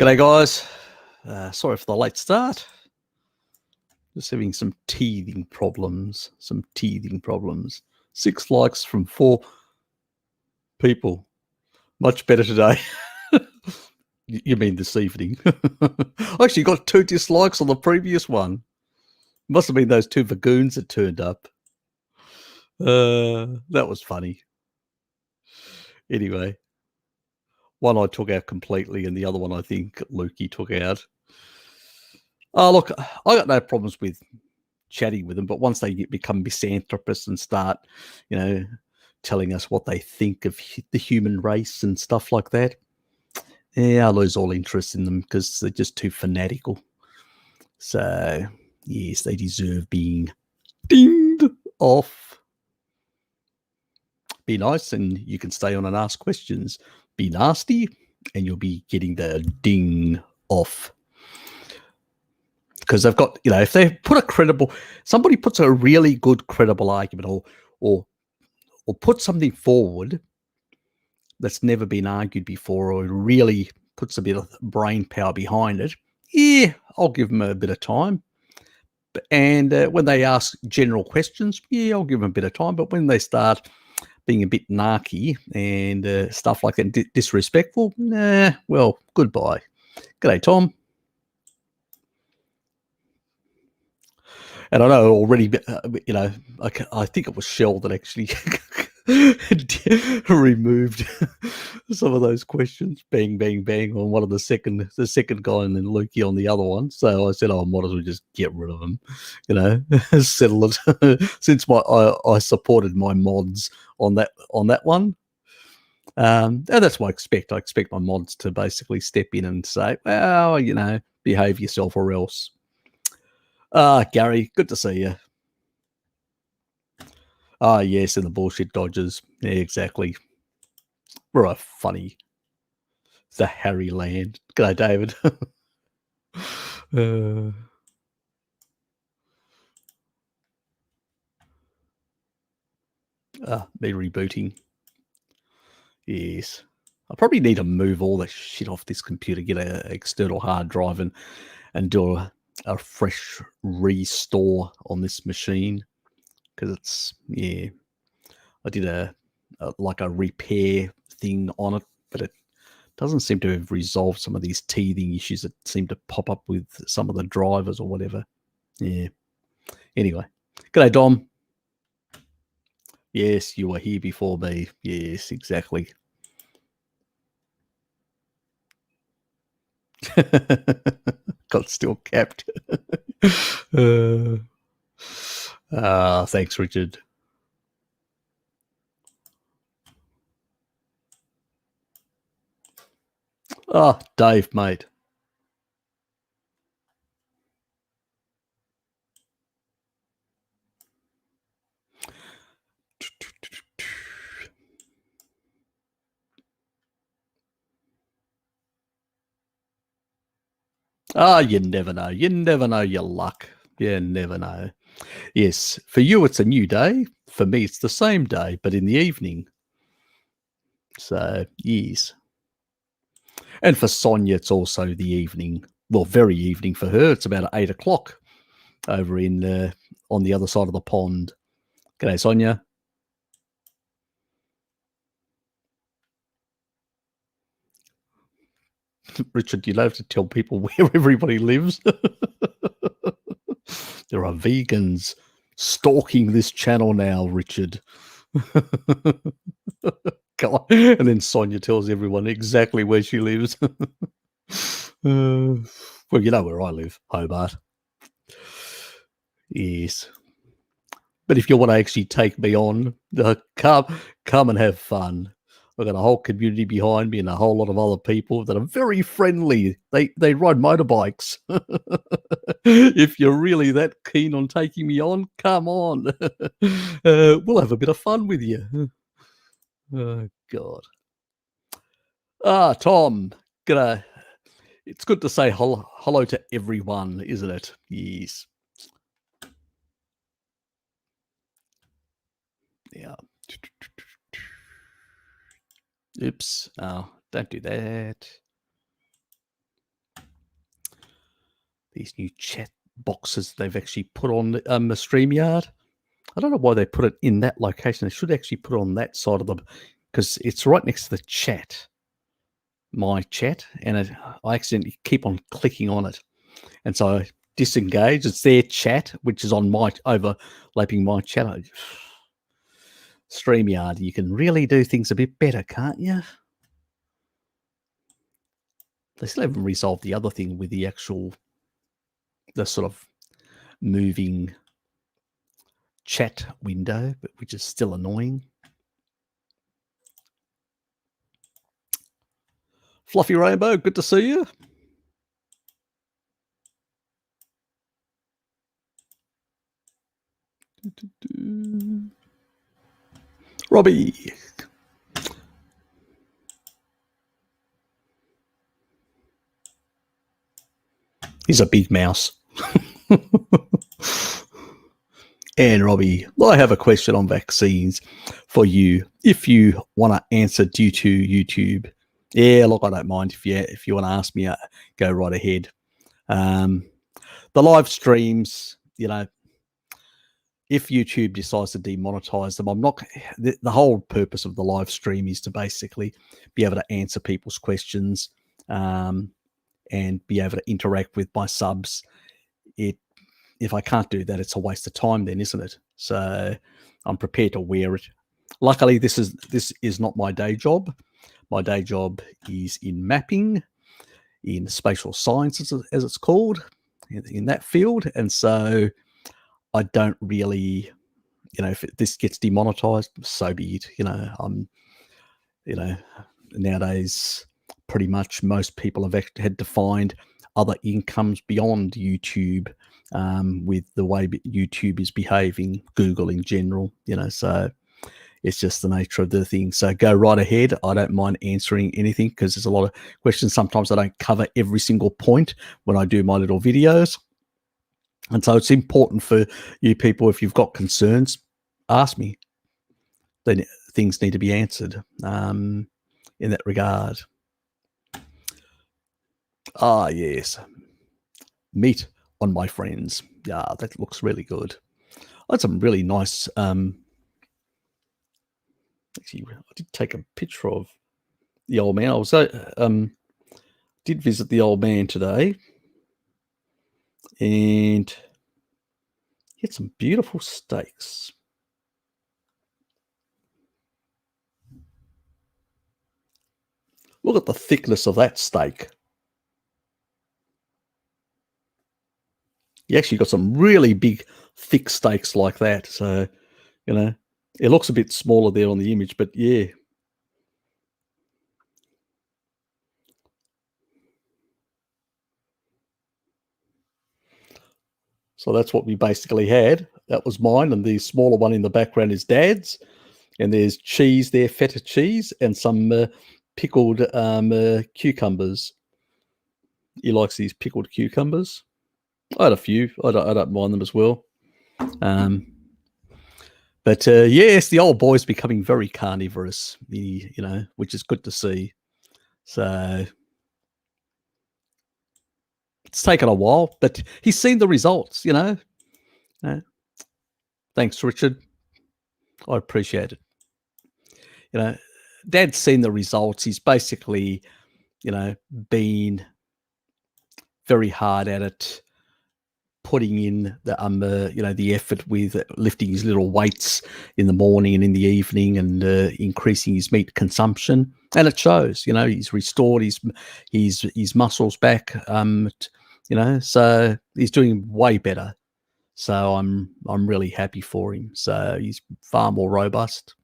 G'day guys, sorry for the late start. Just having some teething problems. 6 likes from 4 people. Much better today. You mean this evening? I actually got 2 dislikes on the previous one. Must have been those 2 vagoons that turned up. That was funny. Anyway, one I took out completely and the other one I think Lukey took out. Oh, look, I got no problems with chatting with them, but once they become misanthropists and start, telling us what they think of the human race and stuff like that, I lose all interest in them because they're just too fanatical. So, yes, they deserve being dinged off. Be nice and you can stay on and ask questions. Be nasty and you'll be getting the ding off. Because they've got, if they put somebody puts a really good credible argument or put something forward that's never been argued before or really puts a bit of brain power behind it, I'll give them a bit of time. And when they ask general questions, I'll give them a bit of time. But when they start being a bit narky and stuff like that, disrespectful, well, goodbye. G'day, Tom. And I know already, I think it was Shell that actually removed some of those questions. Bang, bang, bang on one of the second guy and then Lukey on the other one. So I said, I might as well just get rid of them, settle it. Since I supported my mods on that one. And that's what I expect. I expect my mods to basically step in and say, well, behave yourself or else. Gary, good to see you. Yes, and the bullshit dodgers. Yeah, exactly. We're a funny. The Harry land. G'day, David. Me rebooting. Yes. I probably need to move all that shit off this computer, get an external hard drive and do a fresh restore on this machine. Because it's, I did a repair thing on it, but it doesn't seem to have resolved some of these teething issues that seem to pop up with some of the drivers or whatever. Yeah. Anyway, g'day, Dom. Yes, you were here before me. Yes, exactly. Got still capped. Thanks, Richard. Dave, mate. You never know. You never know your luck. You never know. Yes, for you it's a new day. For me it's the same day, but in the evening. So, yes. And for Sonia, it's also the evening. Well, very evening for her. It's about 8 o'clock over in on the other side of the pond. G'day, Sonia. Richard, you have to tell people where everybody lives. There are vegans stalking this channel now, Richard. And then Sonia tells everyone exactly where she lives. Well, you know where I live, Hobart. Yes. But if you want to actually take me on, come and have fun. I've got a whole community behind me and a whole lot of other people that are very friendly. They ride motorbikes. If you're really that keen on taking me on, come on. We'll have a bit of fun with you. Oh, God. Tom, g'day. It's good to say hello to everyone, isn't it? Yes. Yeah. Oops. Oh, don't do that. these new chat boxes they've actually put on the StreamYard. I don't know why they put it in that location. They should actually put it on that side of them because it's right next to the chat, my chat, and I accidentally keep on clicking on it. And so I disengage. It's their chat, which is on my overlapping my chat. StreamYard, you can really do things a bit better, can't you? They still haven't resolved the other thing with the sort of moving chat window, but which is still annoying. Fluffy Rainbow, good to see you. Robbie. He's a big mouse. And Robbie, I have a question on vaccines for you. If you want to answer due to YouTube, yeah, look, I don't mind if you want to ask me, go right ahead. The live streams, if YouTube decides to demonetize them, I'm not. The whole purpose of the live stream is to basically be able to answer people's questions and be able to interact with my subs. If I can't do that, it's a waste of time then, isn't it? So I'm prepared to wear it. Luckily, this is not my day job. My day job is in mapping, in spatial sciences, as it's called, in that field. And so I don't really, if this gets demonetized, so be it. Nowadays, pretty much most people have had to find other incomes beyond YouTube with the way YouTube is behaving, Google in general, so it's just the nature of the thing. So go right ahead. I don't mind answering anything because there's a lot of questions. Sometimes I don't cover every single point when I do my little videos. And so it's important for you people, if you've got concerns, ask me. Then things need to be answered in that regard. Ah, yes. Meat on my friends. Yeah, that looks really good. I had some really nice... actually, I did take a picture of the old man. I was did visit the old man today. And he had some beautiful steaks. Look at the thickness of that steak. You actually got some really big, thick steaks like that. So, it looks a bit smaller there on the image, but yeah. So that's what we basically had. That was mine, and the smaller one in the background is Dad's. And there's cheese there, feta cheese, and some pickled cucumbers. He likes these pickled cucumbers. I had a few. I don't mind them as well. But yes, the old boy's becoming very carnivorous, which is good to see. So it's taken a while, but he's seen the results, Thanks, Richard. I appreciate it. Dad's seen the results. He's basically, been very hard at it, putting in the effort with lifting his little weights in the morning and in the evening, and increasing his meat consumption, and it shows. He's restored his muscles back. So he's doing way better. So I'm really happy for him. So he's far more robust.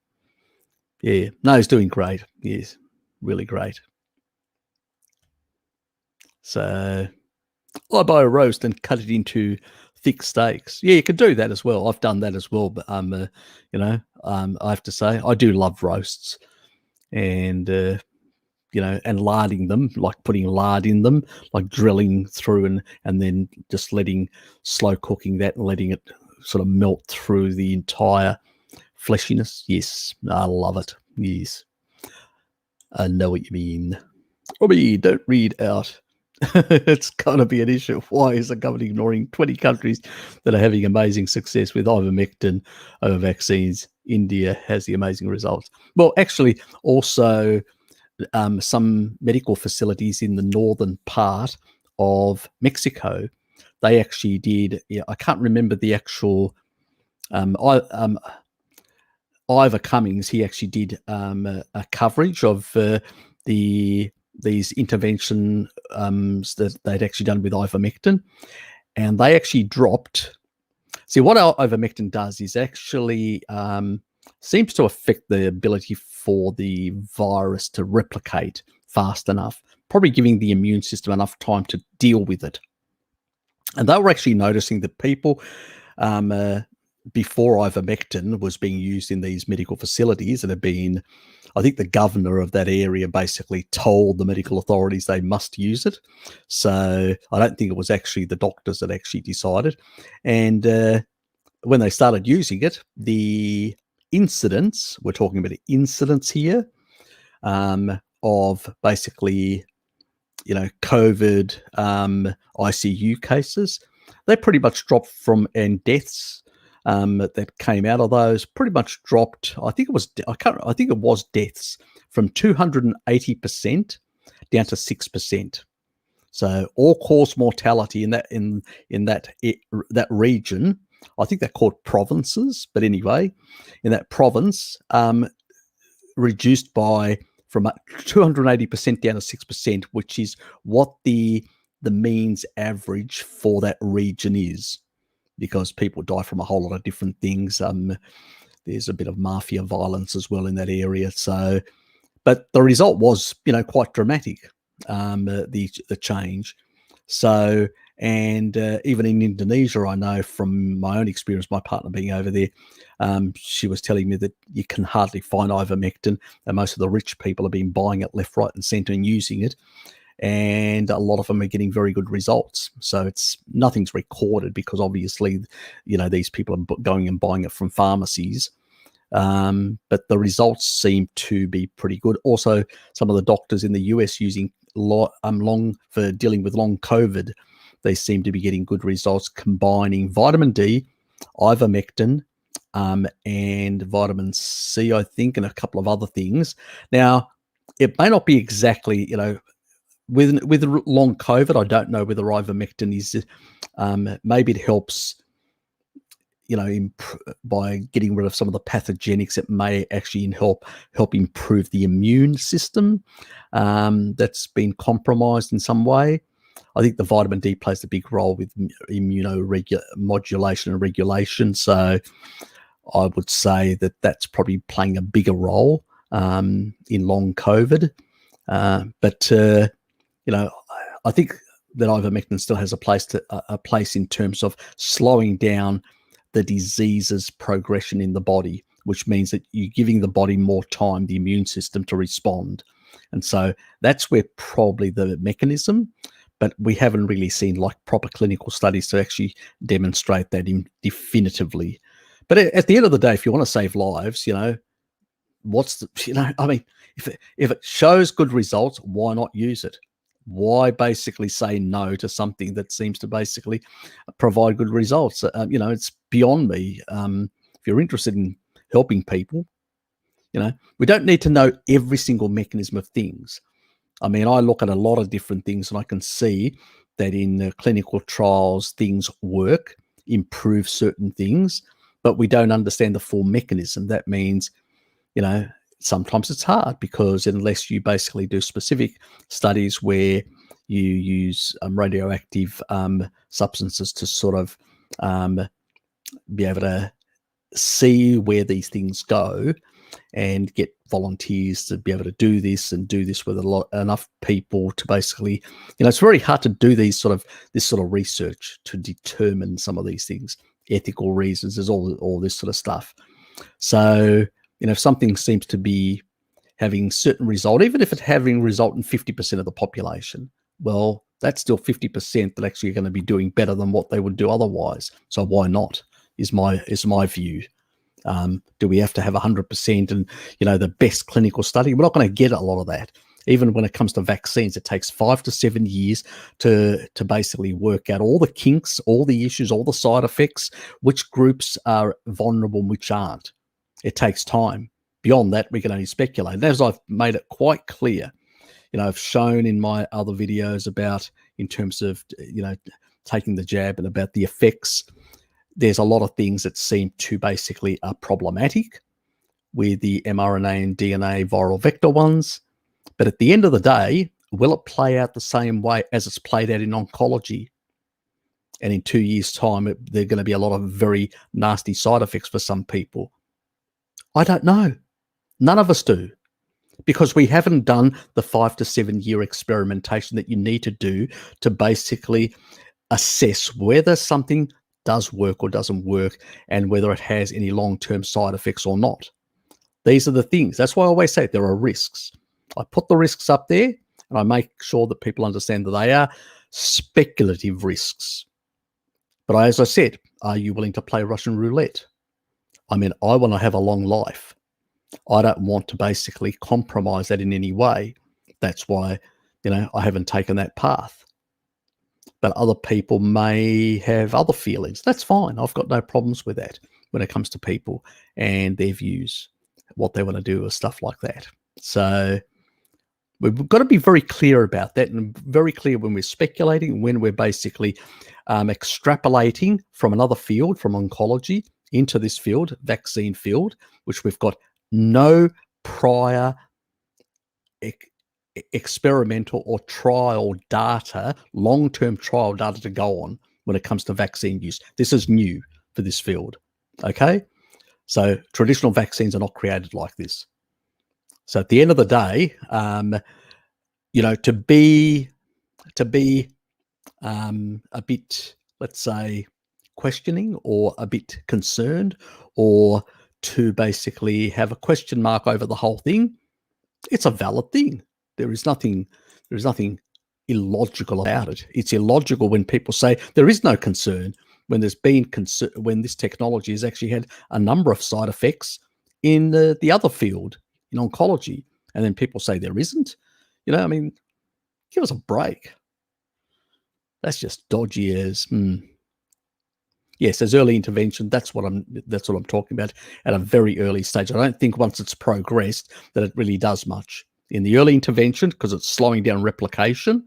Yeah, no, he's doing great. Yes, really great. So I buy a roast and cut it into thick steaks. Yeah, you could do that as well. I've done that as well. But I have to say I do love roasts, and and larding them, like putting lard in them, like drilling through and then just slow cooking that and letting it sort of melt through the entire fleshiness. Yes, I love it. Yes, I know what you mean. Robbie, don't read out It's going to be an issue. Why is the government ignoring 20 countries that are having amazing success with ivermectin over vaccines? India has the amazing results. Well, actually, also some medical facilities in the northern part of Mexico, they actually did. Yeah, I can't remember the actual. Ivor Cummings, he actually did a coverage of these interventions that they'd actually done with ivermectin, and they actually dropped. See, what our ivermectin does is actually seems to affect the ability for the virus to replicate fast enough, probably giving the immune system enough time to deal with it. And they were actually noticing that people before ivermectin was being used in these medical facilities that had been, I think the governor of that area basically told the medical authorities they must use it. So I don't think it was actually the doctors that actually decided. And when they started using it, the incidents, we're talking about incidents here, of basically, COVID ICU cases, they pretty much dropped from, and deaths that came out of those pretty much dropped. I think it was deaths from 280% down to 6%. So all-cause mortality in that region, I think they're called provinces, but anyway, in that province, reduced by from 280% down to 6%, which is what the means average for that region is, because people die from a whole lot of different things. There's a bit of mafia violence as well in that area. So, but the result was, quite dramatic, the change. So, and even in Indonesia, I know from my own experience, my partner being over there, she was telling me that you can hardly find ivermectin, and most of the rich people have been buying it left, right, and centre and using it. And a lot of them are getting very good results. So nothing's recorded because obviously, these people are going and buying it from pharmacies. But the results seem to be pretty good. Also, some of the doctors in the US using for dealing with long COVID, they seem to be getting good results combining vitamin D, ivermectin, and vitamin C, I think, and a couple of other things. Now, it may not be exactly, with long COVID, I don't know whether ivermectin is, maybe it helps, by getting rid of some of the pathogenics. It may actually help improve the immune system that's been compromised in some way. I think the vitamin D plays a big role with immunomodulation and regulation. So I would say that that's probably playing a bigger role in long COVID. But I think that ivermectin still has a place in terms of slowing down the disease's progression in the body, which means that you're giving the body more time, the immune system, to respond. And so that's where probably the mechanism, but we haven't really seen proper clinical studies to actually demonstrate that definitively. But at the end of the day, if you want to save lives, what's if it shows good results, why not use it? Why basically say no to something that seems to basically provide good results? It's beyond me. If you're interested in helping people, we don't need to know every single mechanism of things. I mean, I look at a lot of different things and I can see that in clinical trials, things work, improve certain things, but we don't understand the full mechanism. That means, sometimes it's hard because unless you basically do specific studies where you use radioactive substances to sort of be able to see where these things go and get volunteers to be able to do this with enough people to basically, it's very hard to do this sort of research to determine some of these things, ethical reasons. There's all this sort of stuff. So, if something seems to be having certain result, even if it's having result in 50% of the population, well, that's still 50% that actually are going to be doing better than what they would do otherwise. So why not? Is my view. Do we have to have 100% and the best clinical study? We're not going to get a lot of that. Even when it comes to vaccines, it takes 5 to 7 years to basically work out all the kinks, all the issues, all the side effects, which groups are vulnerable and which aren't. It takes time. Beyond that, we can only speculate. And as I've made it quite clear, I've shown in my other videos about, in terms of, taking the jab and about the effects, there's a lot of things that seem to basically are problematic with the mRNA and DNA viral vector ones. But at the end of the day, will it play out the same way as it's played out in oncology? And in 2 years' time, there are going to be a lot of very nasty side effects for some people. I don't know. None of us do, because we haven't done the 5 to 7 year experimentation that you need to do to basically assess whether something does work or doesn't work, and whether it has any long-term side effects or not. These are the things. That's why I always say there are risks. I put the risks up there, and I make sure that people understand that they are speculative risks. But as I said, are you willing to play Russian roulette? I mean, I want to have a long life. I don't want to basically compromise that in any way. That's why, I haven't taken that path. But other people may have other feelings. That's fine. I've got no problems with that when it comes to people and their views, what they want to do or stuff like that. So we've got to be very clear about that, and very clear when we're speculating, when we're basically extrapolating from another field, from oncology, into this field, vaccine field, which we've got no prior experimental or trial data, long-term trial data to go on when it comes to vaccine use. This is new for this field, okay? So traditional vaccines are not created like this. So at the end of the day, to be a bit, let's say, questioning or a bit concerned, or to basically have a question mark over the whole thing, it's a valid thing. There is nothing illogical about it. It's illogical when people say there is no concern, when there's been concern, when this technology has actually had a number of side effects in the other field, in oncology, and then people say there isn't. I mean, give us a break. That's just dodgy as. Yes, as early intervention, that's what I'm talking about at a very early stage. I don't think once it's progressed that it really does much. In the early intervention, because it's slowing down replication,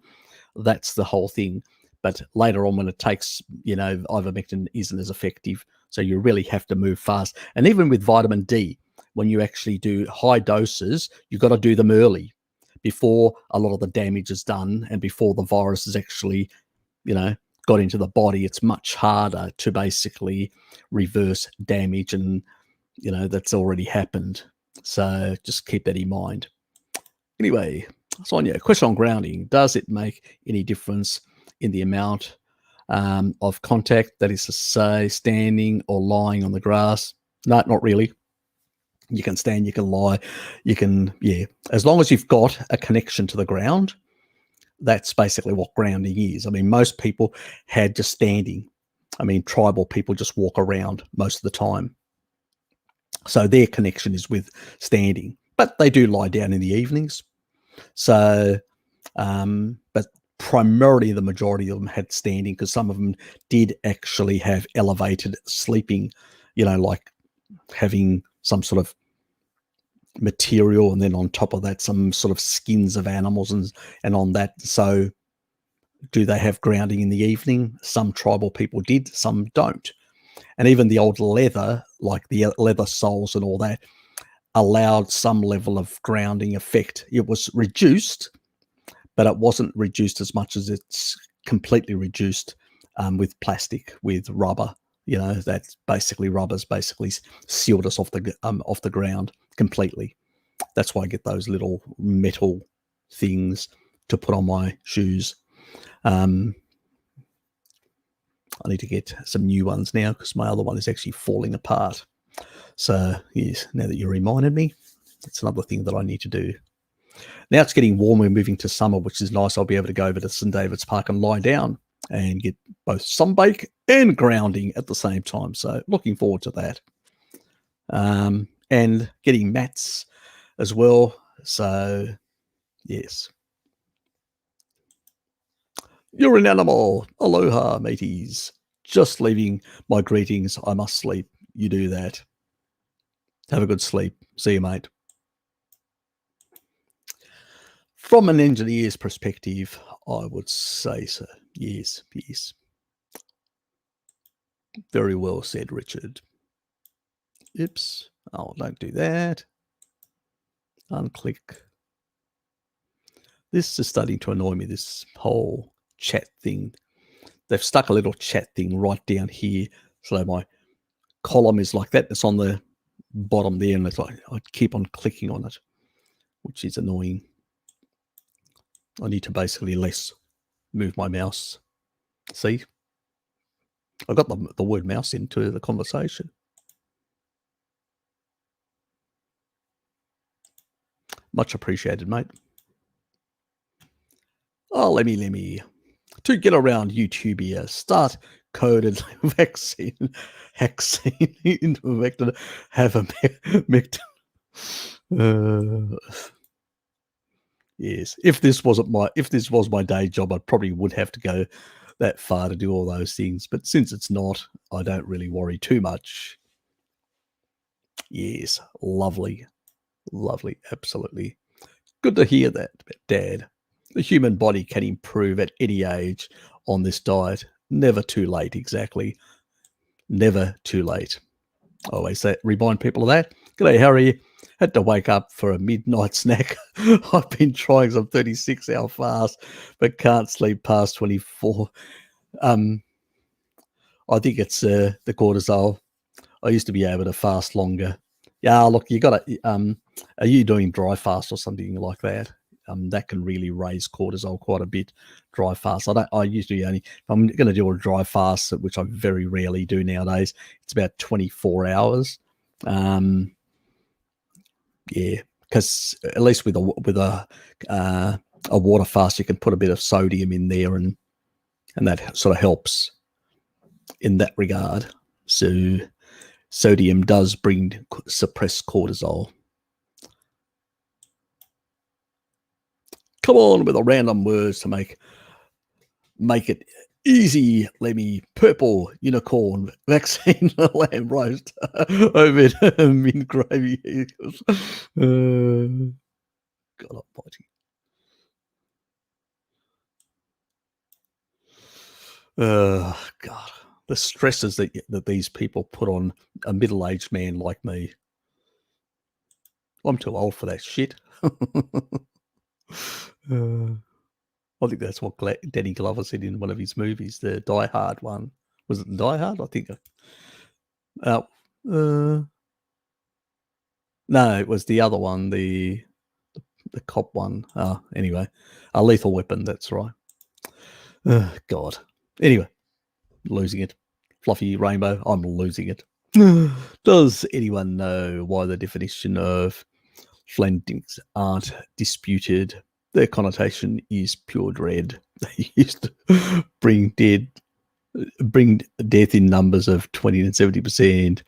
that's the whole thing. But later on, when it takes, ivermectin isn't as effective. So you really have to move fast. And even with vitamin D, when you actually do high doses, you've got to do them early, before a lot of the damage is done and before the virus is actually, got into the body. It's much harder to basically reverse damage, and, that's already happened. So just keep that in mind. Anyway, Sonia, question on grounding. Does it make any difference in the amount of contact, that is to say, standing or lying on the grass? No, not really. You can stand, you can lie, you can, as long as you've got a connection to the ground, that's basically what grounding is. I mean, most people had just standing. I mean, tribal people just walk around most of the time. So their connection is with standing, but they do lie down in the evenings. So, but primarily the majority of them had standing, because some of them did actually have elevated sleeping, like having some sort of material, and then on top of that, some sort of skins of animals and on that. So do they have grounding in the evening? Some tribal people did, some don't. And even the old leather, like the leather soles and all that, allowed some level of grounding effect. It was reduced, but it wasn't reduced as much as it's completely reduced with plastic, with rubber. That's basically rubber's basically sealed us off the ground completely. That's why I get those little metal things to put on my shoes. I need to get some new ones now, because my other one is actually falling apart. So yes, now that you reminded me, that's another thing that I need to do. Now it's getting warmer, we're moving to summer, which is nice. I'll be able to go over to St. David's Park and lie down and get both sunbake and grounding at the same time. So looking forward to that. And getting mats as well. So Yes. You're an animal. Aloha, mateys. Just leaving my greetings. I must sleep. You do that. Have a good sleep. See you, mate. From an engineer's perspective, I would say so. Yes, yes. Very well said, Richard. Oops. Oh, don't do that. Unclick. This is starting to annoy me, this whole chat thing. They've stuck a little chat thing right down here. So my column is like that. It's on the bottom there, and it's like I keep on clicking on it, which is annoying. I need to basically move my mouse. See? I got the word mouse into the conversation. Much appreciated, mate. Oh, let me. To get around YouTube here, start coded vaccine Ivermectin, have a mectin. Yes, if this was my day job, I probably would have to go that far to do all those things. But since it's not, I don't really worry too much. Yes, lovely, absolutely. Good to hear that, Dad. The human body can improve at any age on this diet. Never too late, exactly. Never too late. I always remind people of that. G'day, Harry. Had to wake up for a midnight snack. I've been trying some 36-hour fast, but can't sleep past 24. I think it's the cortisol. I used to be able to fast longer. Yeah, look, you got to. Are you doing dry fast or something like that? That can really raise cortisol quite a bit. Dry fast. I usually only, if I'm going to do a dry fast, which I very rarely do nowadays, it's about 24 hours. Yeah, because at least with a water fast, you can put a bit of sodium in there, and that sort of helps in that regard. So sodium does suppress cortisol. Come on with the random words to make it easy. Lemmy, purple unicorn vaccine lamb roast over mint gravy. God almighty. God, the stresses that these people put on a middle-aged man like me. I'm too old for that shit. I think that's what Danny Glover said in one of his movies, the Die Hard one. Was it Die Hard? I think. No, it was the other one, the cop one. Anyway, a Lethal Weapon. That's right. God. Anyway, losing it. Fluffy Rainbow. I'm losing it. Does anyone know why the definition of flendings aren't disputed? Their connotation is pure dread. They used to bring death in numbers of 20 and 70%.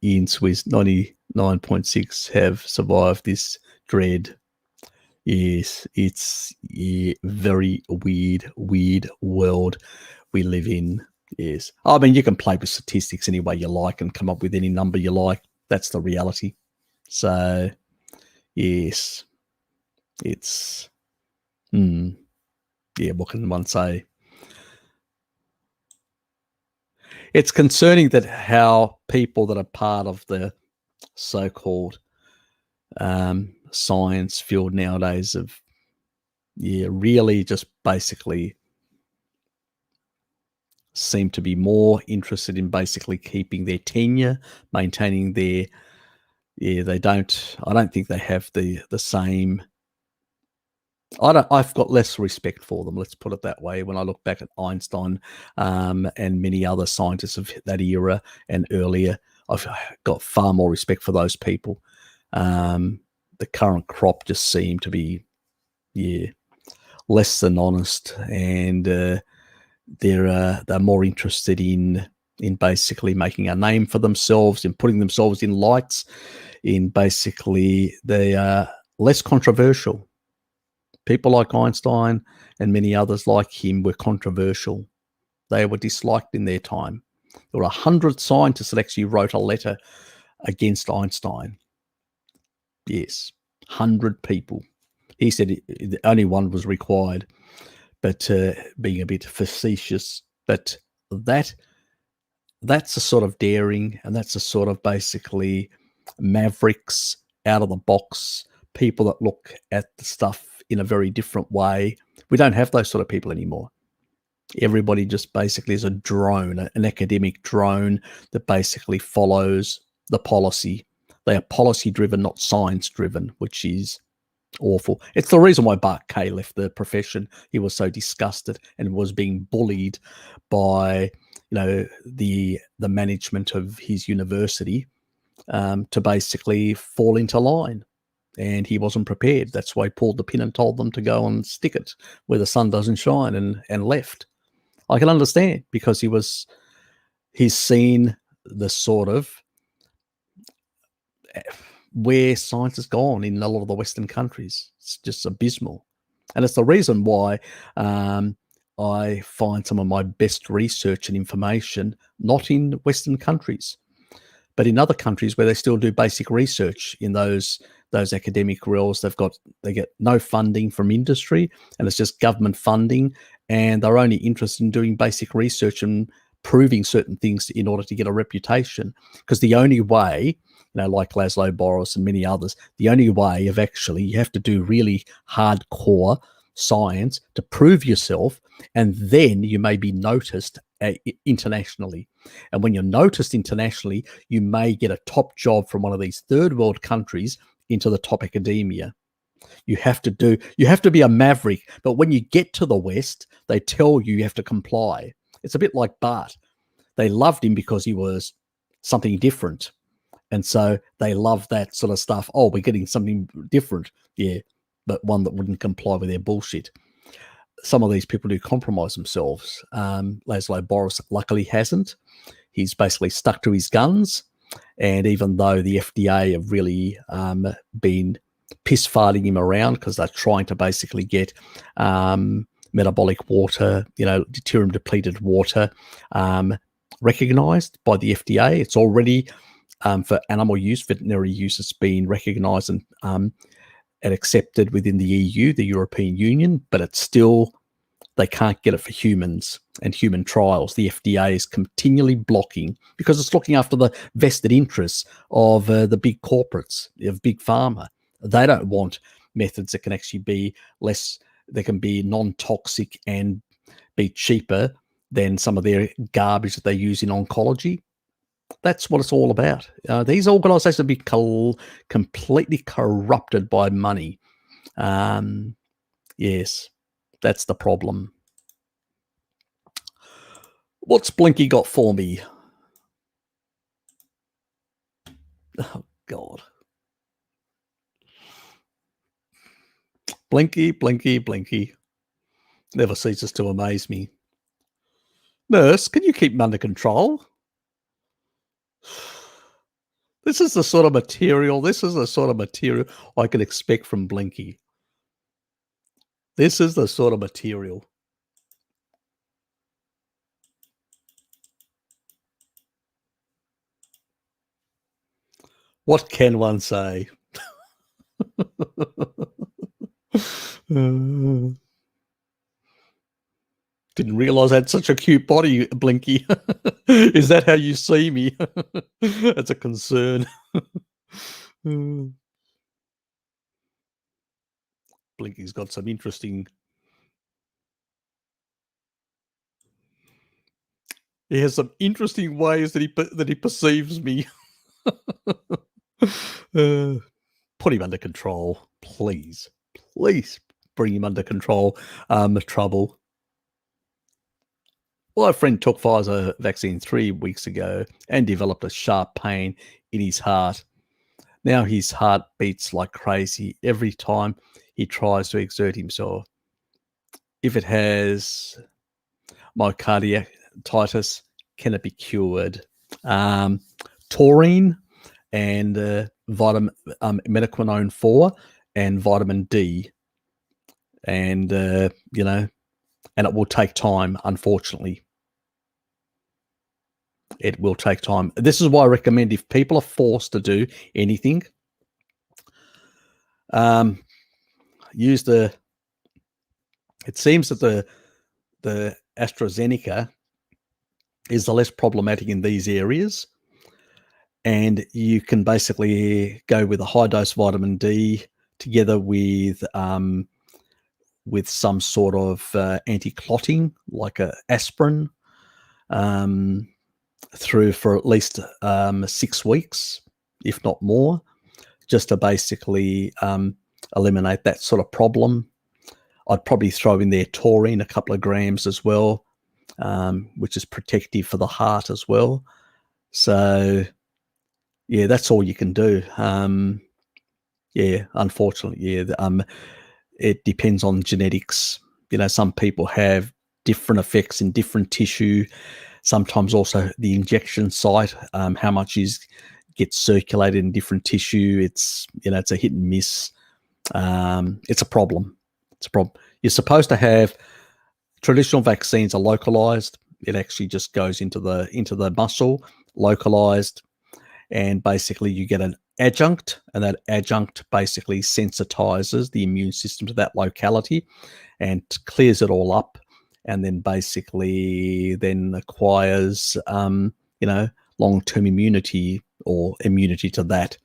In Swiss, 99.6 have survived this dread. Yes, it's a very weird world we live in. Yes. I mean, you can play with statistics any way you like and come up with any number you like. That's the reality. So, yes, it's, yeah, what can one say? It's concerning that how people that are part of the so-called science field nowadays have, really just basically seem to be more interested in basically keeping their tenure, maintaining their, I don't think they have the same, I've got less respect for them, let's put it that way. When I look back at Einstein and many other scientists of that era and earlier, I've got far more respect for those people. The current crop just seem to be, less than honest, and they're more interested in basically making a name for themselves, in putting themselves in lights, in basically they are less controversial. People like Einstein and many others like him were controversial. They were disliked in their time. There were 100 scientists that actually wrote a letter against Einstein. Yes, 100 people. He said only one was required, but being a bit facetious. But that's a sort of daring, and that's a sort of basically mavericks, out of the box, people that look at the stuff in a very different way. We don't have those sort of people anymore. Everybody just basically is a drone, an academic drone that basically follows the policy. They are policy driven, not science driven, which is awful. It's the reason why Bart Kay left the profession. He was so disgusted and was being bullied by, the management of his university to basically fall into line. And he wasn't prepared. That's why he pulled the pin and told them to go and stick it where the sun doesn't shine, and left. I can understand, because he's seen the sort of where science has gone in a lot of the Western countries. It's just abysmal. And it's the reason why I find some of my best research and information not in Western countries, but in other countries where they still do basic research in those academic realms. They get no funding from industry, and it's just government funding, and they're only interested in doing basic research and proving certain things in order to get a reputation. Because the only way, like Laszlo Boris and many others, the only way of actually, you have to do really hardcore science to prove yourself, and then you may be noticed internationally. And when you're noticed internationally, you may get a top job from one of these third world countries into the top academia. You have to be a maverick. But when you get to the West, they tell you have to comply. It's a bit like Bart. They loved him because he was something different. And so they love that sort of stuff. Oh, we're getting something different. Yeah, but one that wouldn't comply with their bullshit. Some of these people do compromise themselves. Laszlo Boris luckily hasn't. He's basically stuck to his guns. And even though the FDA have really been piss-farting him around, because they're trying to basically get metabolic water, deuterium depleted water recognized by the FDA. It's already for animal use, veterinary use. It's been recognized and accepted within the EU, the European Union, but it's still, they can't get it for humans and human trials. The FDA is continually blocking, because it's looking after the vested interests of the big corporates, of big pharma. They don't want methods that can actually be they can be non-toxic and be cheaper than some of their garbage that they use in oncology. That's what it's all about. These organizations have been completely corrupted by money. Yes, that's the problem. What's Blinky got for me? Oh, God. Blinky, Blinky, Blinky. Never ceases to amaze me. Nurse, can you keep him under control? This is the sort of material I could expect from Blinky. This is the sort of material. What can one say? Didn't realize I had such a cute body, Blinky. Is that how you see me? That's a concern. Blinky's got some interesting... He has some interesting ways that he perceives me. Put him under control, please. Please bring him under control. Trouble. Well, a friend took Pfizer vaccine 3 weeks ago and developed a sharp pain in his heart. Now his heart beats like crazy every time he tries to exert himself. If it has myocarditis, can it be cured? Taurine and vitamin metaquinone 4 and vitamin D and you know, and it will take time. Unfortunately, it will take time. This is why I recommend, if people are forced to do anything, use the. It seems that the AstraZeneca is the less problematic in these areas, and you can basically go with a high dose vitamin D together with some sort of anti-clotting like a aspirin through for at least 6 weeks, if not more, just to basically eliminate that sort of problem. I'd probably throw in there taurine, a couple of grams as well, which is protective for the heart as well. So, yeah, that's all you can do. Yeah, unfortunately, yeah. It depends on genetics. You know, some people have different effects in different tissue. Sometimes also the injection site, how much gets circulated in different tissue. It's, you know, it's a hit and miss. It's a problem. It's a problem. You're supposed to have traditional vaccines are localized. It actually just goes into the muscle, localized, and basically you get an adjunct, and that adjunct basically sensitizes the immune system to that locality and clears it all up, and then basically then acquires you know, long-term immunity or immunity to that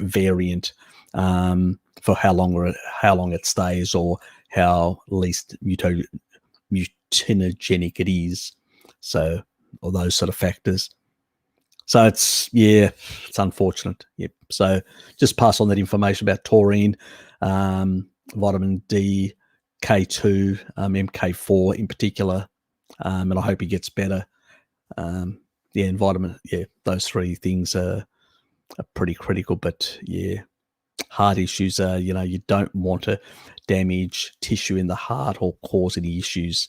variant for how long it stays, or how least mutagenic it is. So, or those sort of factors. So it's unfortunate. Yep. So just pass on that information about taurine, vitamin D, K2, MK4 in particular, and I hope he gets better. Yeah, and vitamin. Yeah, those three things are pretty critical. But yeah, heart issues are, you know, you don't want to damage tissue in the heart or cause any issues.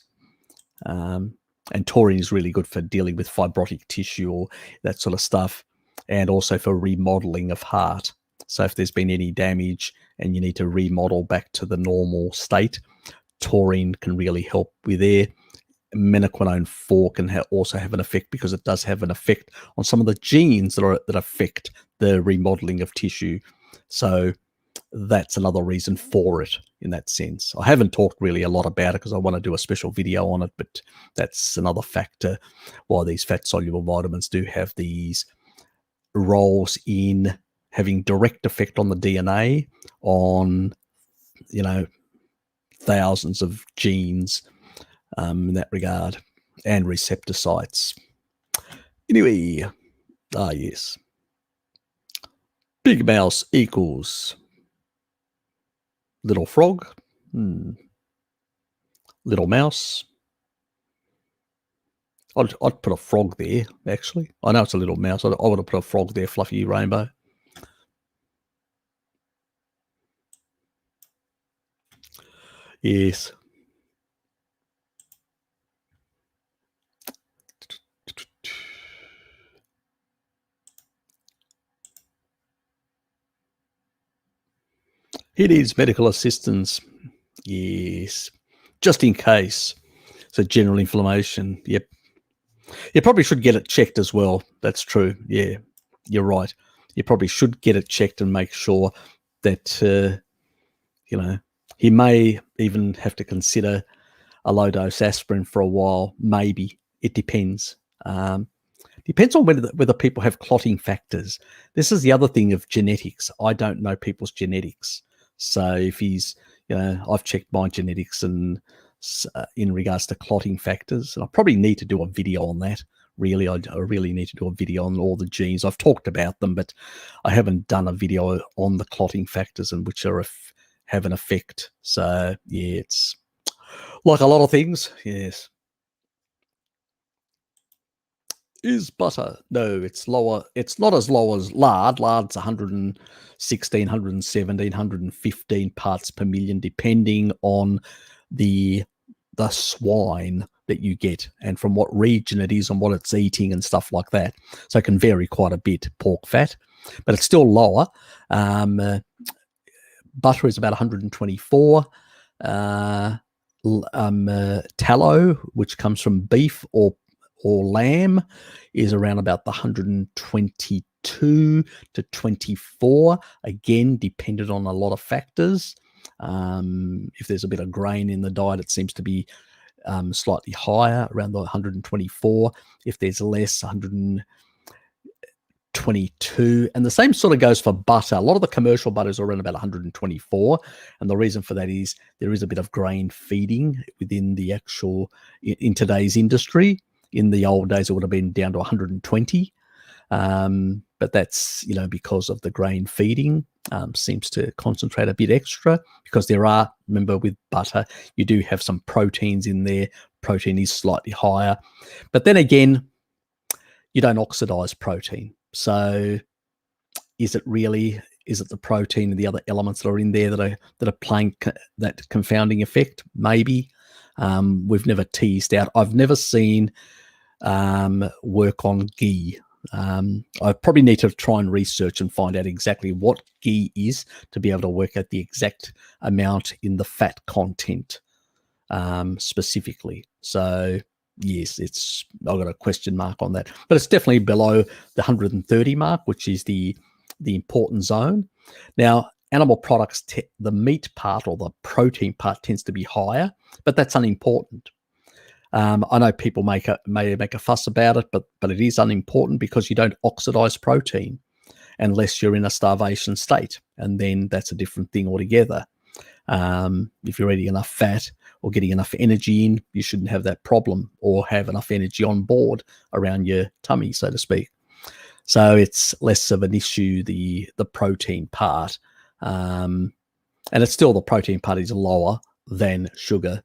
And taurine is really good for dealing with fibrotic tissue or that sort of stuff, and also for remodeling of heart. So if there's been any damage and you need to remodel back to the normal state, taurine can really help with there. Menaquinone 4 can also have an effect, because it does have an effect on some of the genes that affect the remodeling of tissue. So that's another reason for it in that sense. I haven't talked really a lot about it because I want to do a special video on it, but that's another factor why these fat-soluble vitamins do have these roles in having direct effect on the DNA, on, you know, thousands of genes in that regard, and receptor sites. Anyway, yes. Big mouse equals little frog. Little mouse. I'd put a frog there, actually. I know it's a little mouse. I would have put a frog there, fluffy rainbow. Yes. He needs medical assistance. Yes. Just in case. So general inflammation. Yep. You probably should get it checked as well. That's true. Yeah, you're right. You probably should get it checked and make sure that, you know, he may even have to consider a low-dose aspirin for a while. Maybe. It depends. Depends on whether people have clotting factors. This is the other thing of genetics. I don't know people's genetics. So if he's, you know, I've checked my genetics and in regards to clotting factors, and I probably need to do a video on that. Really, I really need to do a video on all the genes. I've talked about them, but I haven't done a video on the clotting factors and which have an effect. So yeah, it's like a lot of things. Yes. Is butter? No, it's lower. It's not as low as lard. Lard's 116, 117, 115 parts per million, depending on the swine that you get and from what region it is and what it's eating and stuff like that. So it can vary quite a bit, pork fat, but it's still lower. Butter is about 124. Tallow, which comes from beef or lamb, is around about the 122 to 24. Again, dependent on a lot of factors. If there's a bit of grain in the diet, it seems to be slightly higher, around the 124. If there's less, 122. And the same sort of goes for butter. A lot of the commercial butters are around about 124. And the reason for that is there is a bit of grain feeding within the actual, in today's industry. In the old days, it would have been down to 120. But that's, because of the grain feeding, seems to concentrate a bit extra, because there are, remember with butter, you do have some proteins in there. Protein is slightly higher. But then again, you don't oxidize protein. So is it the protein and the other elements that are in there that are playing that confounding effect? Maybe. We've never teased out. I've never seen work on ghee. I probably need to try and research and find out exactly what ghee is to be able to work out the exact amount in the fat content specifically. So yes, I've got a question mark on that, but it's definitely below the 130 mark, which is the important zone. Now, animal products, the meat part or the protein part tends to be higher, but that's unimportant. I know people may make a fuss about it, but it is unimportant, because you don't oxidize protein unless you're in a starvation state, and then that's a different thing altogether. If you're eating enough fat or getting enough energy in, you shouldn't have that problem, or have enough energy on board around your tummy, so to speak. So it's less of an issue, the protein part. And it's still, the protein part is lower than sugar.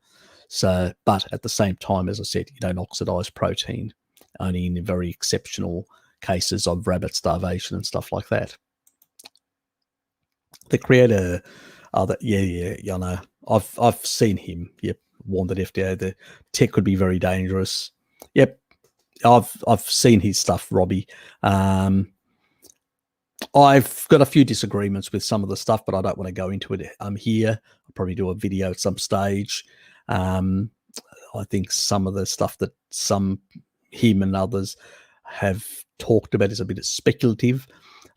So, but at the same time, as I said, you don't oxidize protein, only in very exceptional cases of rabbit starvation and stuff like that. The creator, I know, I've seen him. Yep, warned the FDA. The tech could be very dangerous. Yep, I've seen his stuff, Robbie. I've got a few disagreements with some of the stuff, but I don't want to go into it here. I'll probably do a video at some stage. I think some of the stuff that him and others have talked about is a bit speculative,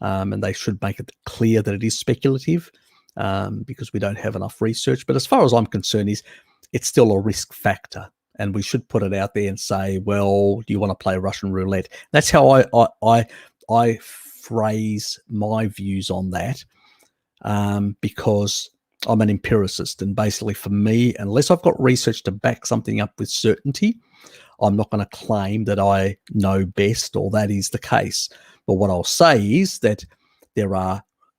and they should make it clear that it is speculative, because we don't have enough research. But as far as I'm concerned, it's still a risk factor, and we should put it out there and say, well, do you want to play Russian roulette? That's how I phrase my views on that, because I'm an empiricist, and basically for me, unless I've got research to back something up with certainty, I'm not going to claim that I know best or that is the case. But what I'll say is that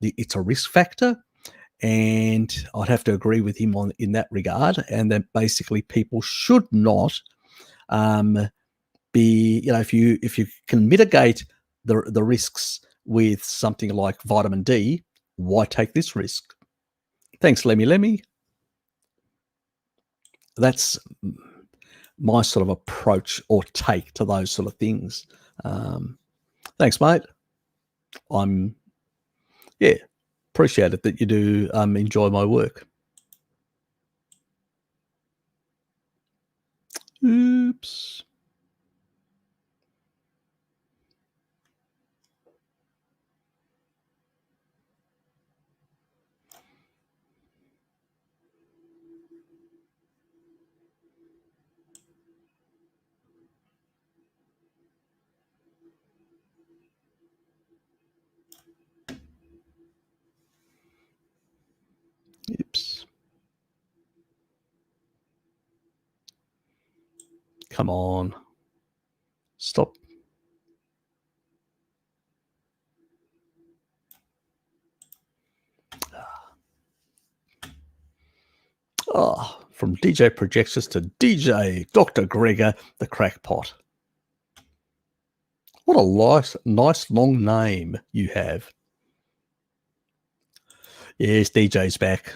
it's a risk factor, and I'd have to agree with him in that regard, and that basically people should not be, if you can mitigate the risks with something like vitamin D, why take this risk? Thanks, Lemmy. That's my sort of approach or take to those sort of things. Thanks, mate. Appreciate it that you do enjoy my work. Oops. Oops. Come on. Stop. From DJ Projectus to DJ Dr. Gregor, the crackpot. What a nice long name you have. Yes, DJ's back.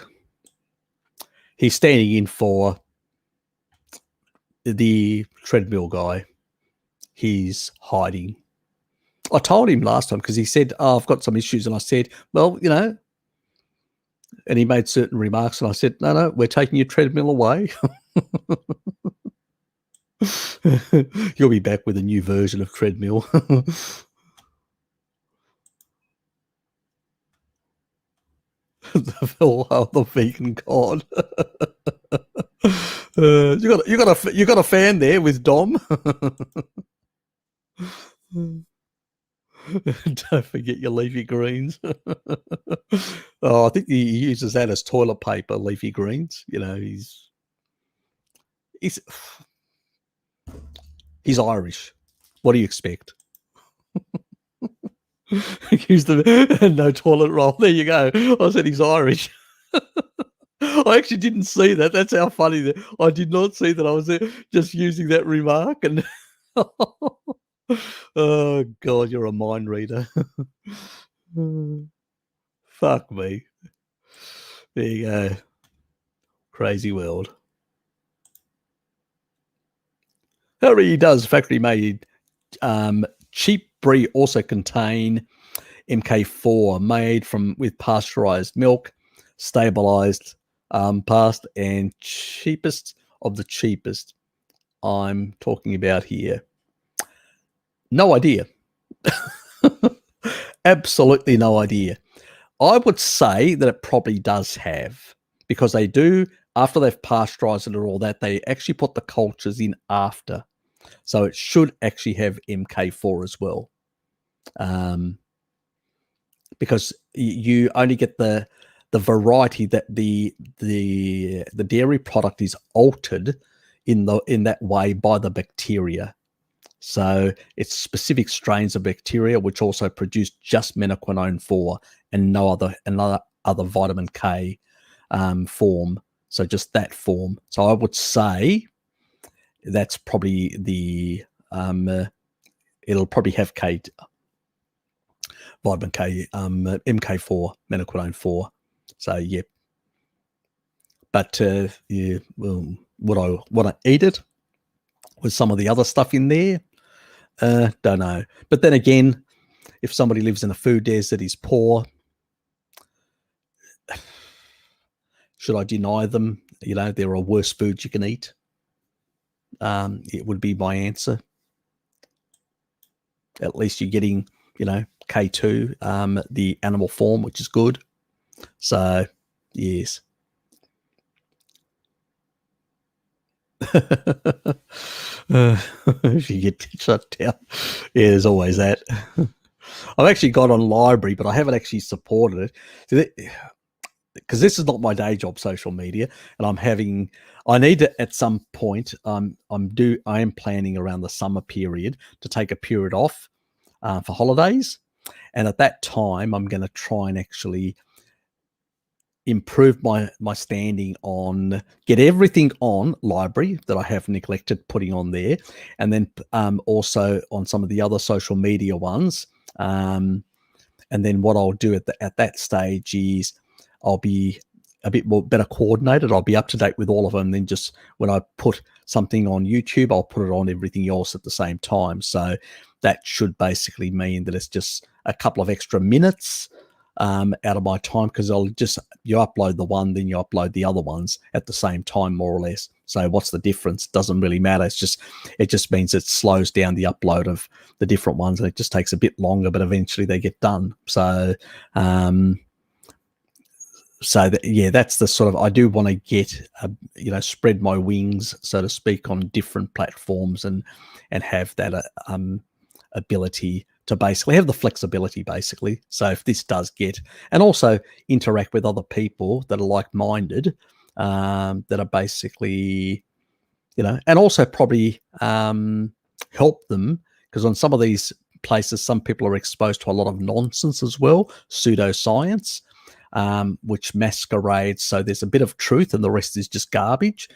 He's standing in for the treadmill guy. He's hiding. I told him last time, because he said, I've got some issues. And I said, well, And he made certain remarks, and I said, no, we're taking your treadmill away. You'll be back with a new version of treadmill. the vegan god. You got a fan there with Dom. Don't forget your leafy greens. I think he uses that as toilet paper, leafy greens. You know, he's Irish. What do you expect? Use the no toilet roll. There you go. I said he's Irish. I actually didn't see that. That's how funny that I did not see that. I was just using that remark, and oh God, you're a mind reader. Fuck me. There you go. Crazy world. Hungary does factory made cheap brie also contain MK4 made with pasteurized milk, stabilized past, and cheapest of the cheapest I'm talking about here. No idea. Absolutely no idea. I would say that it probably does have, because they do, after they've pasteurized it and all that, they actually put the cultures in after. So it should actually have MK4 as well. Because you only get the variety that the dairy product is altered in that way by the bacteria. So it's specific strains of bacteria which also produce just menaquinone 4 and no other vitamin K form. So just that form. So I would say that's probably the it'll probably have vitamin K, MK4, menaquinone 4. So yeah. But yeah, well, would I want to eat it with some of the other stuff in there? Don't know. But then again, if somebody lives in a food desert, is poor, should I deny them? You know, there are worse foods you can eat. It would be my answer. At least you're getting, you know, K2, the animal form, which is good. So, yes. If you get shut down, yeah, there's always that. I've actually got on library, but I haven't actually supported it because this is not my day job, social media, and I need to at some point. I am planning around the summer period to take a period off for holidays, and at that time, I'm going to try and actually improve my standing on, get everything on library that I have neglected putting on there, and then also on some of the other social media ones. And then what I'll do at that stage is I'll be a bit more better coordinated. I'll be up to date with all of them. Then just when I put something on YouTube, I'll put it on everything else at the same time. So that should basically mean that it's just a couple of extra minutes out of my time, because you upload the one, then you upload the other ones at the same time, more or less. So what's the difference? Doesn't really matter. It just means it slows down the upload of the different ones, and it just takes a bit longer, but eventually they get done. So that's the sort of, I do want to get spread my wings, so to speak, on different platforms and have that ability to basically have the flexibility, basically. So if this does get, and also interact with other people that are like-minded, that are basically, and also probably help them, because on some of these places, some people are exposed to a lot of nonsense as well, pseudoscience, which masquerades. So there's a bit of truth and the rest is just garbage.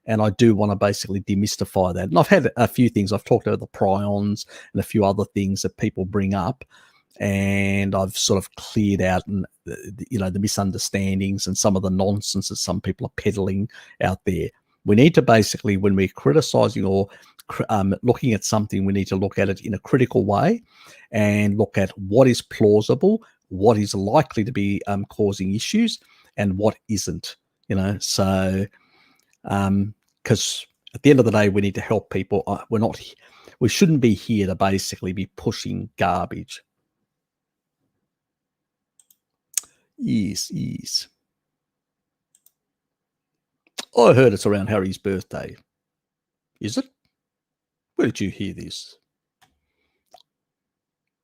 And I do want to basically demystify that. And I've had a few things. I've talked about the prions and a few other things that people bring up. And I've sort of cleared out, and the misunderstandings and some of the nonsense that some people are peddling out there. We need to basically, when we're criticizing or looking at something, we need to look at it in a critical way and look at what is plausible, what is likely to be causing issues, and what isn't, so because at the end of the day, we need to help people. We shouldn't be here to basically be pushing garbage. Yes. I heard it's around Harry's birthday. Is it? Where did you hear this?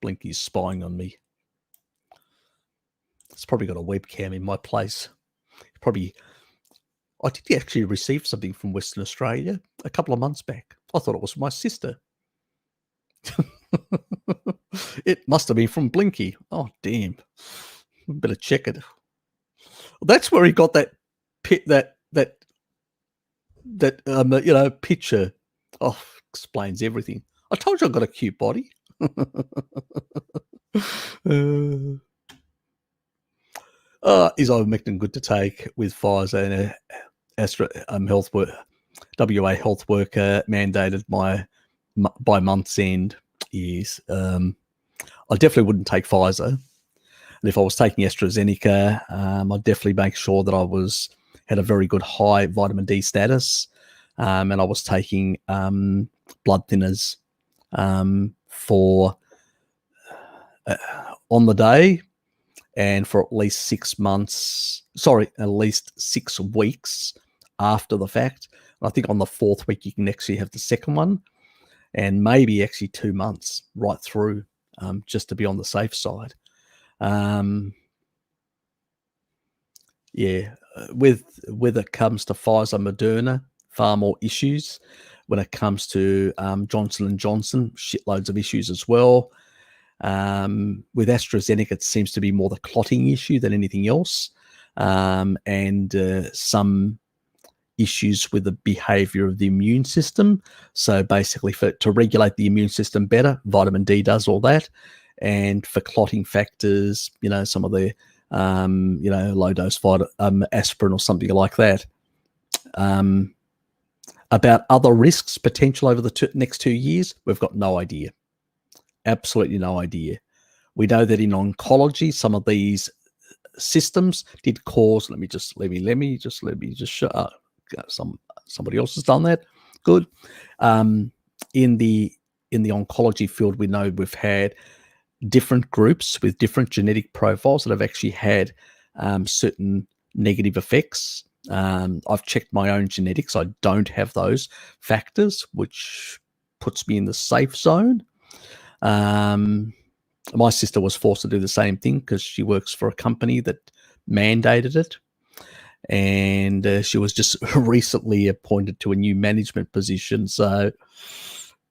Blinky's spying on me. It's probably got a webcam in my place. I did actually receive something from Western Australia a couple of months back. I thought it was my sister. It must have been from Blinky. Oh, damn. Better check it. That's where he got that picture. Oh, explains everything. I told you I got a cute body. Is ivermectin good to take with Pfizer and Astra WA health worker mandated by month's end? Yes. I definitely wouldn't take Pfizer. And if I was taking AstraZeneca, I'd definitely make sure that I had a very good high vitamin D status, and I was taking blood thinners for on the day and for at least 6 weeks after the fact. And I think on the 4th week you can actually have the second one, and maybe actually 2 months right through, just to be on the safe side. When it comes to Pfizer, Moderna, far more issues. When it comes to Johnson & Johnson, shitloads of issues as well. With AstraZeneca, it seems to be more the clotting issue than anything else, and some issues with the behavior of the immune system. So basically, to regulate the immune system better, vitamin D does all that. And for clotting factors, some of the low dose aspirin or something like that. About other risks potential over the next 2 years, we've got no idea. Absolutely no idea. We know that in oncology, some of these systems did cause. Let me just shut up. Somebody else has done that. Good. In the oncology field, we know we've had different groups with different genetic profiles that have actually had certain negative effects. I've checked my own genetics. I don't have those factors, which puts me in the safe zone. My sister was forced to do the same thing because she works for a company that mandated it. And she was just recently appointed to a new management position. So,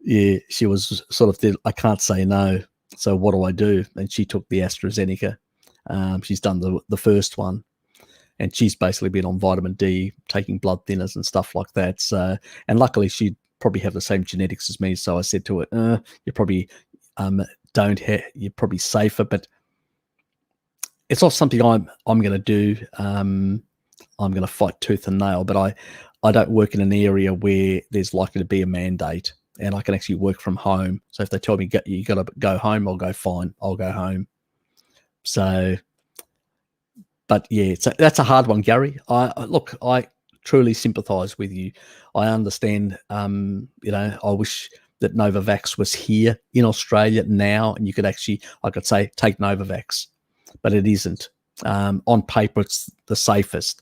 yeah, she was sort of, I can't say no. So what do I do? And she took the AstraZeneca. She's done the first one. And she's basically been on vitamin D, taking blood thinners and stuff like that. So, and luckily she probably have the same genetics as me. So I said to her, you probably you're probably safer, but it's not something I'm going to do. I'm going to fight tooth and nail, but I don't work in an area where there's likely to be a mandate, and I can actually work from home. So if they tell me you got to go home, I'll go, fine, I'll go home. So, but yeah, that's a hard one, Gary. I truly sympathise with you. I understand. I wish that Novavax was here in Australia now, and I could say take Novavax, but it isn't. On paper, it's the safest.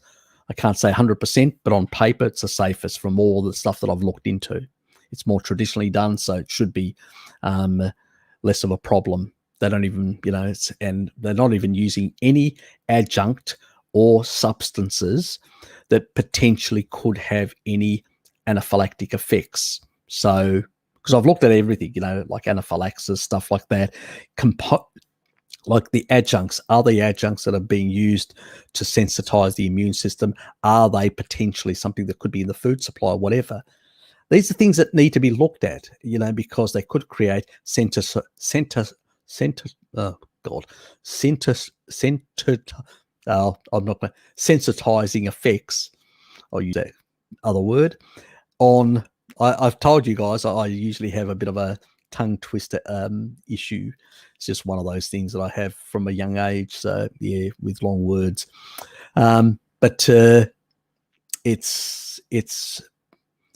I can't say 100%, but on paper, it's the safest from all the stuff that I've looked into. It's more traditionally done, so it should be less of a problem. They don't even, and they're not even using any adjunct or substances that potentially could have any anaphylactic effects. So, because I've looked at everything, like anaphylaxis, stuff like that, like the adjuncts, are the adjuncts that are being used to sensitize the immune system, are they potentially something that could be in the food supply, whatever? These are things that need to be looked at, because they could create sensitizing effects. I'll use that other word on. I've told you guys I usually have a bit of a tongue twister issue. It's just one of those things that I have from a young age. So yeah, with long words. But it's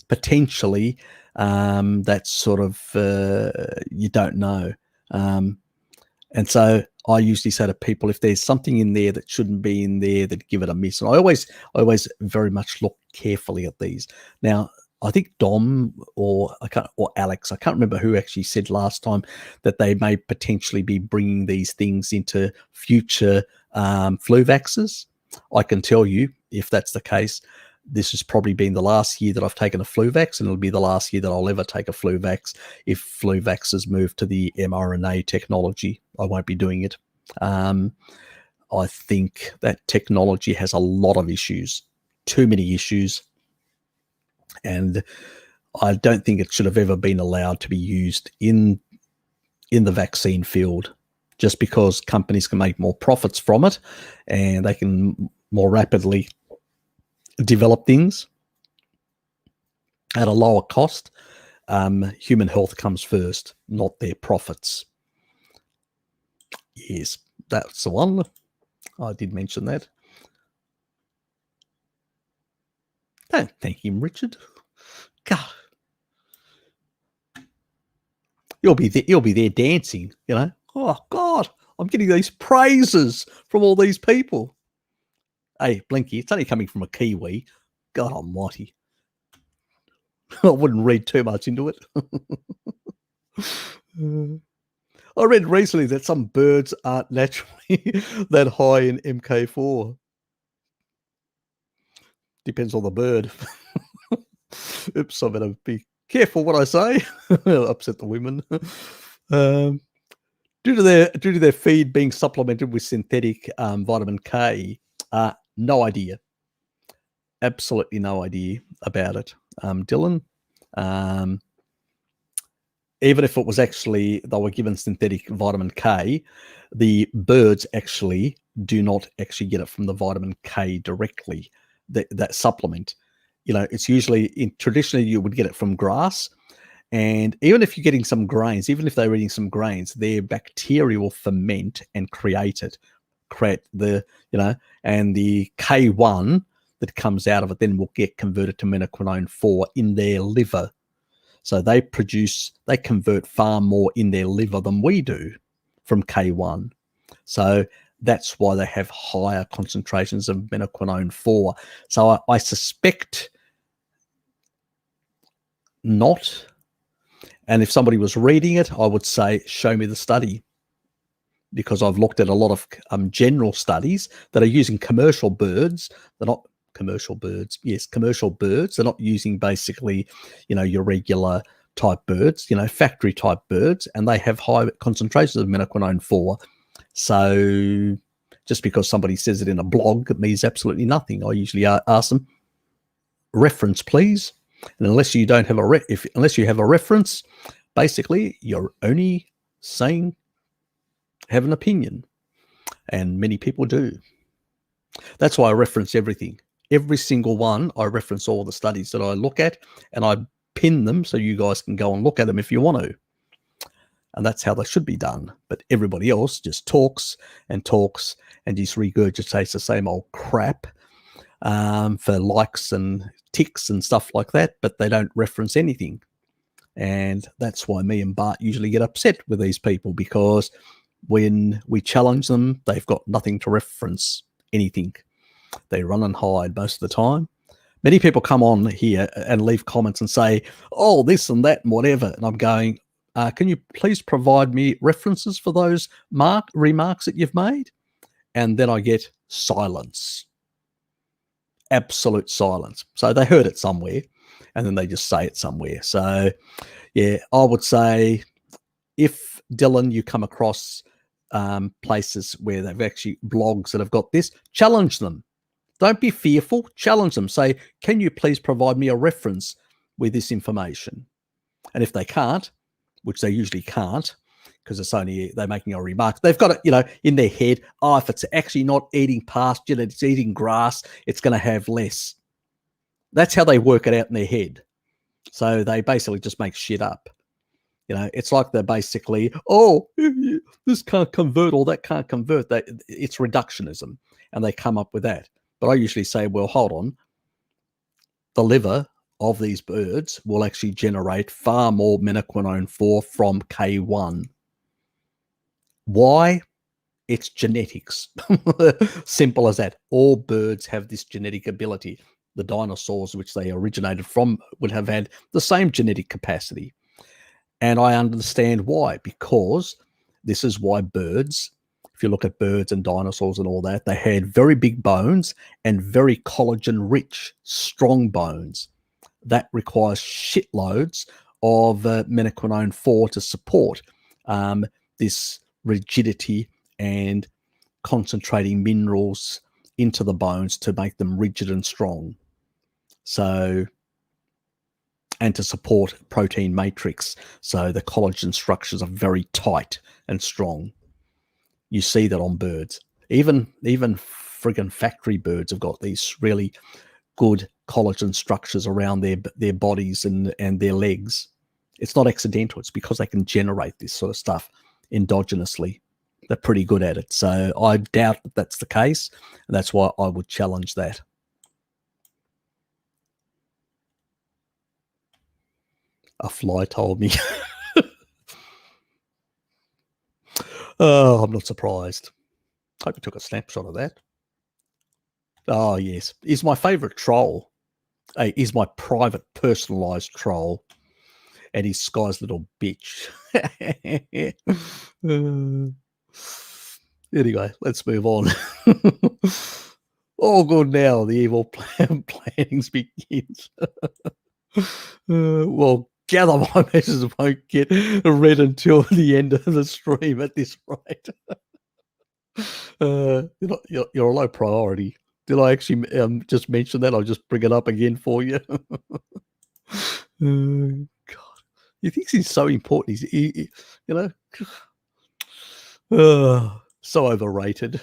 potentially that sort of you don't know. And so I usually say to people, if there's something in there that shouldn't be in there, that give it a miss. And I always very much look carefully at these. Now, I think Dom or Alex, I can't remember who actually said last time that they may potentially be bringing these things into future flu vaxes. I can tell you, if that's the case, this has probably been the last year that I've taken a flu vax, and it'll be the last year that I'll ever take a flu vax. If flu vaxes move to the mRNA technology, I won't be doing it. I think that technology has a lot of issues, too many issues, and I don't think it should have ever been allowed to be used in the vaccine field, just because companies can make more profits from it and they can more rapidly develop things at a lower cost. Human health comes first, not their profits. Yes, that's the one. I did mention that. Don't thank him, Richard. God, you'll be there dancing, you know. Oh God, I'm getting these praises from all these people. Hey, Blinky, it's only coming from a Kiwi. God almighty. I wouldn't read too much into it. I read recently that some birds aren't naturally that high in MK4. Depends on the bird. Oops, I better be careful what I say. I'll upset the women. Due to their feed being supplemented with synthetic vitamin K, no idea. Absolutely no idea about it, Dylan. Even if it was actually they were given synthetic vitamin K, the birds actually do not actually get it from the vitamin K directly. That supplement, you know, it's usually traditionally you would get it from grass. And even if you're getting some grains, even if they're eating some grains, their bacteria will ferment and create the, you know, and the K1 that comes out of it then will get converted to menoquinone 4 in their liver. So they convert far more in their liver than we do from K1. So that's why they have higher concentrations of menoquinone 4. So I suspect not. And if somebody was reading it, I would say, show me the study. Because I've looked at a lot of general studies that are using commercial birds. They're not commercial birds. Yes, commercial birds. They're not using basically, you know, your regular type birds, you know, factory type birds, and they have high concentrations of menoquinone 4. So just because somebody says it in a blog, it means absolutely nothing. I usually ask them, reference, please. And unless you don't have unless you have a reference, basically you're only saying have an opinion, and many people do. That's why I reference everything. Every single one, I reference all the studies that I look at, and I pin them so you guys can go and look at them if you want to. And that's how they should be done. But everybody else just talks and just regurgitates the same old crap for likes and ticks and stuff like that, but they don't reference anything. And that's why me and Bart usually get upset with these people, because when we challenge them, they've got nothing to reference, anything. They run and hide most of the time. Many people come on here and leave comments and say, oh, this and that and whatever. And I'm going, can you please provide me references for those remarks that you've made? And then I get silence. Absolute silence. So they heard it somewhere, and then they just say it somewhere. So, yeah, I would say if, Dylan, you come across places where they've actually blogs that have got this, challenge them. Don't be fearful. Challenge them. Say, can you please provide me a reference with this information? And if they can't, which they usually can't, because it's only they're making a remark, they've got it, you know, in their head, oh, if it's actually not eating pasture, it's eating grass, it's going to have less. That's how they work it out in their head. So they basically just make shit up. It's like they're basically, oh, this can't convert or that can't convert. It's reductionism, and they come up with that. But I usually say, well, hold on. The liver of these birds will actually generate far more menaquinone 4 from K1. Why? It's genetics. Simple as that. All birds have this genetic ability. The dinosaurs, which they originated from, would have had the same genetic capacity. And I understand why, because this is why birds, if you look at birds and dinosaurs and all that, they had very big bones and very collagen-rich, strong bones. That requires shitloads of menaquinone 4 to support this rigidity and concentrating minerals into the bones to make them rigid and strong. So, and to support protein matrix. So the collagen structures are very tight and strong. You see that on birds. Even friggin' factory birds have got these really good collagen structures around their bodies and their legs. It's not accidental. It's because they can generate this sort of stuff endogenously. They're pretty good at it. So I doubt that that's the case. And that's why I would challenge that. A fly told me. Oh, I'm not surprised. Hope you took a snapshot of that. Oh, yes. He's my favourite troll. He's my private, personalised troll. And he's Sky's little bitch. Anyway, let's move on. All good now. The evil plannings begins. Well, gather my messages won't get read until the end of the stream at this rate. You're a low priority. Did I actually just mention that? I'll just bring it up again for you. God, he thinks he's so important. He so overrated.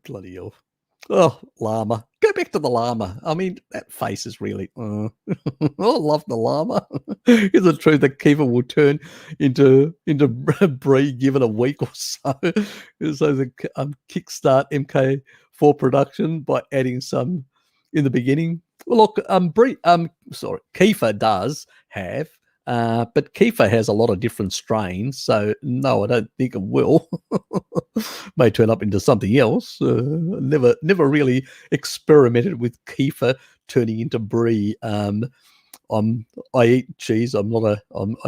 Bloody hell. Oh, llama. Go back to the llama. I mean, that face is really... I love the llama. Is it true that Kiva will turn into Brie given a week or so? So the kickstart MK4 production by adding some in the beginning. Well, look, Kiefer does have, but Kiefer has a lot of different strains, so no, I don't think it will. May turn up into something else. Never really experimented with Kiefer turning into Brie. I eat cheese. I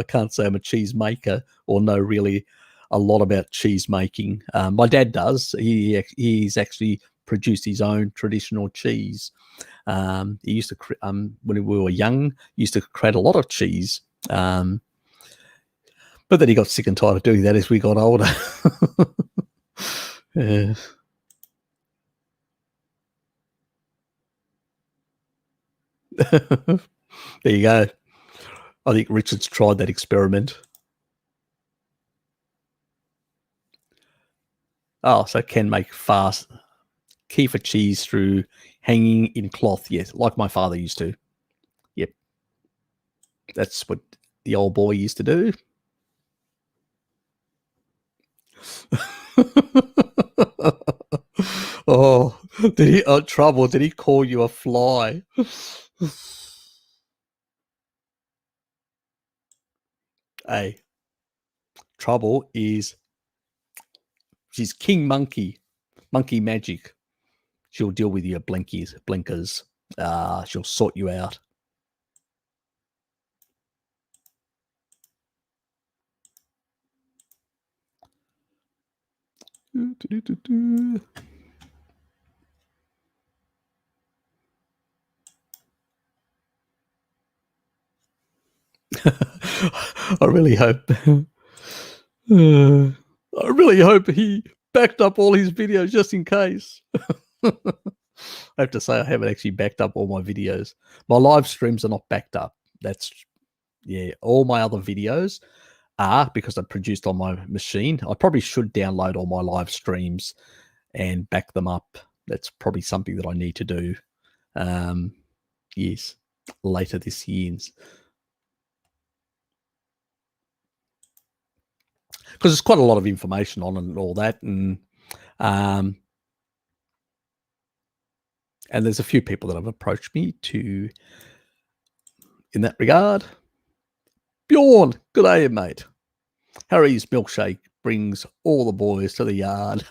can't say I'm a cheese maker or know really a lot about cheese making. My dad does. He's actually produced his own traditional cheese. He used to, when we were young, used to create a lot of cheese. But then he got sick and tired of doing that as we got older. There you go. I think Richard's tried that experiment. Oh, so can make fast kefir cheese through hanging in cloth. Yes, like my father used to. Yep. That's what the old boy used to do. Oh, Trouble, did he call you a fly? Hey, Trouble is, she's King Monkey magic. She'll deal with your blinkers. She'll sort you out. I really hope he backed up all his videos just in case. I have to say I haven't actually backed up all my videos. My live streams are not backed up. All my other videos are, because they're produced on my machine. I probably should download all my live streams and back them up that's probably something that I need to do. Yes, later this year, because there's quite a lot of information on it and all that, um, and there's a few people that have approached me to in that regard. Bjorn, good day, mate. Harry's milkshake brings all the boys to the yard.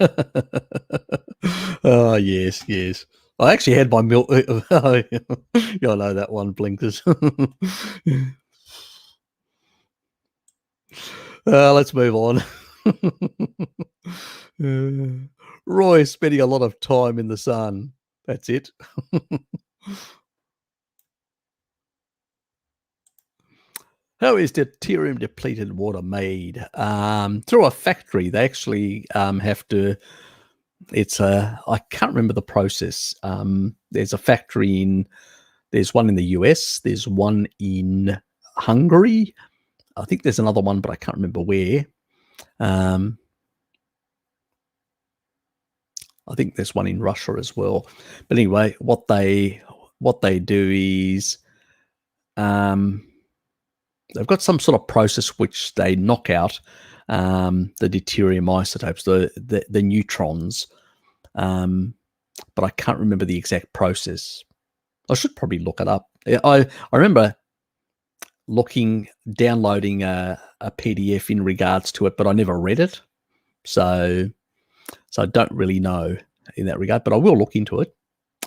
Oh, yes, yes. I actually had my milk. You'll know that one, blinkers. Let's move on. Roy spending a lot of time in the sun. That's it. How is deuterium depleted water made? Through a factory. They actually have to. I can't remember the process. There's a factory there's one in the US. There's one in Hungary. I think there's another one, but I can't remember where. I think there's one in Russia as well. But anyway, what they do is they've got some sort of process which they knock out the deuterium isotopes, the neutrons. But I can't remember the exact process. I should probably look it up. I remember downloading a PDF in regards to it, but I never read it. So I don't really know in that regard, but I will look into it.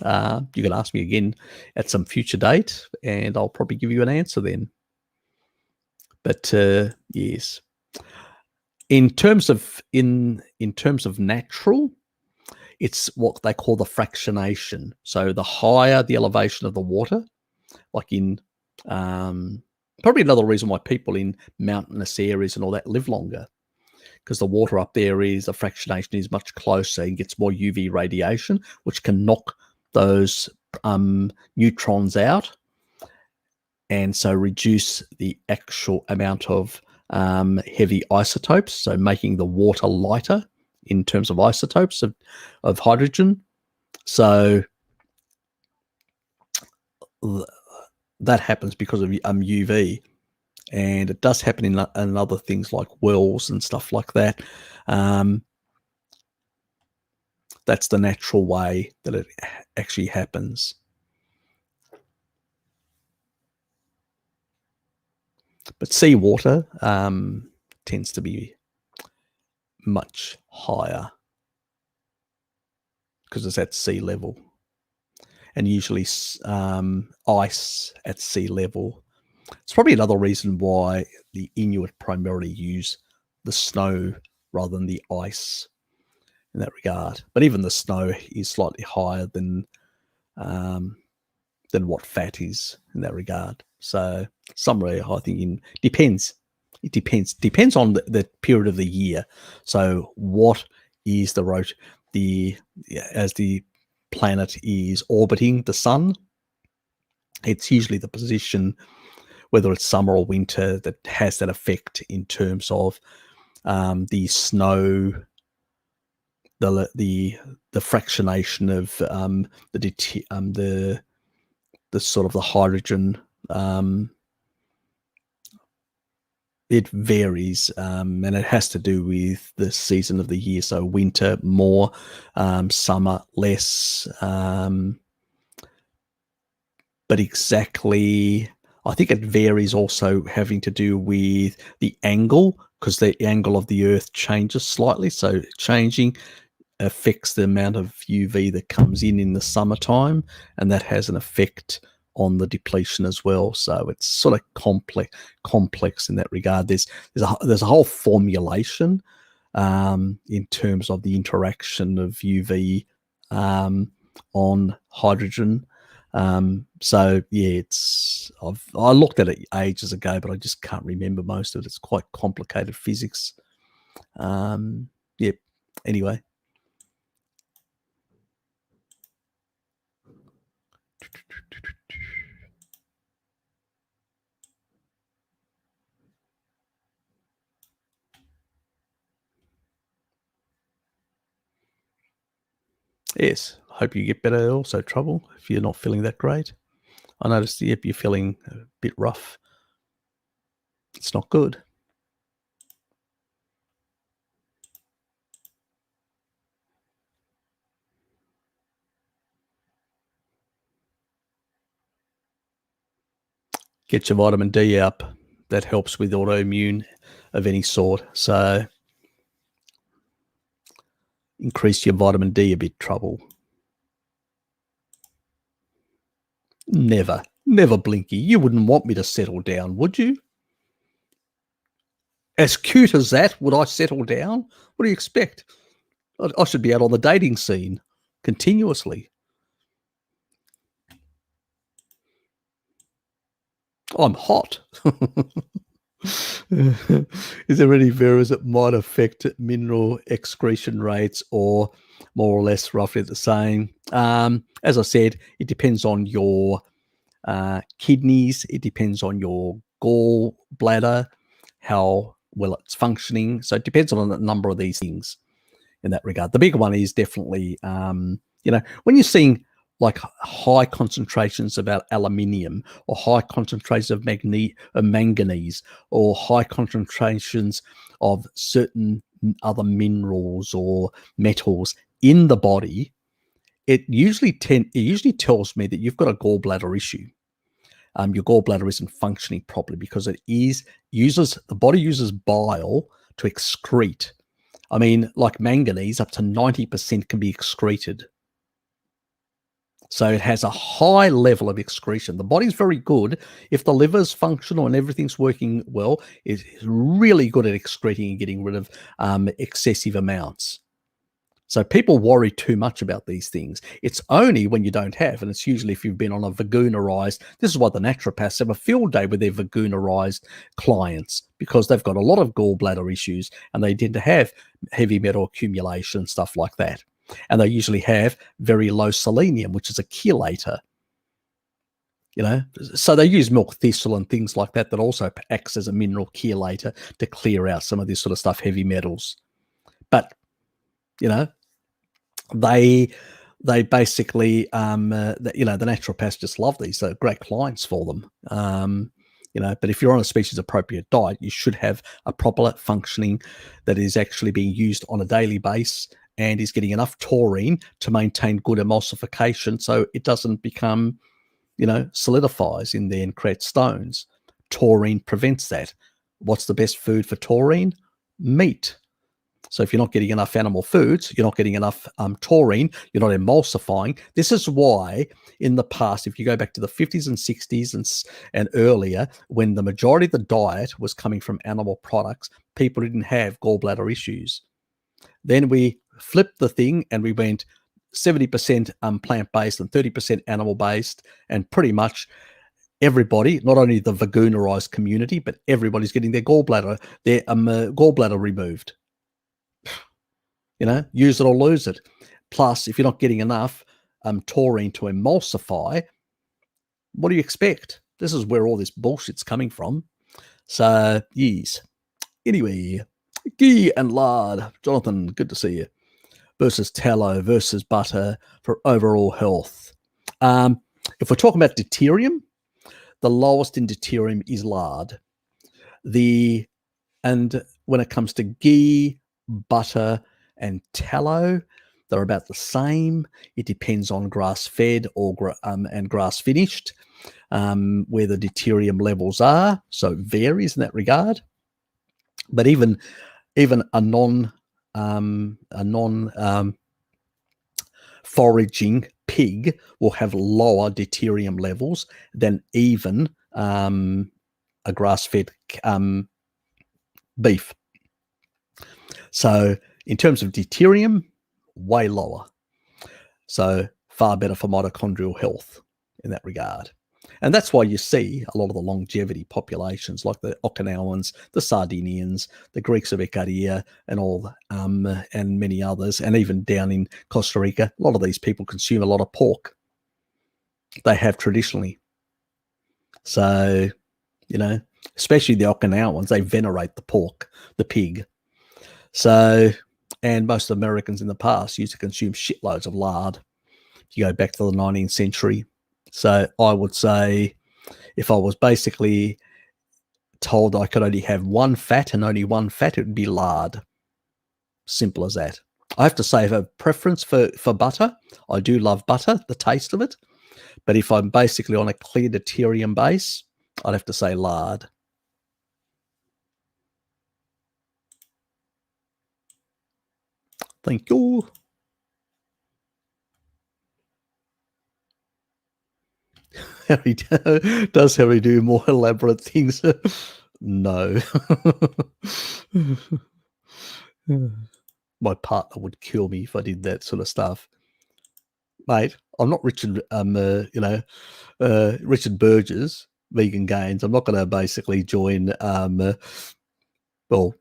You can ask me again at some future date, and I'll probably give you an answer then. But yes, in terms of natural, it's what they call the fractionation. So the higher the elevation of the water, like in probably another reason why people in mountainous areas and all that live longer, because the water up there the fractionation is much closer and gets more UV radiation, which can knock those neutrons out, and so reduce the actual amount of heavy isotopes, so making the water lighter in terms of isotopes of hydrogen. So that happens because of UV, and it does happen in other things like wells and stuff like that. That's the natural way that it actually happens. But seawater tends to be much higher because it's at sea level, and usually ice at sea level. It's probably another reason why the Inuit primarily use the snow rather than the ice in that regard. But even the snow is slightly higher than what fat is in that regard. So somewhere, I think, depends. It depends on the period of the year. So what is as the planet is orbiting the sun, it's usually the position, whether it's summer or winter, that has that effect in terms of the snow, the fractionation of the sort of the hydrogen. It varies, and it has to do with the season of the year. So winter more, summer less. But exactly, I think it varies also having to do with the angle, because the angle of the Earth changes slightly. So changing affects the amount of UV that comes in the summertime, and that has an effect on the depletion as well. So it's sort of complex in that regard. There's a whole formulation in terms of the interaction of UV on hydrogen. So yeah, I looked at it ages ago, but I just can't remember most of it. It's quite complicated physics. Yeah. Anyway. Yes, hope you get better also, Trouble, if you're not feeling that great. I noticed, yep, you're feeling a bit rough. It's not good. Get your vitamin D up. That helps with autoimmune of any sort. So increase your vitamin D a bit, Trouble. Never, Blinky. You wouldn't want me to settle down, would you? As cute as that, would I settle down? What do you expect? I should be out on the dating scene continuously. I'm hot. Is there any variables that might affect mineral excretion rates, or more or less roughly the same? As I said, it depends on your kidneys. It depends on your gallbladder, how well it's functioning. So it depends on a number of these things in that regard. The big one is definitely, when you're seeing like high concentrations of aluminium, or high concentrations of manganese, or high concentrations of certain other minerals or metals in the body, it usually tells me that you've got a gallbladder issue. Your gallbladder isn't functioning properly because the body uses bile to excrete. I mean, like manganese, up to 90% can be excreted. So it has a high level of excretion. The body's very good. If the liver's functional and everything's working well, it's really good at excreting and getting rid of excessive amounts. So people worry too much about these things. It's only when you don't have, and it's usually if you've been on a vagunarized, this is why the naturopaths have a field day with their vagunarized clients, because they've got a lot of gallbladder issues and they tend to have heavy metal accumulation, stuff like that. And they usually have very low selenium, which is a chelator. So they use milk thistle and things like that also acts as a mineral chelator to clear out some of this sort of stuff, heavy metals. But, they basically, the naturopaths just love these. They're great clients for them. But if you're on a species appropriate diet, you should have a proper functioning that is actually being used on a daily basis and is getting enough taurine to maintain good emulsification so it doesn't become, solidifies in there and create stones. Taurine prevents that. What's the best food for taurine? Meat. So if you're not getting enough animal foods, you're not getting enough taurine, you're not emulsifying. This is why in the past, if you go back to the 50s and 60s and earlier, when the majority of the diet was coming from animal products, people didn't have gallbladder issues. Then we flipped the thing and we went 70% plant-based and 30% animal-based, and pretty much everybody, not only the vagunarized community, but everybody's getting their gallbladder removed. Use it or lose it. Plus, if you're not getting enough taurine to emulsify, what do you expect? This is where all this bullshit's coming from. So, yes. Anyway, ghee and lard. Jonathan, good to see you. Versus tallow versus butter for overall health. If we're talking about deuterium, the lowest in deuterium is lard. And when it comes to ghee, butter, and tallow, they're about the same. It depends on grass-fed and grass-finished, where the deuterium levels are. So it varies in that regard. But even a non foraging pig will have lower deuterium levels than even a grass-fed beef. So in terms of deuterium, way lower. So far better for mitochondrial health in that regard. And that's why you see a lot of the longevity populations like the Okinawans, the Sardinians, the Greeks of Icaria, and all, and many others, and even down in Costa Rica, a lot of these people consume a lot of pork. They have traditionally. So, especially the Okinawans, they venerate the pork, the pig. So, and most Americans in the past used to consume shitloads of lard. you go back to the 19th century. So I would say if I was basically told I could only have one fat and only one fat, it would be lard. Simple as that. I have to say, I have a preference for butter. I do love butter, the taste of it. But if I'm basically on a clear deuterium base, I'd have to say lard. Thank you. Harry, does Harry do more elaborate things? No. My partner would kill me if I did that sort of stuff. Mate, I'm not Richard, Richard Burgess, Vegan Gains. I'm not going to basically join, well,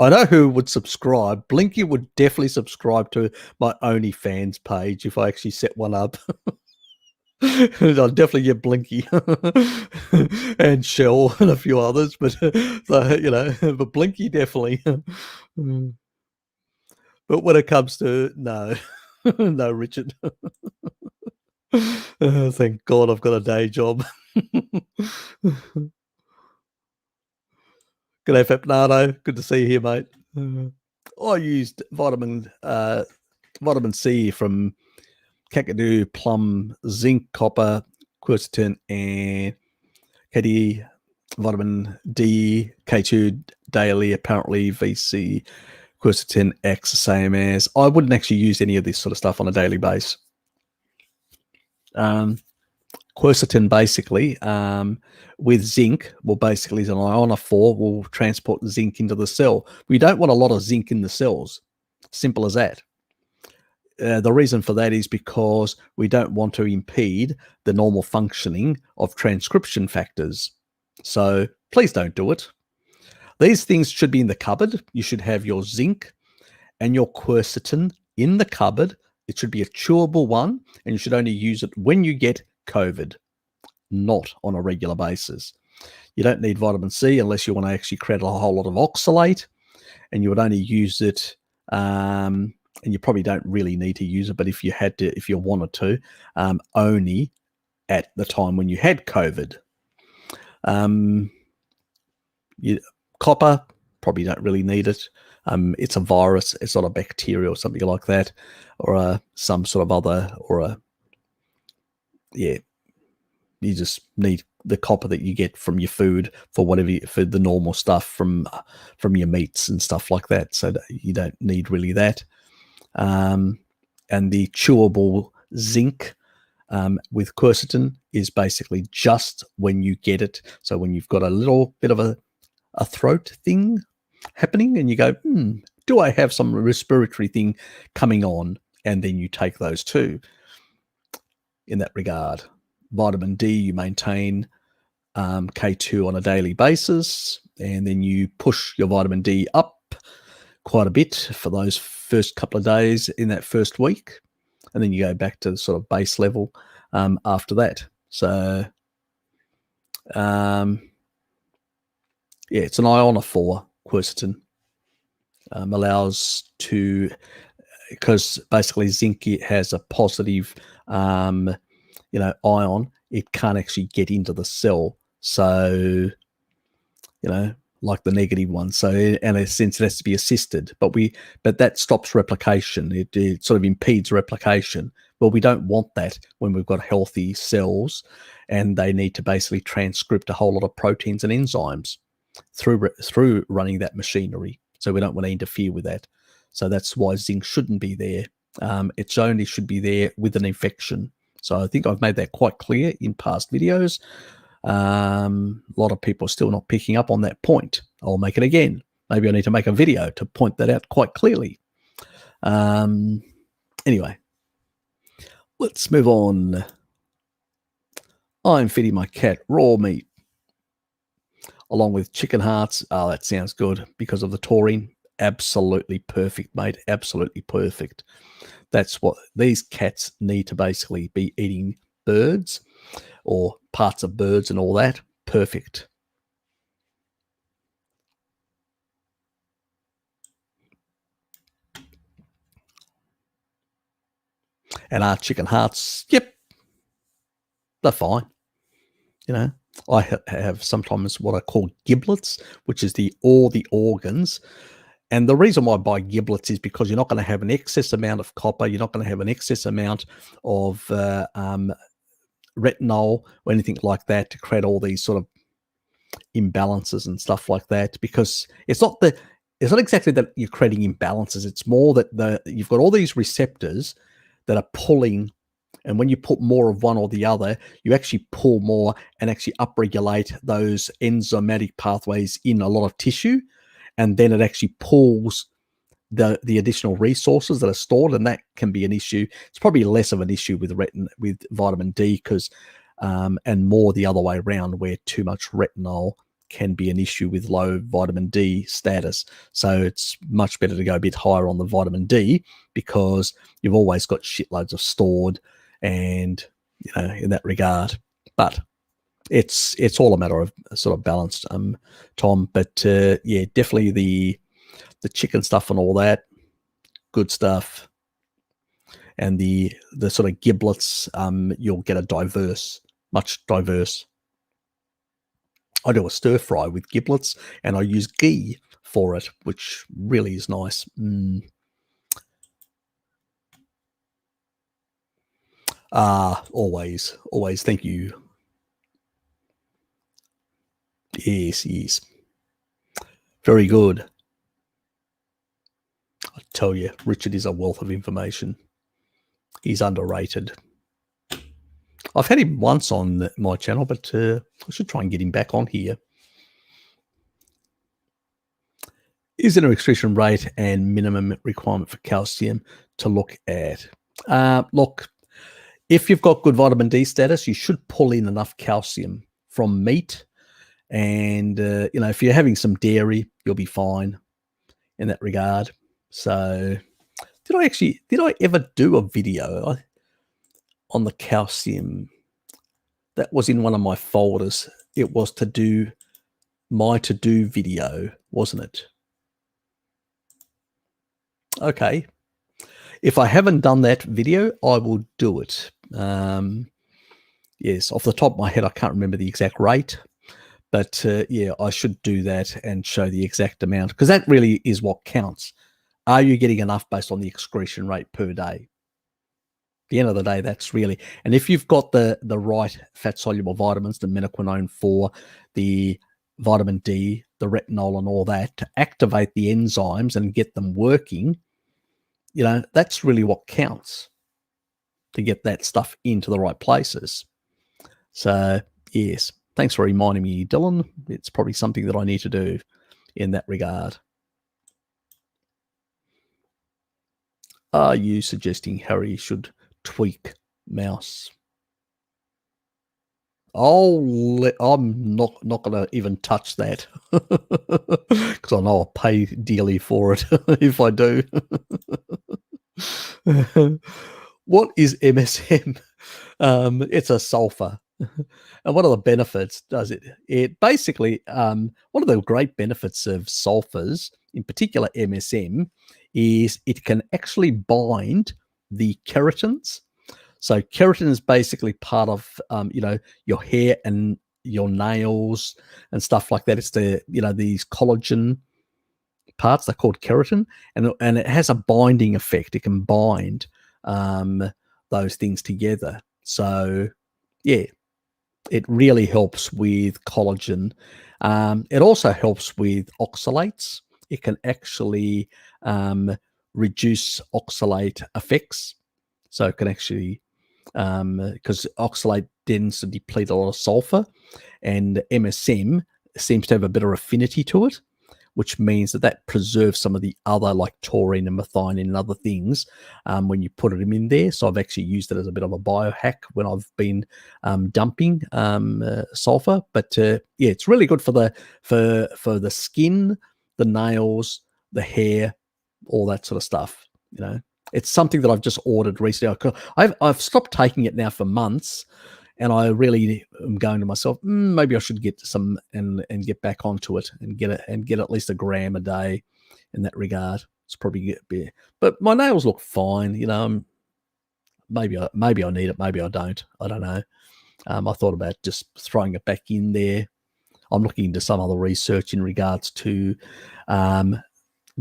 I know who would subscribe. Blinky would definitely subscribe to my OnlyFans page if I actually set one up. I'll definitely get Blinky and Shell and a few others, but but Blinky definitely. But when it comes to no, no, Richard. Thank God I've got a day job. G'day, Fapnado. Good to see you here, mate. I used vitamin C from Kakadu, plum, zinc, copper, quercetin, and KD, vitamin D, K2 daily, apparently VC, quercetin X, same as. I wouldn't actually use any of this sort of stuff on a daily basis. Quercetin basically with zinc will basically is an ionophore, will transport zinc into the cell. We don't want a lot of zinc in the cells. Simple as that. The reason for that is because we don't want to impede the normal functioning of transcription factors. So please don't do it. These things should be in the cupboard. You should have your zinc and your quercetin in the cupboard. It should be a chewable one, and you should only use it when you get COVID, not on a regular basis. You don't need vitamin C unless you want to actually create a whole lot of oxalate, and you would only use it, and you probably don't really need to use it, but if you had to, if you wanted to, only at the time when you had COVID. Copper, probably don't really need it. It's a virus. It's not a bacteria or something like that, or some sort of other, you just need the copper that you get from your food for whatever for the normal stuff from your meats and stuff like that. So you don't need really that. And the chewable zinc with quercetin is basically just when you get it. So when you've got a little bit of a throat thing happening and you go, do I have some respiratory thing coming on? And then you take those two in that regard. Vitamin D, you maintain K2 on a daily basis, and then you push your vitamin D up quite a bit for those first couple of days in that first week, and then you go back to the sort of base level after that. So it's an ionophore, quercetin. Allows to, because basically zinc has a positive ion, it can't actually get into the cell. So, like the negative one. So in a sense, it has to be assisted, but that stops replication. It sort of impedes replication. Well, we don't want that when we've got healthy cells, and they need to basically transcript a whole lot of proteins and enzymes through running that machinery. So we don't want to interfere with that. So that's why zinc shouldn't be there. It only should be there with an infection. So I think I've made that quite clear in past videos. A lot of people are still not picking up on that point. I'll make it again. Maybe I need to make a video to point that out quite clearly. Anyway, let's move on. I'm feeding my cat raw meat along with chicken hearts. Oh, that sounds good because of the taurine. Absolutely perfect, mate. Absolutely perfect. That's what these cats need to basically be eating, birds or parts of birds and all that. Perfect. And our chicken hearts, yep, they're fine. You know, I have sometimes what I call giblets, which is all the organs. And the reason why I buy giblets is because you're not going to have an excess amount of copper. You're not going to have an excess amount of retinol or anything like that to create all these sort of imbalances and stuff like that. Because it's not exactly that you're creating imbalances. It's more that you've got all these receptors that are pulling. And when you put more of one or the other, you actually pull more and actually upregulate those enzymatic pathways in a lot of tissue. And then it actually pulls the additional resources that are stored, and that can be an issue. It's probably less of an issue with vitamin D, because and more the other way around, where too much retinol can be an issue with low vitamin D status. So it's much better to go a bit higher on the vitamin D, because you've always got shitloads of stored, and in that regard. But it's all a matter of sort of balanced, Tom. But yeah, definitely the chicken stuff and all that, good stuff. And the sort of giblets, you'll get much diverse. I do a stir fry with giblets, and I use ghee for it, which really is nice. Always. Thank you. Yes. Very good. I tell you, Richard is a wealth of information. He's underrated. I've had him once on my channel, but I should try and get him back on here. Is there an excretion rate and minimum requirement for calcium to look at? Look, if you've got good vitamin D status, you should pull in enough calcium from meat. And, if you're having some dairy, you'll be fine in that regard. So did I ever do a video on the calcium? That was in one of my folders. It was my to-do video, wasn't it? Okay. If I haven't done that video, I will do it. Yes, off the top of my head, I can't remember the exact rate. But yeah, I should do that and show the exact amount, because that really is what counts. Are you getting enough based on the excretion rate per day? At the end of the day, that's really, and if you've got the right fat-soluble vitamins, the menaquinone 4, the vitamin D, the retinol and all that, to activate the enzymes and get them working, that's really what counts, to get that stuff into the right places. So, yes. Thanks for reminding me, Dylan. It's probably something that I need to do in that regard. Are you suggesting Harry should tweak mouse? I'm not going to even touch that, because I know I'll pay dearly for it if I do. What is MSM? It's a sulfur. And what are the benefits? Does it basically, one of the great benefits of sulfurs, in particular MSM, is it can actually bind the keratins. So keratin is basically part of, your hair and your nails and stuff like that. It's these collagen parts, they're called keratin, and it has a binding effect. It can bind those things together. So yeah, it really helps with collagen. It also helps with oxalates. It can actually reduce oxalate effects. So it can actually, because oxalate tends to deplete a lot of sulfur, and MSM seems to have a better affinity to it, which means that preserves some of the other, like taurine and methionine and other things, when you put them in there. So I've actually used it as a bit of a biohack when I've been dumping sulfur. But yeah, it's really good for the skin, the nails, the hair, all that sort of stuff. It's something that I've just ordered recently. I've stopped taking it now for months. And I really am going to myself, maybe I should get some and get back onto it and get at least a gram a day in that regard. It's probably but my nails look fine. maybe I need it, maybe I don't. I don't know. I thought about just throwing it back in there. I'm looking into some other research in regards to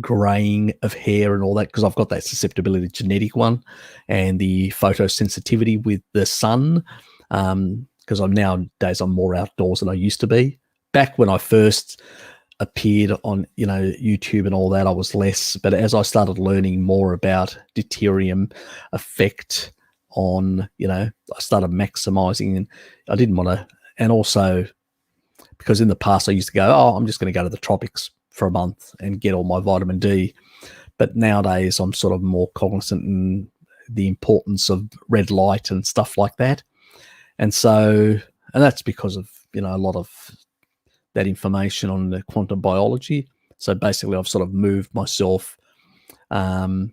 graying of hair and all that, because I've got that susceptibility genetic one, and the photosensitivity with the sun, because nowadays I'm more outdoors than I used to be. Back when I first appeared on YouTube and all that, I was less, but as I started learning more about deuterium effect on, I started maximizing, and I didn't want to, and also because in the past I used to go, I'm just going to go to the tropics for a month and get all my vitamin D. But nowadays I'm sort of more cognizant in the importance of red light and stuff like that. And that's because of, a lot of that information on the quantum biology. So basically I've sort of moved myself to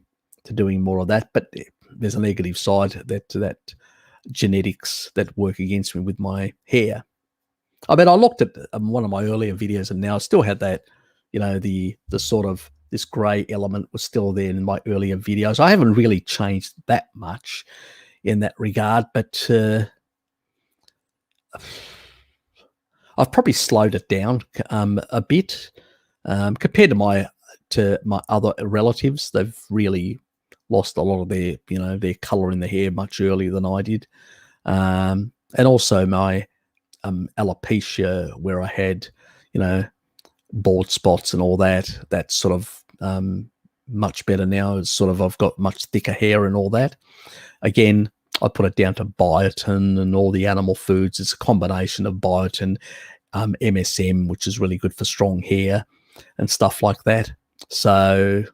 doing more of that. But there's a negative side that genetics that work against me with my hair. I mean, I looked at one of my earlier videos, and now I still had that, the sort of this grey element was still there in my earlier videos. I haven't really changed that much in that regard, but I've probably slowed it down a bit compared to my other relatives. They've really lost a lot of their their colour in the hair much earlier than I did, and also my alopecia, where I had bald spots and all that. That's sort of much better now. It's sort of, I've got much thicker hair and all that. Again, I put it down to biotin and all the animal foods. It's a combination of biotin, MSM, which is really good for strong hair and stuff like that. So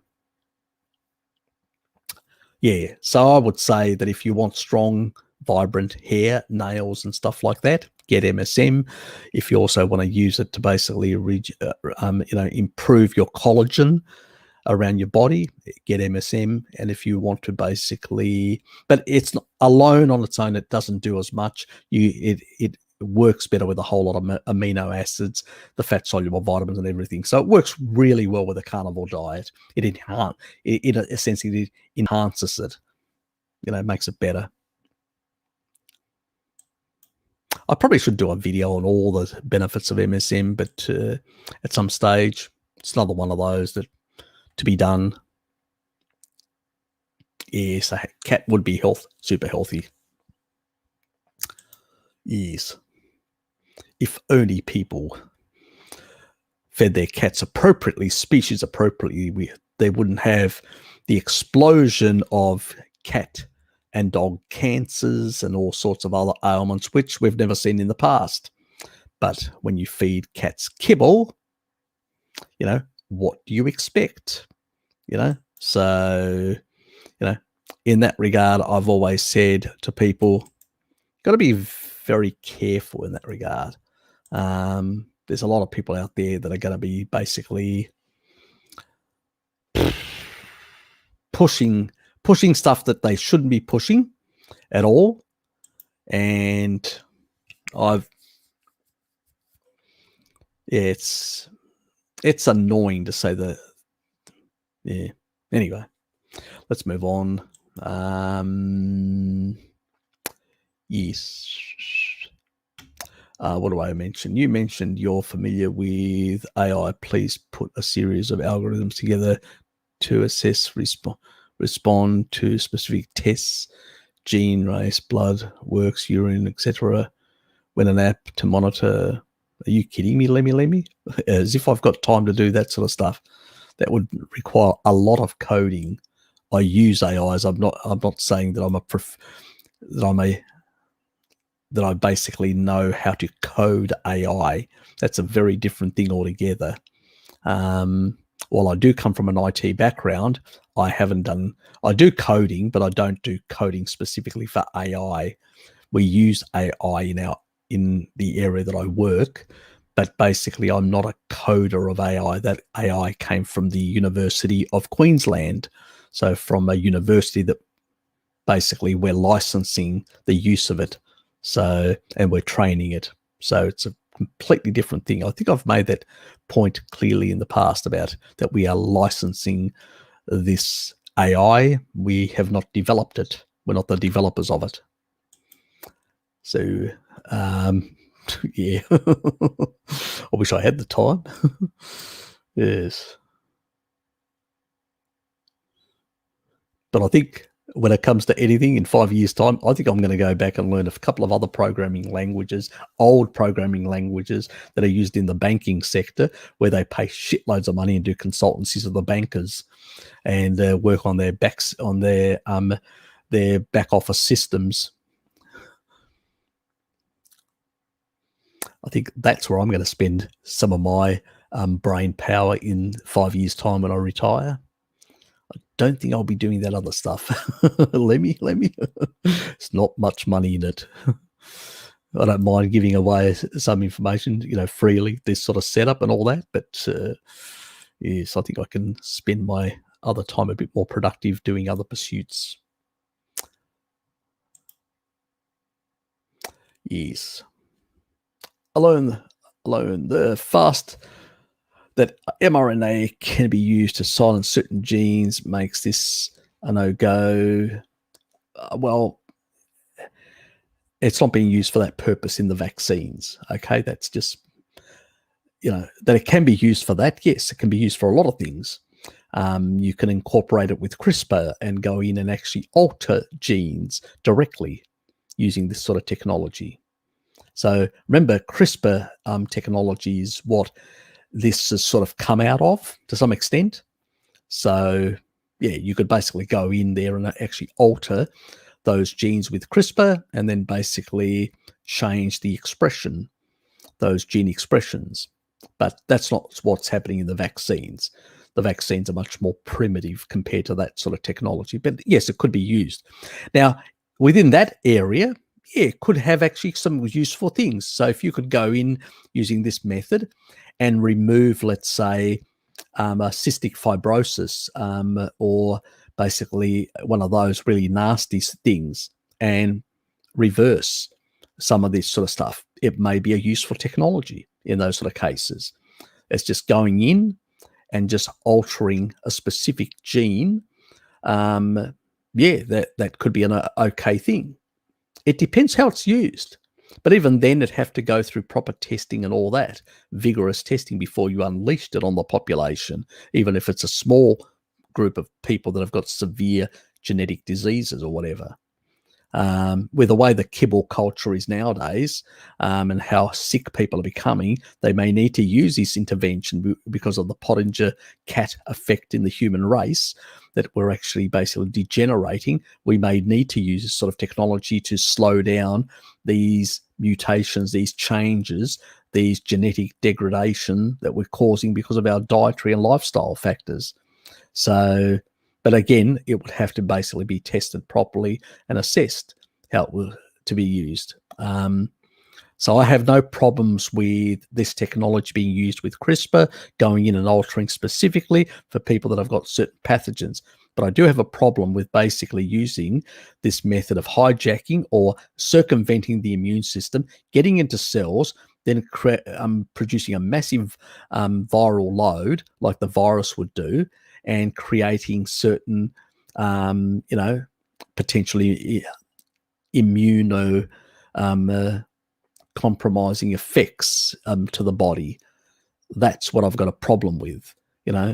yeah, so I would say that if you want strong, vibrant hair, nails and stuff like that, get MSM. If you also want to use it to basically improve your collagen around your body, get MSM. And if you want to basically, but it's not, alone on its own, it doesn't do as much. It works better with a whole lot of amino acids, the fat soluble vitamins and everything. So it works really well with a carnivore diet. It essentially enhances it, makes it better. I probably should do a video on all the benefits of MSM, but at some stage, it's another one of those that to be done. Yes, a cat would be super healthy. Yes. If only people fed their cats appropriately, species appropriately, they wouldn't have the explosion of cat and dog cancers and all sorts of other ailments, which we've never seen in the past. But when you feed cats kibble, what do you expect? So, in that regard, I've always said to people, got to be very careful in that regard. There's a lot of people out there that are going to be basically pushing stuff that they shouldn't be pushing at all. And it's annoying to say that. Yeah. Anyway, let's move on. Yes. What do I mention? You mentioned you're familiar with AI. Please put a series of algorithms together to assess respond to specific tests, gene, race, blood, works, urine, etc. When an app to monitor. Are you kidding me, Lemmy? As if I've got time to do that sort of stuff. That would require a lot of coding. I use AIs. I'm not saying that that I basically know how to code AI. That's a very different thing altogether. While I do come from an IT background, I do coding, but I don't do coding specifically for AI. We use AI in the area that I work, but basically I'm not a coder of AI. That AI came from the University of Queensland. So from a university that basically we're licensing the use of it. So, and we're training it. So it's a completely different thing. I think I've made that point clearly in the past about that we are licensing this AI. We have not developed it. We're not the developers of it. So, yeah, I wish I had the time. Yes. But I think when it comes to anything in 5 years' time, I think I'm going to go back and learn a couple of other programming languages, old programming languages that are used in the banking sector, where they pay shitloads of money and do consultancies of the bankers and work on their back office systems. I think that's where I'm going to spend some of my brain power in 5 years' time when I retire. I don't think I'll be doing that other stuff. Let me. It's not much money in it. I don't mind giving away some information, freely, this sort of setup and all that. But yes, I think I can spend my other time a bit more productive doing other pursuits. Yes. Alone, the fast that mRNA can be used to silence certain genes makes this a no-go. Well, it's not being used for that purpose in the vaccines. Okay, that's just, that it can be used for that. Yes, it can be used for a lot of things. You can incorporate it with CRISPR and go in and actually alter genes directly using this sort of technology. So remember, CRISPR technology is what this has sort of come out of to some extent. So yeah, you could basically go in there and actually alter those genes with CRISPR and then basically change the expression, those gene expressions. But that's not what's happening in the vaccines. The vaccines are much more primitive compared to that sort of technology. But yes, it could be used. Now, within that area, yeah, it could have actually some useful things. So if you could go in using this method and remove, let's say, a cystic fibrosis or basically one of those really nasty things and reverse some of this sort of stuff, it may be a useful technology in those sort of cases. It's just going in and just altering a specific gene. Yeah, that could be an okay thing. It depends how it's used. But even then, it'd have to go through proper testing and all that, vigorous testing before you unleashed it on the population, even if it's a small group of people that have got severe genetic diseases or whatever. With the way the kibble culture is nowadays and how sick people are becoming, they may need to use this intervention because of the Pottinger cat effect in the human race, that we're actually basically degenerating. We may need to use this sort of technology to slow down these mutations, these changes, these genetic degradation that we're causing because of our dietary and lifestyle factors. So, but again, it would have to basically be tested properly and assessed how it will to be used. So I have no problems with this technology being used with CRISPR, going in and altering specifically for people that have got certain pathogens. But I do have a problem with basically using this method of hijacking or circumventing the immune system, getting into cells, then producing a massive viral load like the virus would do, and creating certain, potentially immuno compromising effects to the body. That's what I've got a problem with,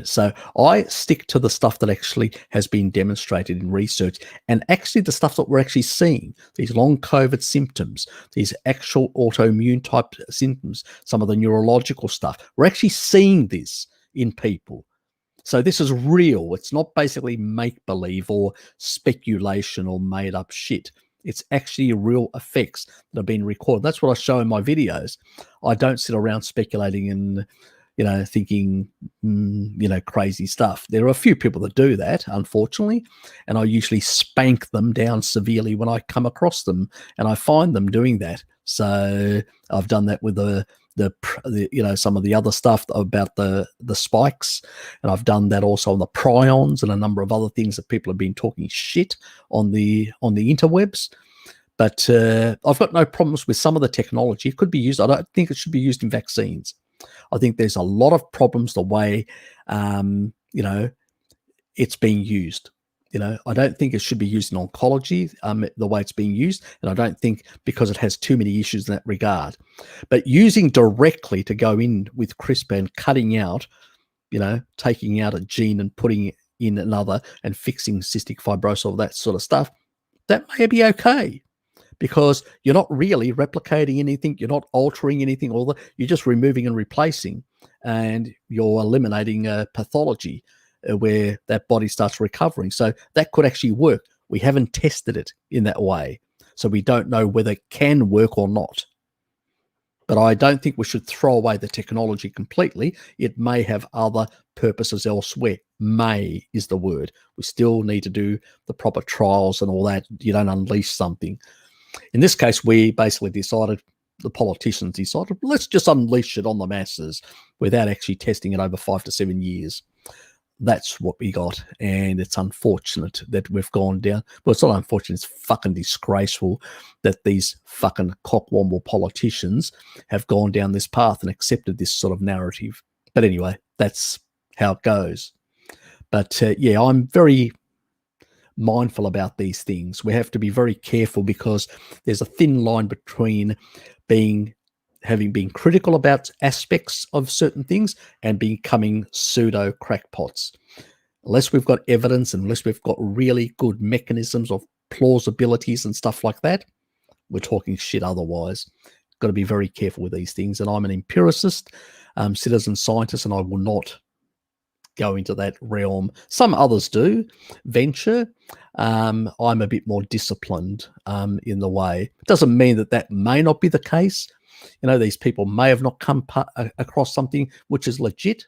So I stick to the stuff that actually has been demonstrated in research, and actually the stuff that we're actually seeing, these long COVID symptoms, these actual autoimmune type symptoms, some of the neurological stuff. We're actually seeing this in people. So this is real. It's not basically make-believe or speculation or made-up shit. It's actually real effects that have been recorded. That's what I show in my videos. I don't sit around speculating and, thinking, crazy stuff. There are a few people that do that, unfortunately, and I usually spank them down severely when I come across them, and I find them doing that. So I've done that with the some of the other stuff about the spikes, and I've done that also on the prions and a number of other things that people have been talking shit on the interwebs. But I've got no problems with some of the technology. It could be used. I don't think it should be used in vaccines. I think there's a lot of problems the way it's being used. I don't think it should be used in oncology the way it's being used, and I don't think because it has too many issues in that regard. But using directly to go in with CRISPR and cutting out, taking out a gene and putting in another and fixing cystic fibrosis, all that sort of stuff, that may be okay, because you're not really replicating anything, you're not altering anything, you're just removing and replacing, and you're eliminating a pathology where that body starts recovering. So that could actually work. We haven't tested it in that way, so we don't know whether it can work or not. But I don't think we should throw away the technology completely. It may have other purposes elsewhere. May is the word. We still need to do the proper trials and all that. You don't unleash something. In this case, we basically decided, the politicians decided, let's just unleash it on the masses without actually testing it over 5 to 7 years. That's what we got, and it's unfortunate that we've gone down. Well, it's not unfortunate, it's fucking disgraceful that these fucking cockwomble politicians have gone down this path and accepted this sort of narrative. But anyway, that's how it goes. But yeah, I'm very mindful about these things. We have to be very careful, because there's a thin line between having been critical about aspects of certain things and becoming pseudo crackpots. Unless we've got evidence, unless we've got really good mechanisms of plausibilities and stuff like that, we're talking shit otherwise. Got to be very careful with these things. And I'm an empiricist, citizen scientist, and I will not go into that realm. Some others do venture. I'm a bit more disciplined in the way. It doesn't mean that may not be the case. These people may have not come across something which is legit,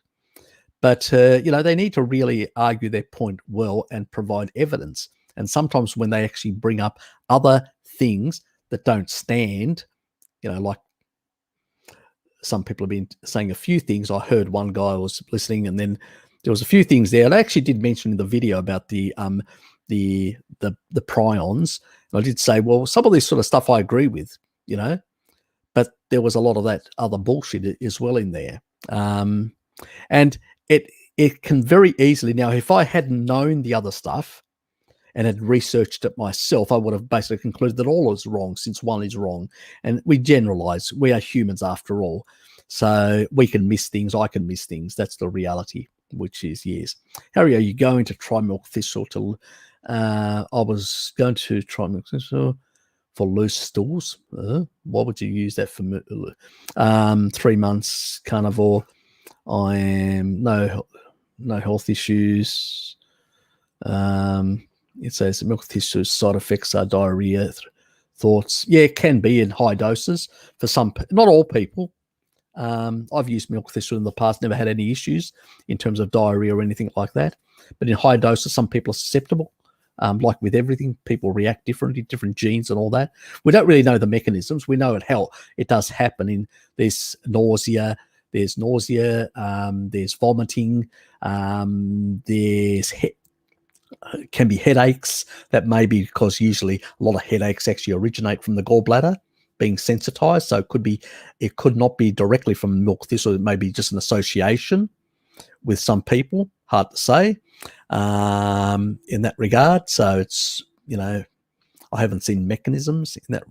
but they need to really argue their point well and provide evidence. And sometimes when they actually bring up other things that don't stand, like some people have been saying a few things. I heard one guy was listening, and then there was a few things there. And I actually did mention in the video about the prions. And I did say, well, some of this sort of stuff I agree with, but there was a lot of that other bullshit as well in there. And it can very easily, now, if I hadn't known the other stuff and had researched it myself, I would have basically concluded that all is wrong, since one is wrong. And we generalize. We are humans after all. So we can miss things. I can miss things. That's the reality, which is, yes. Harry, are you going to try milk thistle I was going to try milk thistle for loose stools. Why would you use that for 3 months carnivore? I am no health issues. It says milk thistle side effects are diarrhea, thoughts. Yeah, it can be in high doses for some, not all people. I've used milk thistle in the past, never had any issues in terms of diarrhea or anything like that. But in high doses, some people are susceptible. Like with everything, people react differently, different genes and all that. We don't really know the mechanisms. We know it does happen. There's nausea, there's vomiting, can be headaches. That may be because usually a lot of headaches actually originate from the gallbladder being sensitized. So it could not be directly from milk thistle. It may be just an association with some people. Hard to say in that regard. So it's, I haven't seen mechanisms in that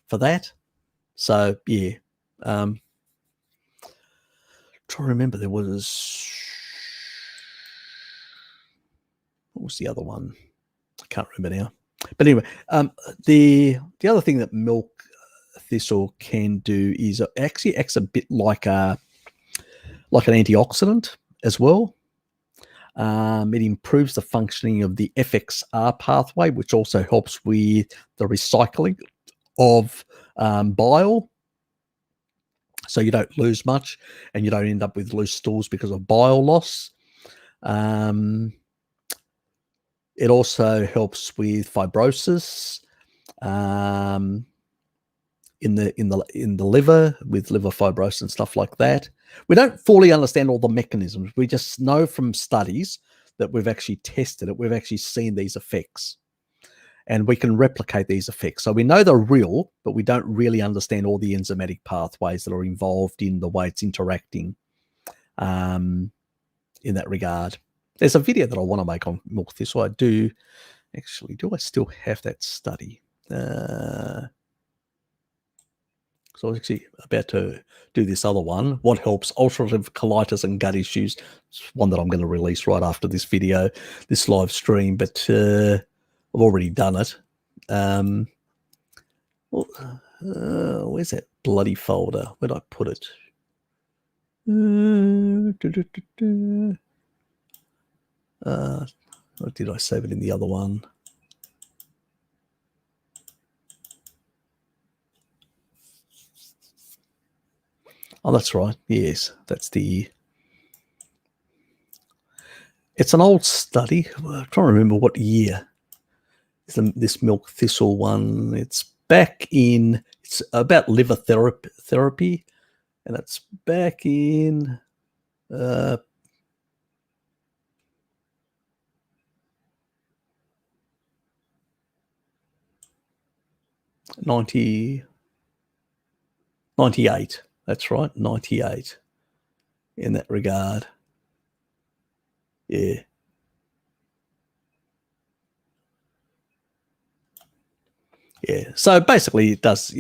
for that. So yeah, try to remember, there was, what was the other one? I can't remember now. But anyway, the other thing that milk thistle can do is actually acts a bit like an antioxidant as well. It improves the functioning of the FXR pathway, which also helps with the recycling of bile. So you don't lose much, and you don't end up with loose stools because of bile loss. It also helps with fibrosis in the liver, with liver fibrosis and stuff like that. We don't fully understand all the mechanisms. We just know from studies that we've actually tested it. We've actually seen these effects, and we can replicate these effects. So we know they're real, but we don't really understand all the enzymatic pathways that are involved in the way it's interacting in that regard. There's a video that I want to make on milk thistle. I do actually. Do I still have that study? So I was actually about to do this other one. What helps ulcerative colitis and gut issues? It's one that I'm going to release right after this video, this live stream, but I've already done it. Where's that bloody folder? Where'd I put it? Or did I save it in the other one? Oh, that's right. Yes, that's the... It's an old study. I'm trying to remember what year. This milk thistle one. It's back in... It's about liver therapy. And it's back in... 98. That's right, 98 in that regard. Yeah. Yeah. So basically it does,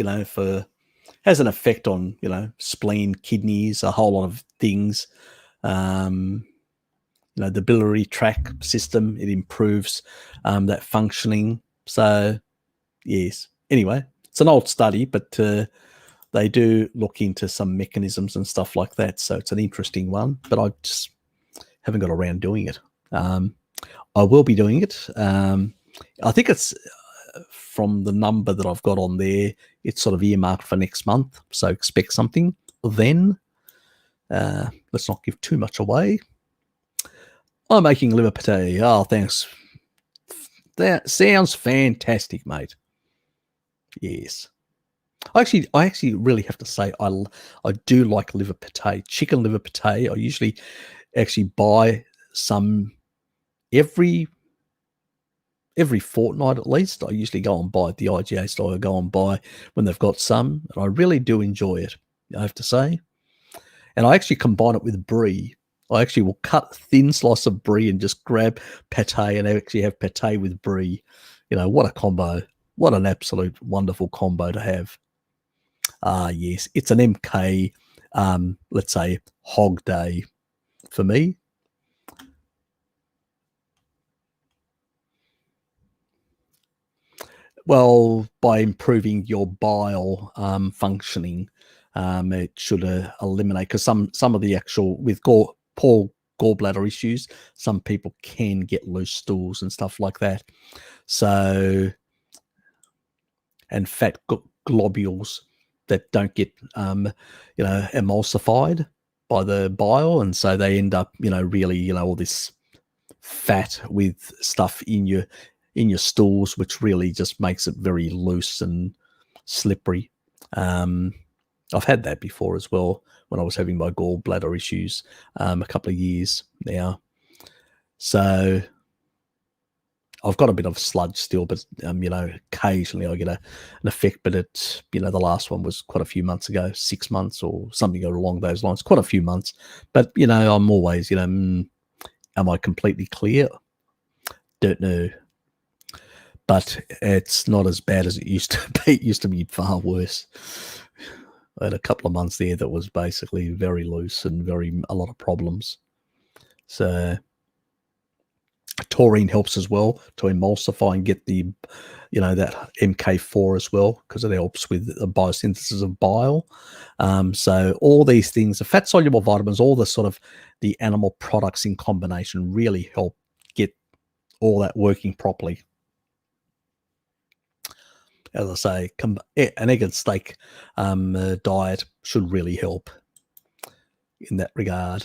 has an effect on, spleen, kidneys, a whole lot of things. The biliary tract system, it improves that functioning. So, yes. Anyway, it's an old study, but they do look into some mechanisms and stuff like that. So it's an interesting one, but I just haven't got around doing it. I will be doing it. I think it's from the number that I've got on there, it's sort of earmarked for next month. So expect something then. Let's not give too much away. I'm making liver pate. Oh, thanks. That sounds fantastic, mate. Yes. I actually really have to say I do like liver pate, chicken liver pate. I usually actually buy some every fortnight at least. I usually go and buy at the IGA store. I go and buy when they've got some, and I really do enjoy it, I have to say. And I actually combine it with brie. I actually will cut a thin slice of brie and just grab pate and actually have pate with brie. What a combo. What an absolute wonderful combo to have. Yes, it's an MK, let's say, hog day for me. Well, by improving your bile functioning, it should eliminate, because some of the actual, with poor gallbladder issues, some people can get loose stools and stuff like that. So, and fat globules that don't get, emulsified by the bile. And so they end up, really, all this fat with stuff in your stools, which really just makes it very loose and slippery. I've had that before as well when I was having my gallbladder issues a couple of years now. So I've got a bit of sludge still, but occasionally I get an effect. But it's the last one was quite a few months ago, 6 months or something along those lines, quite a few months. But I'm always, am I completely clear? Don't know. But it's not as bad as it used to be. It used to be far worse. I had a couple of months there that was basically very loose and a lot of problems. So taurine helps as well to emulsify and get the, that MK4 as well, because it helps with the biosynthesis of bile. So all these things, the fat-soluble vitamins, all the sort of the animal products in combination really help get all that working properly. As I say, an egg and steak diet should really help in that regard.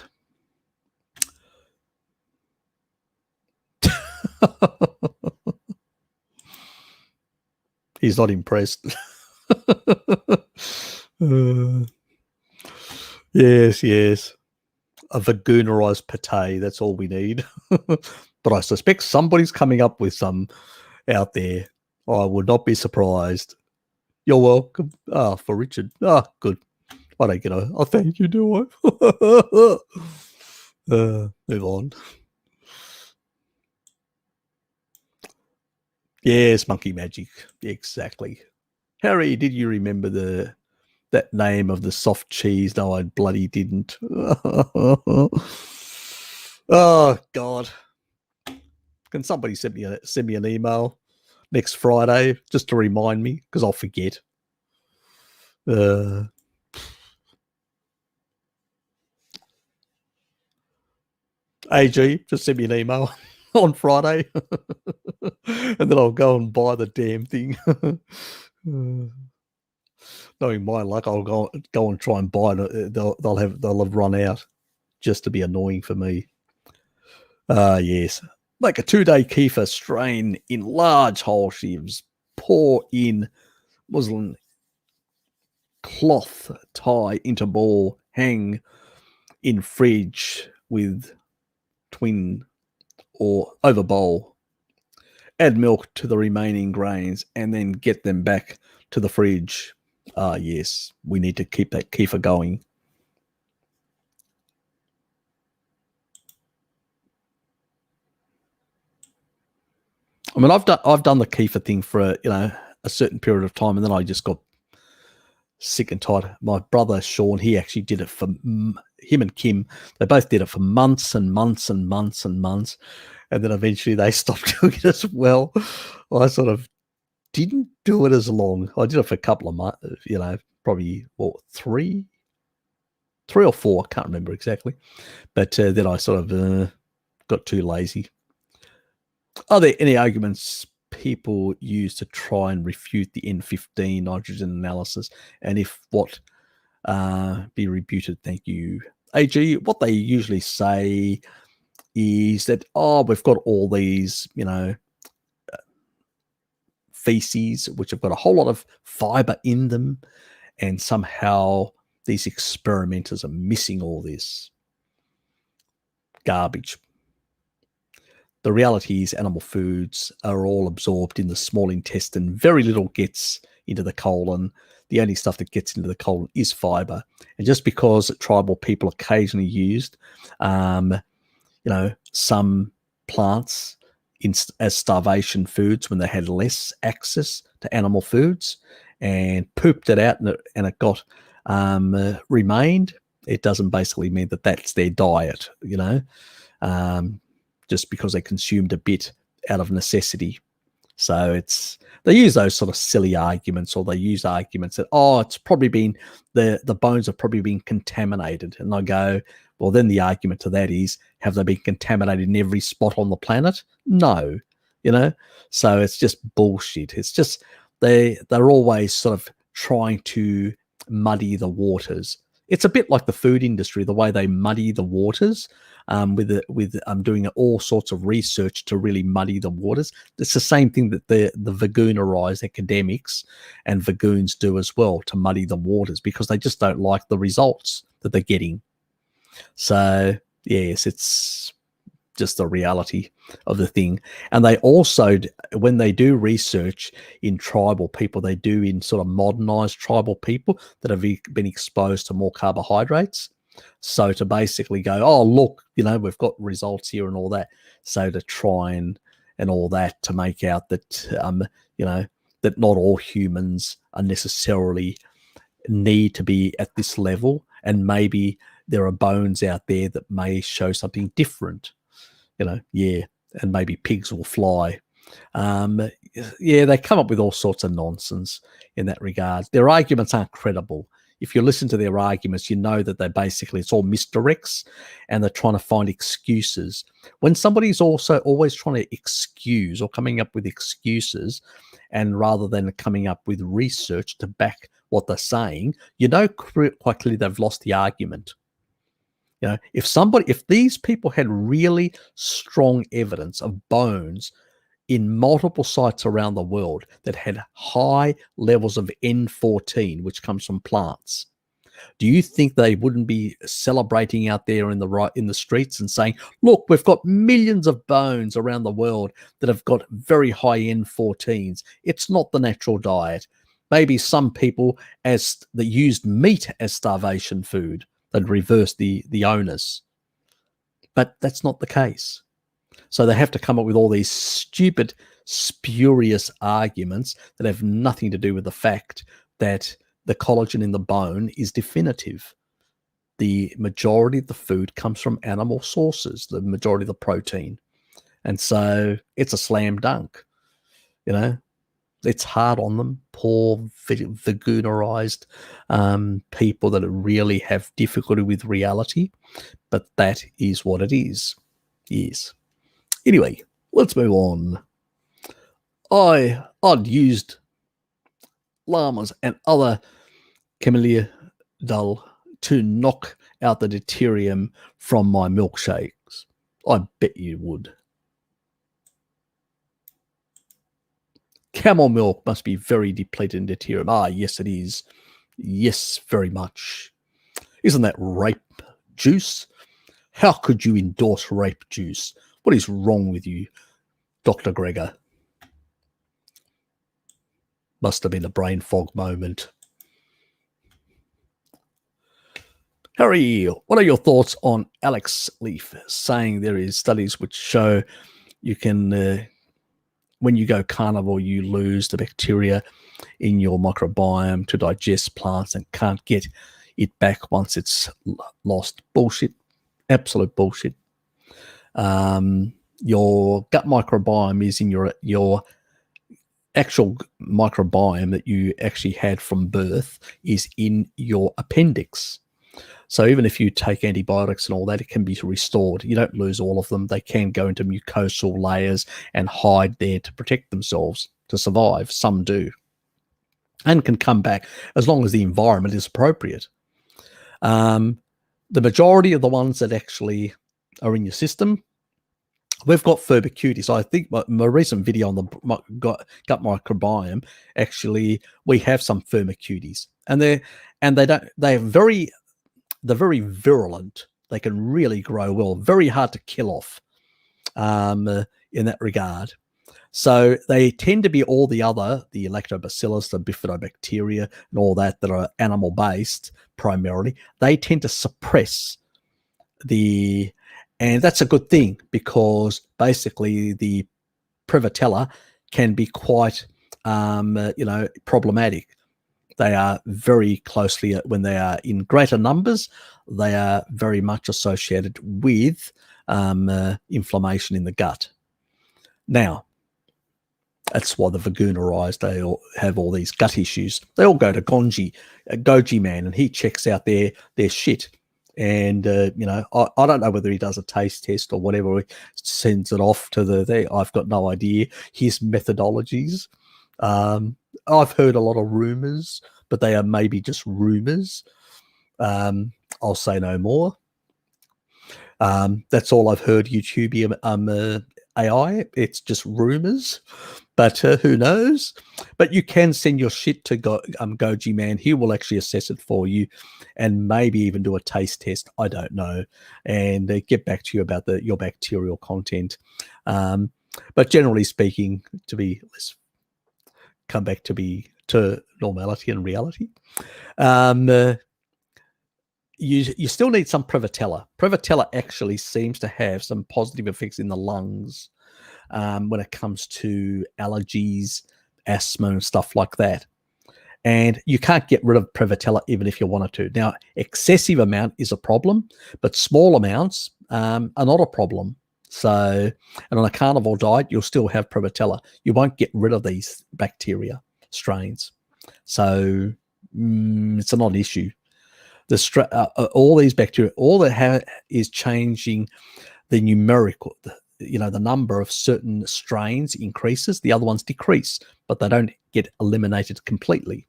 He's not impressed. Yes. A vagunarized pate, that's all we need. But I suspect somebody's coming up with some out there. I would not be surprised. You're welcome. For Richard. Good. I don't get a thank you, do I? Move on. Yes, monkey magic. Exactly. Harry, did you remember that name of the soft cheese? No, I bloody didn't. Oh God. Can somebody send me an email next Friday just to remind me, because I'll forget. AG, just send me an email on Friday, and then I'll go and buy the damn thing. Knowing my luck, I'll go and try and buy it. They'll have run out just to be annoying for me. Yes. Make a 2-day kefir, strain in large whole sheaves, pour in muslin cloth, tie into ball, hang in fridge with twin or over bowl. Add milk to the remaining grains and then get them back to the fridge. Yes, we need to keep that kefir going. I mean, I've done the kefir thing for a certain period of time, and then I just got sick and tired. My brother Sean, he actually did it for him and Kim. They both did it for months and months and months and months, and then eventually they stopped doing it as well. I sort of didn't do it as long. I did it for a couple of months, probably three or four. I can't remember exactly, but then I sort of got too lazy. Are there any arguments people use to try and refute the N15 nitrogen analysis? And if what, be refuted? Thank you. AG, what they usually say is that, we've got all these, feces, which have got a whole lot of fiber in them, and somehow these experimenters are missing all this garbage. The reality is animal foods are all absorbed in the small intestine. Very little gets into the colon. The only stuff that gets into the colon is fiber. And just because tribal people occasionally used, some plants as starvation foods when they had less access to animal foods and pooped it out and it got remained, it doesn't basically mean that that's their diet, just because they consumed a bit out of necessity. So they use those sort of silly arguments, or they use arguments that, it's probably been, the bones have probably been contaminated. And I go, well, then the argument to that is, have they been contaminated in every spot on the planet? No, so it's just bullshit. It's just, they're always sort of trying to muddy the waters. It's a bit like the food industry, the way they muddy the waters, with doing all sorts of research to really muddy the waters. It's the same thing that the vagoonerized academics and vagoons do as well, to muddy the waters, because they just don't like the results that they're getting. So yes, it's just the reality of the thing. And they also, when they do research in tribal people, they do in sort of modernized tribal people that have been exposed to more carbohydrates. So to basically go, look, we've got results here and all that. So to try and all that to make out that, that not all humans are necessarily need to be at this level, and maybe there are bones out there that may show something different, and maybe pigs will fly. They come up with all sorts of nonsense in that regard. Their arguments aren't credible. If you listen to their arguments, you know that it's all misdirects, and they're trying to find excuses. When somebody's also always trying to excuse or coming up with excuses, and rather than coming up with research to back what they're saying, quite clearly they've lost the argument. If these people had really strong evidence of bones in multiple sites around the world that had high levels of N14, which comes from plants, do you think they wouldn't be celebrating out there in the streets and saying, look, we've got millions of bones around the world that have got very high N14s. It's not the natural diet. Maybe some people that used meat as starvation food, they'd reverse the onus. But that's not the case. So they have to come up with all these stupid, spurious arguments that have nothing to do with the fact that the collagen in the bone is definitive. The majority of the food comes from animal sources, the majority of the protein. And so it's a slam dunk. You know, it's hard on them, poor veganerized people that really have difficulty with reality. But that is what it is. Yes. Anyway, let's move on. I'd used llamas and other camellia dull to knock out the deuterium from my milkshakes. I bet you would. Camel milk must be very depleted in deuterium. Ah, yes, it is. Yes, very much. Isn't that rape juice? How could you endorse rape juice? What is wrong with you, Dr. Gregor? Must have been a brain fog moment. Harry, what are your thoughts on Alex Leaf saying there is studies which show you can, when you go carnivore, you lose the bacteria in your microbiome to digest plants and can't get it back once it's lost? Bullshit. Absolute bullshit. Your gut microbiome is in your actual microbiome that you actually had from birth is in your appendix. So even if you take antibiotics and all that, it can be restored. You don't lose all of them. They can go into mucosal layers and hide there to protect themselves, to survive. Some do. And can come back as long as the environment is appropriate. The majority of the ones that actually are in your system, we've got Firmicutes. I think my recent video on the gut microbiome, actually, we have some Firmicutes. And they're very virulent. They can really grow well. Very hard to kill off in that regard. So they tend to be all the lactobacillus, the bifidobacteria, and all that are animal-based primarily. They tend to suppress and that's a good thing, because basically the Prevotella can be quite, problematic. They are very closely, when they are in greater numbers, they are very much associated with inflammation in the gut. Now, that's why the veganerized, they all have all these gut issues. They all go to Goji Man, and he checks out their shit. And, I don't know whether he does a taste test or whatever, he sends it off to I've got no idea his methodologies. I've heard a lot of rumors, but they are maybe just rumors. I'll say no more. That's all I've heard. YouTube AI, it's just rumors, but who knows? But you can send your shit to Goji Man. He will actually assess it for you, and maybe even do a taste test. I don't know, and get back to you about your bacterial content. But generally speaking, let's come back to normality and reality. You still need some Prevotella. Prevotella actually seems to have some positive effects in the lungs when it comes to allergies, asthma, and stuff like that. And you can't get rid of Prevotella even if you wanted to. Now, excessive amount is a problem, but small amounts are not a problem. So, and on a carnivore diet, you'll still have Prevotella. You won't get rid of these bacteria strains. So it's not an issue. All these bacteria, all they have is changing the numerical, the number of certain strains increases, the other ones decrease, but they don't get eliminated completely.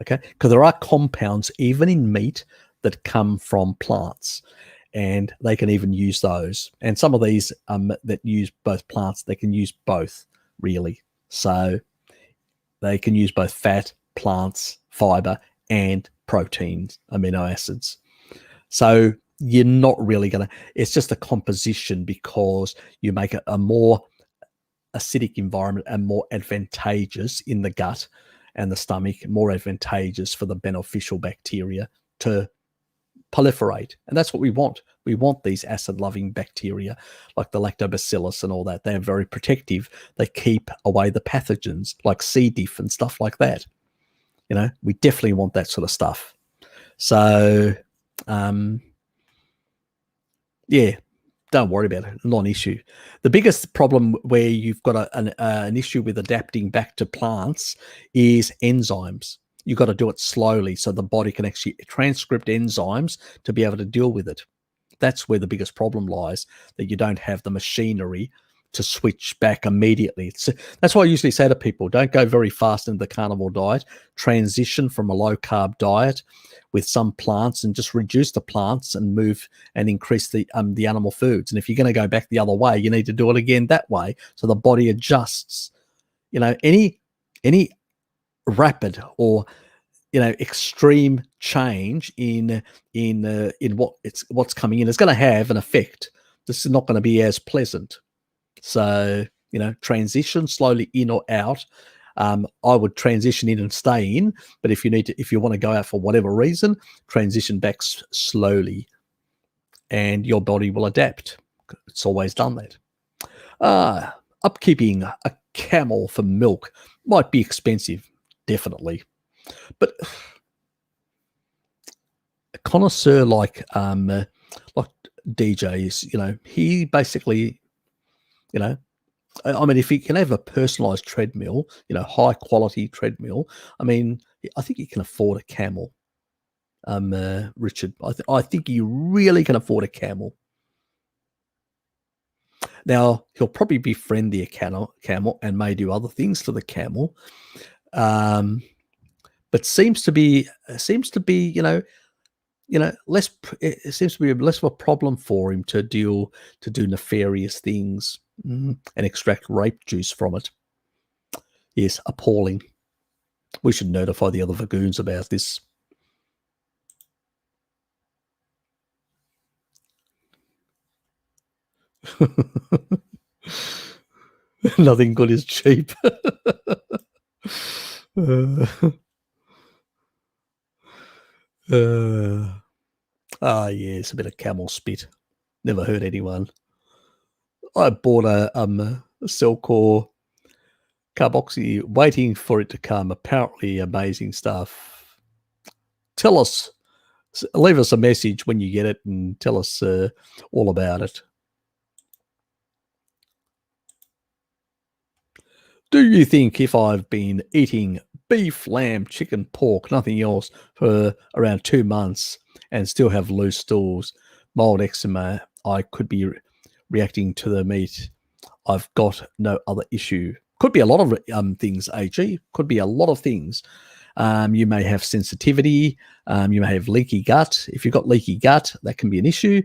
Okay, because there are compounds even in meat that come from plants, and they can even use those. And some of these that use both plants, they can use both, really. So they can use both fat, plants, fiber, and proteins, amino acids. So you're not really going to, it's just a composition, because you make it a more acidic environment and more advantageous in the gut and the stomach, more advantageous for the beneficial bacteria to proliferate. And that's what we want. We want these acid-loving bacteria like the lactobacillus and all that. They're very protective. They keep away the pathogens like C. diff and stuff like that. We definitely want that sort of stuff. So, yeah, don't worry about it. Non-issue. The biggest problem where you've got an issue with adapting back to plants is enzymes. You've got to do it slowly so the body can actually transcript enzymes to be able to deal with it. That's where the biggest problem lies, that you don't have the machinery to switch back immediately. That's why I usually say to people, don't go very fast into the carnivore diet. Transition from a low-carb diet with some plants and just reduce the plants and move and increase the animal foods. And if you're going to go back the other way, you need to do it again that way so the body adjusts. Any rapid or extreme change in what's coming in is going to have an effect. This is not going to be as pleasant. So transition slowly in or out. I would transition in and stay in, but if you want to go out for whatever reason, transition back slowly, and your body will adapt. It's always done that. Upkeeping a camel for milk might be expensive, definitely, but a connoisseur like DJ he basically, if you can have a personalized treadmill, high quality treadmill, I think you can afford a camel. Richard, I think you really can afford a camel. Now, he'll probably befriend the camel and may do other things to the camel. But seems to be less. It seems to be less of a problem for him to do nefarious things and extract rape juice from it. Yes, appalling. We should notify the other Vagoons about this. Nothing good is cheap. Yes, a bit of camel spit. Never hurt anyone. I bought a Cellcore carboxy, waiting for it to come. Apparently amazing stuff. Tell us, leave us a message when you get it and tell us all about it. Do you think if I've been eating beef, lamb, chicken, pork, nothing else for around 2 months and still have loose stools, mild eczema, I could be reacting to the meat? I've got no other issue. Could be a lot of things, AG. Could be a lot of things. You may have sensitivity. You may have leaky gut. If you've got leaky gut, that can be an issue.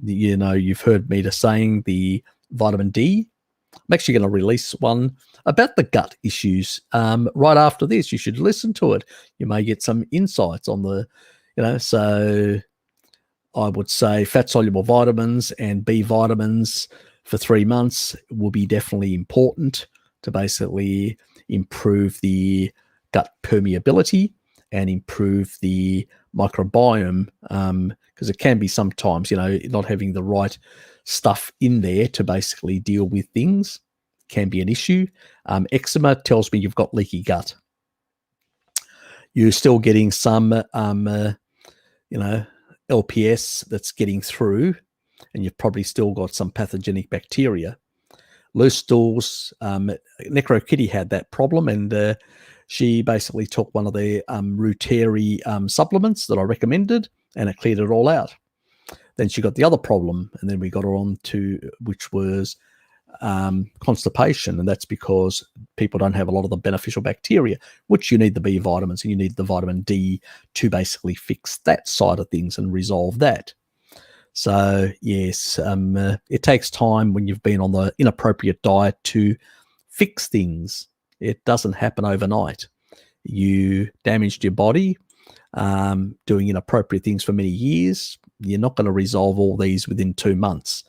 You've heard me saying the vitamin D. I'm actually going to release one about the gut issues right after this. You should listen to it. You may get some insights on the, so I would say fat-soluble vitamins and B vitamins for 3 months will be definitely important to basically improve the gut permeability and improve the microbiome, because it can be sometimes, not having the right stuff in there to basically deal with things can be an issue. Eczema tells me you've got leaky gut. You're still getting some, LPS that's getting through, and you've probably still got some pathogenic bacteria. Loose stools, Necro Kitty had that problem, and she basically took one of the Dietary supplements that I recommended, and it cleared it all out. Then she got the other problem, and then we got her on to, which was constipation, and that's because people don't have a lot of the beneficial bacteria, which you need the B vitamins and you need the vitamin D to basically fix that side of things and resolve that. So yes, it takes time when you've been on the inappropriate diet to fix things. It doesn't happen overnight. You damaged your body doing inappropriate things for many years. You're not going to resolve all these within 2 months.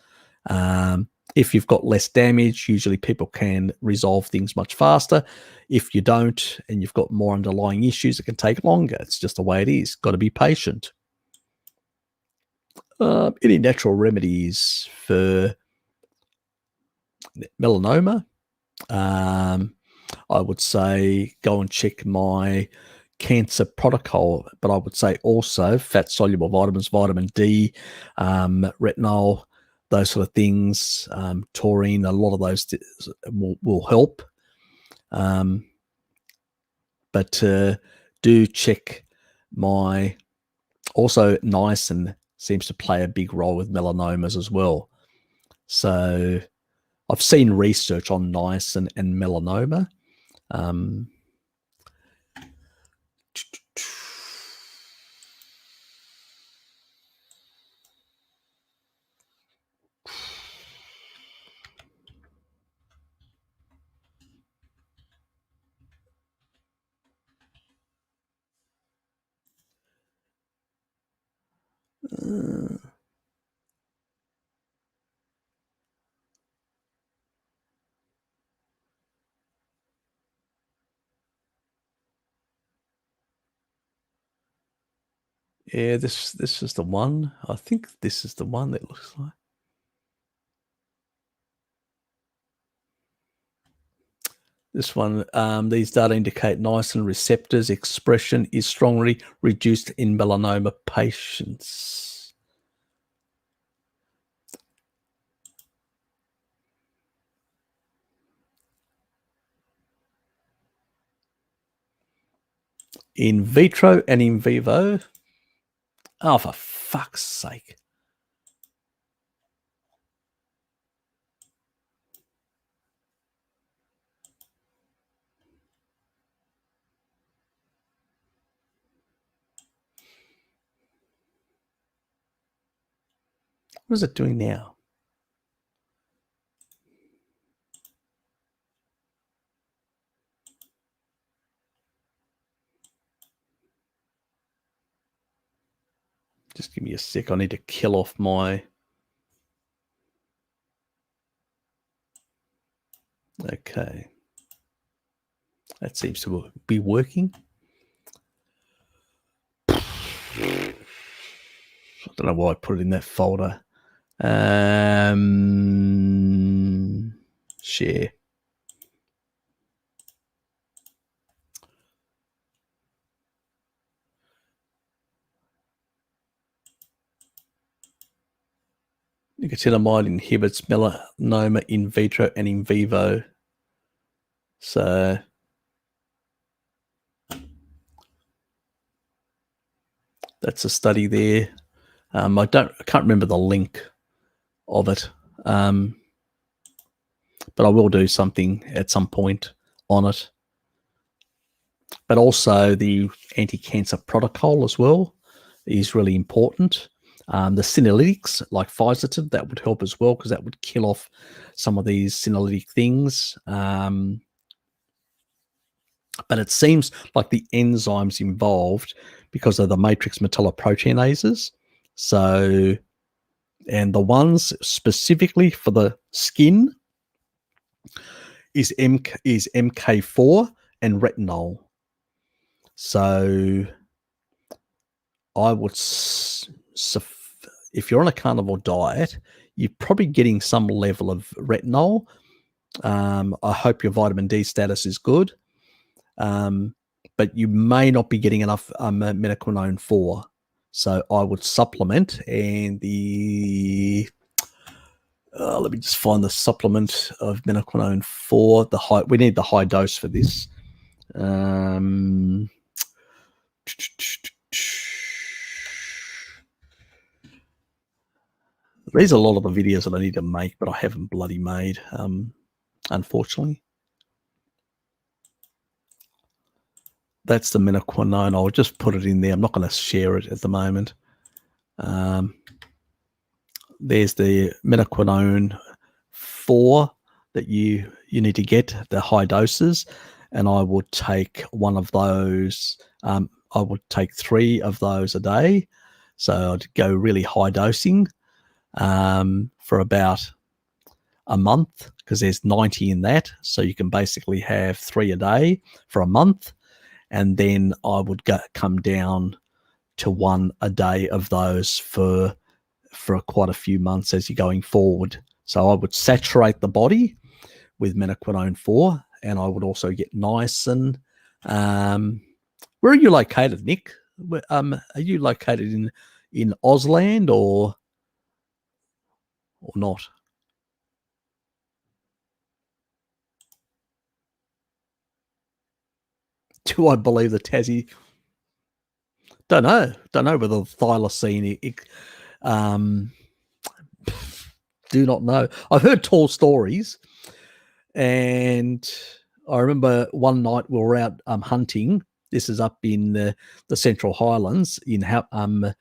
If you've got less damage, usually people can resolve things much faster. If you don't, and you've got more underlying issues, it can take longer. It's just the way it is. Got to be patient. Any natural remedies for melanoma? I would say go and check my cancer protocol, but I would say also fat soluble vitamins, vitamin D, retinol, those sort of things, taurine, a lot of those will help. But do check my, also niacin seems to play a big role with melanomas as well. So I've seen research on niacin and melanoma. Yeah, this is the one. I think this is the one that looks like. This one, these data indicate niacin receptors expression is strongly reduced in melanoma patients. In vitro and in vivo. Oh, for fuck's sake. What is it doing now? Just give me a sec. I need to kill off my... Okay. That seems to be working. I don't know why I put it in that folder. Share. Nicotinamide inhibits melanoma in vitro and in vivo. So that's a study there. I can't remember the link of it, but I will do something at some point on it. But also the anti-cancer protocol as well is really important. The senolytics like Pfizer, that would help as well because that would kill off some of these senolytic things. But it seems like the enzymes involved because of the matrix metalloproteinases. So, and the ones specifically for the skin is MK4 and retinol. So I would, if you're on a carnivore diet, you're probably getting some level of retinol. I hope your vitamin D status is good. But you may not be getting enough minoquinone 4. So I would supplement, and the let me just find the supplement of minoquinone 4. We need the high dose for this. There's a lot of the videos that I need to make, but I haven't bloody made, unfortunately. That's the minoquinone. I'll just put it in there. I'm not going to share it at the moment. There's the minoquinone 4 that you need to get, the high doses. And I would take one of those. I would take 3 of those a day. So I'd go really high dosing for about a month because there's 90 in that. So you can basically have 3 a day for a month. And then I would come down to 1 a day of those for for quite a few months as you're going forward. So I would saturate the body with menaquinone 4, and I would also get niacin. Where are you located, Nick? Are you located in Ausland or not? Do I believe the Tassie? Don't know whether the thylacine. Do not know. I've heard tall stories, and I remember one night we were out hunting. This is up in the Central Highlands in Hamilton,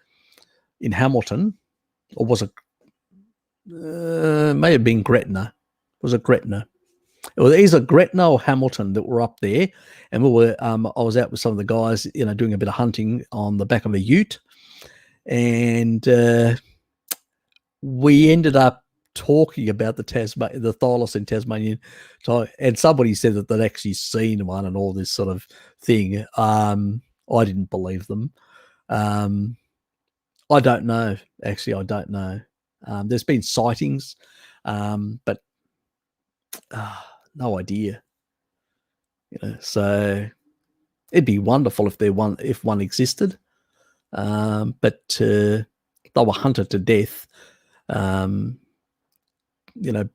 or was it? May have been Gretna. Was it Gretna? It was either Gretna or Hamilton that were up there, and we were. I was out with some of the guys, doing a bit of hunting on the back of a ute, and we ended up talking about the thylacine Tasmanian, and somebody said that they'd actually seen one and all this sort of thing. I didn't believe them. I don't know. Actually, I don't know. There's been sightings, but no idea. So it'd be wonderful if one existed, but they were hunted to death,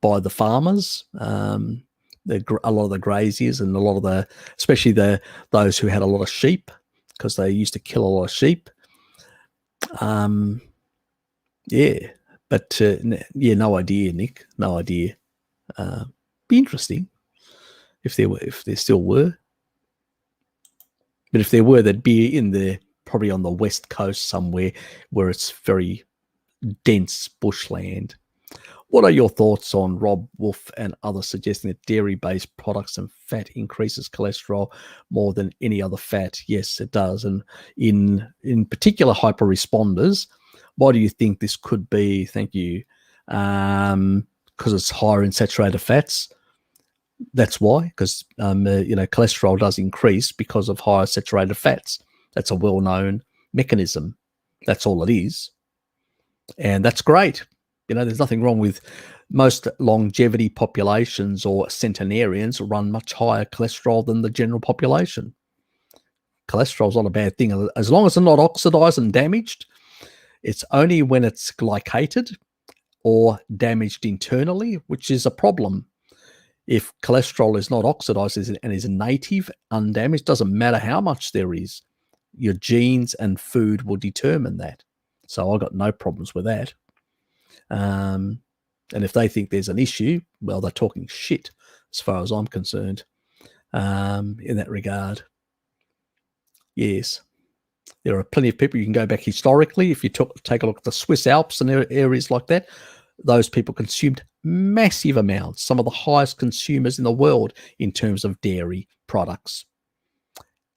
by the farmers, a lot of the graziers, and a lot of especially those who had a lot of sheep, because they used to kill a lot of sheep. No idea, Nick. No idea. Be interesting if there still were. But if there were, they'd be probably on the west coast somewhere where it's very dense bushland. What are your thoughts on Rob Wolf and others suggesting that dairy-based products and fat increases cholesterol more than any other fat? Yes, it does. And in particular hyper-responders, why do you think this could be? Thank you. Because it's higher in saturated fats. That's why, because cholesterol does increase because of higher saturated fats. That's a well-known mechanism. That's all it is. And that's great. There's nothing wrong with most longevity populations or centenarians run much higher cholesterol than the general population. Cholesterol's not a bad thing. As long as it's not oxidized and damaged, it's only when it's glycated or damaged internally, which is a problem. If cholesterol is not oxidized and is native, undamaged, doesn't matter how much there is. Your genes and food will determine that. So I got no problems with that. And if they think there's an issue, well, they're talking shit as far as I'm concerned, in that regard. Yes. There are plenty of people. You can go back historically. If you take a look at the Swiss Alps and areas like that, those people consumed massive amounts, some of the highest consumers in the world in terms of dairy products.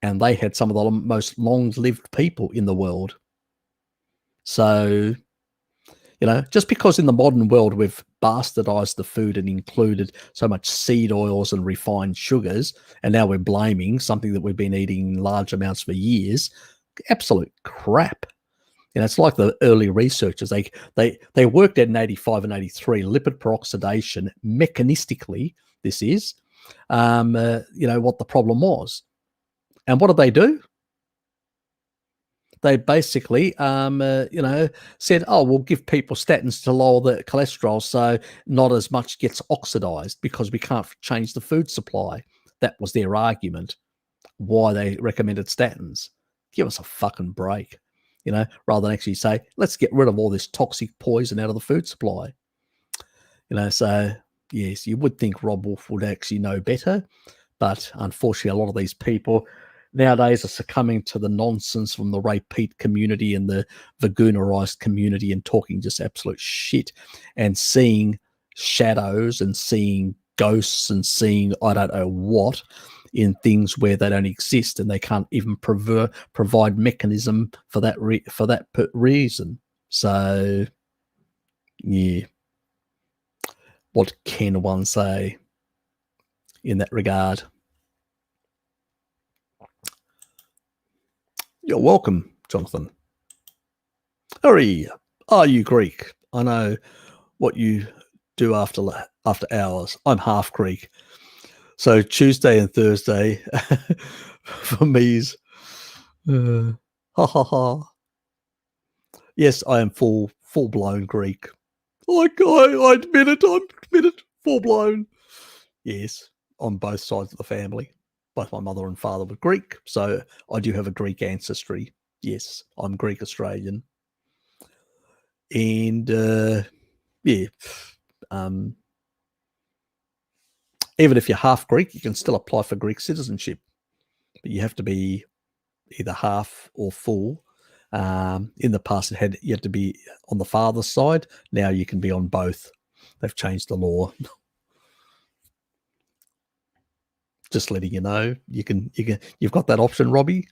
And they had some of the most long-lived people in the world. So, just because in the modern world we've bastardized the food and included so much seed oils and refined sugars, and now we're blaming something that we've been eating in large amounts for years, absolute crap. It's like the early researchers. They worked out in 85 and 83 lipid peroxidation mechanistically. This is, what the problem was. And what did they do? They basically, said, oh, we'll give people statins to lower the cholesterol so not as much gets oxidized because we can't change the food supply. That was their argument, why they recommended statins. Give us a fucking break. Rather than actually say, let's get rid of all this toxic poison out of the food supply. So, yes, you would think Rob Wolf would actually know better. But unfortunately, a lot of these people nowadays are succumbing to the nonsense from the repeat community and the vagunarized community and talking just absolute shit and seeing shadows and seeing ghosts and seeing I don't know what in things where they don't exist, and they can't even provide mechanism for that reason. So, yeah, what can one say in that regard? You're welcome, Jonathan. Hurry, Are you Greek? I know what you do after hours. I'm half Greek. So Tuesday and Thursday for me is ha ha ha. Yes, I am full blown Greek. I admit it, full blown. Yes, on both sides of the family. Both my mother and father were Greek, so I do have a Greek ancestry. Yes, I'm Greek Australian. And yeah, even if you're half Greek, you can still apply for Greek citizenship, but you have to be either half or full. In the past, you had to be on the father's side. Now you can be on both. They've changed the law. Just letting you know, you've got that option, Robbie.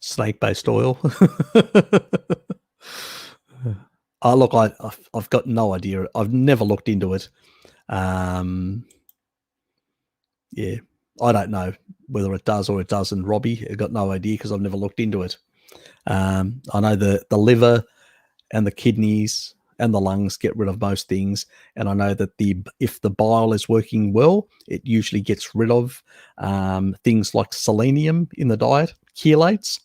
Snake-based oil. Look, I've got no idea. I've never looked into it. Yeah, I don't know whether it does or it doesn't, Robbie. I've got no idea because I've never looked into it. I know the liver and the kidneys and the lungs get rid of most things, and I know that if the bile is working well, it usually gets rid of things like selenium in the diet, chelates,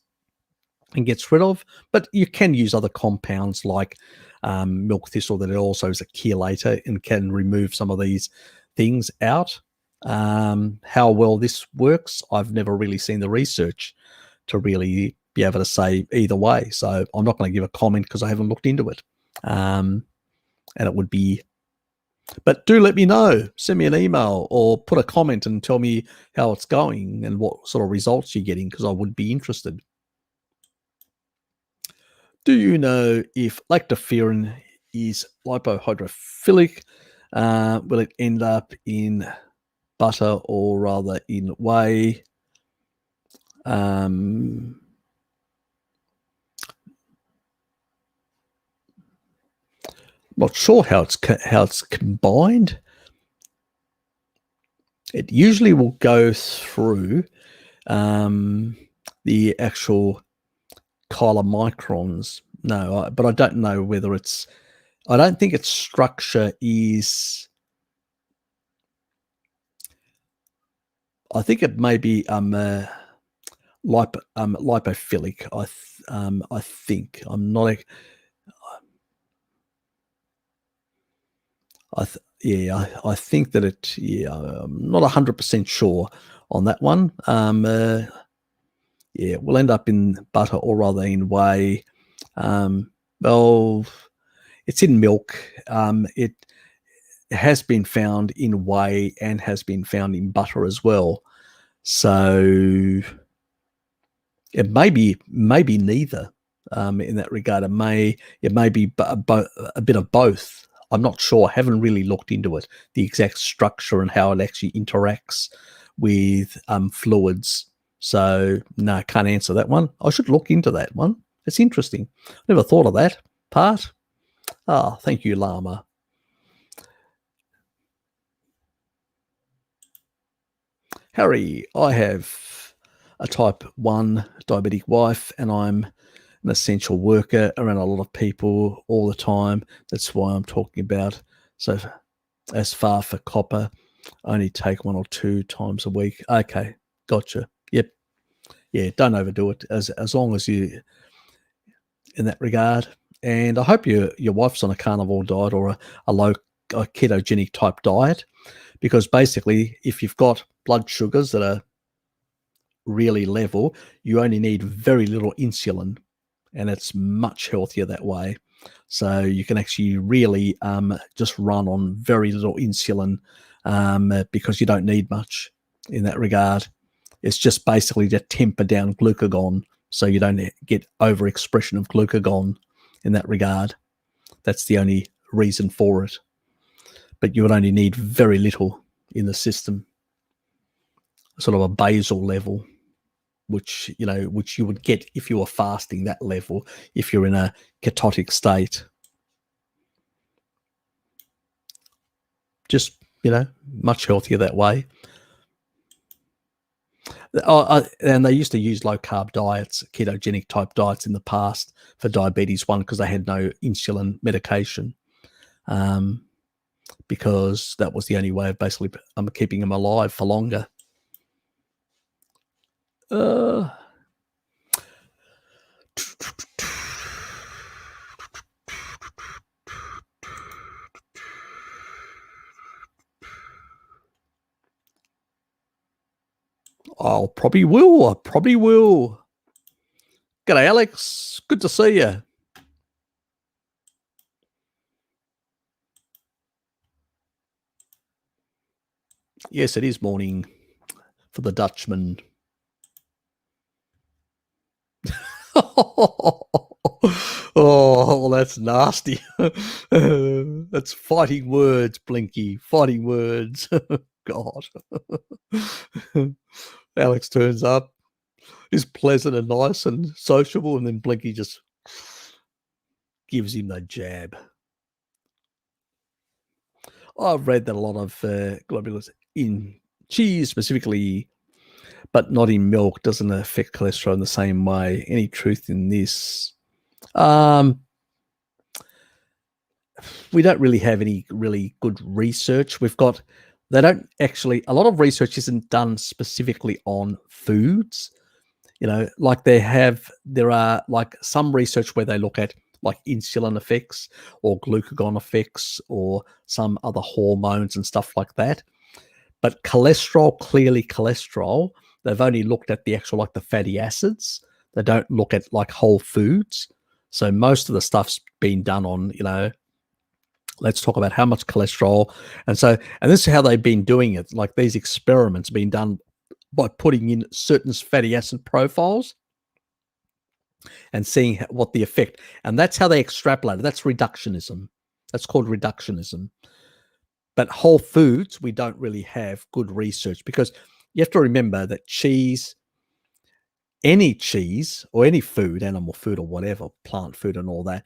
and gets rid of. But you can use other compounds like milk thistle that it also is a chelator and can remove some of these things out. How well this works, I've never really seen the research to really be able to say either way. So I'm not going to give a comment because I haven't looked into it. And it would be, but do let me know. Send me an email or put a comment and tell me how it's going and what sort of results you're getting, because I would be interested. Do you know if lactoferrin is lipohydrophilic? Will it end up in butter or rather in whey? Not sure how it's combined. It usually will go through the actual chylomicrons. No, but I don't know whether it's. I don't think its structure is. I think it may be lipophilic. I think I'm not. I think that it. Yeah, I'm not 100% sure on that one. Yeah, we'll end up in butter or rather in whey. Well, it's in milk. It has been found in whey and has been found in butter as well. So it may be neither in that regard. It may be a bit of both. I'm not sure. I haven't really looked into it, the exact structure and how it actually interacts with fluids. So no, can't answer that one. I should look into that one. It's interesting. Never thought of that part. Ah, thank you, Llama. Harry, I have a type 1 diabetic wife and I'm an essential worker around a lot of people all the time. That's why I'm talking about. So as far for copper, I only take 1 or 2 times a week. Okay, gotcha. Yep. Yeah, don't overdo it as long as you in that regard. And I hope your wife's on a carnivore diet or a low a ketogenic type diet, because basically if you've got blood sugars that are really level, you only need very little insulin, and it's much healthier that way. So you can actually really just run on very little insulin because you don't need much in that regard. It's just basically to temper down glucagon so you don't get overexpression of glucagon in that regard. That's the only reason for it. But you would only need very little in the system, sort of a basal level. which you would get if you were fasting that level, if you're in a ketotic state. Just, much healthier that way. And they used to use low-carb diets, ketogenic type diets in the past for diabetes 1 because they had no insulin medication, because that was the only way of basically keeping them alive for longer. I probably will. G'day, Alex. Good to see you. Yes, it is morning for the Dutchman. Oh, that's nasty. That's fighting words, Blinky. Fighting words. God. Alex turns up. He's pleasant and nice and sociable, and then Blinky just gives him the jab. I've read that a lot of globules in cheese specifically, but not in milk, doesn't affect cholesterol in the same way. Any truth in this? We don't really have any really good research. A lot of research isn't done specifically on foods. Like there are like some research where they look at like insulin effects or glucagon effects or some other hormones and stuff like that. But clearly cholesterol, they've only looked at the actual, like the fatty acids. They don't look at like whole foods. So most of the stuff's been done on, let's talk about how much cholesterol. And this is how they've been doing it. Like these experiments being done by putting in certain fatty acid profiles and seeing what the effect. And that's how they extrapolate it. That's reductionism. That's called reductionism. But whole foods, we don't really have good research, because you have to remember that any cheese or any food, animal food or whatever, plant food and all that,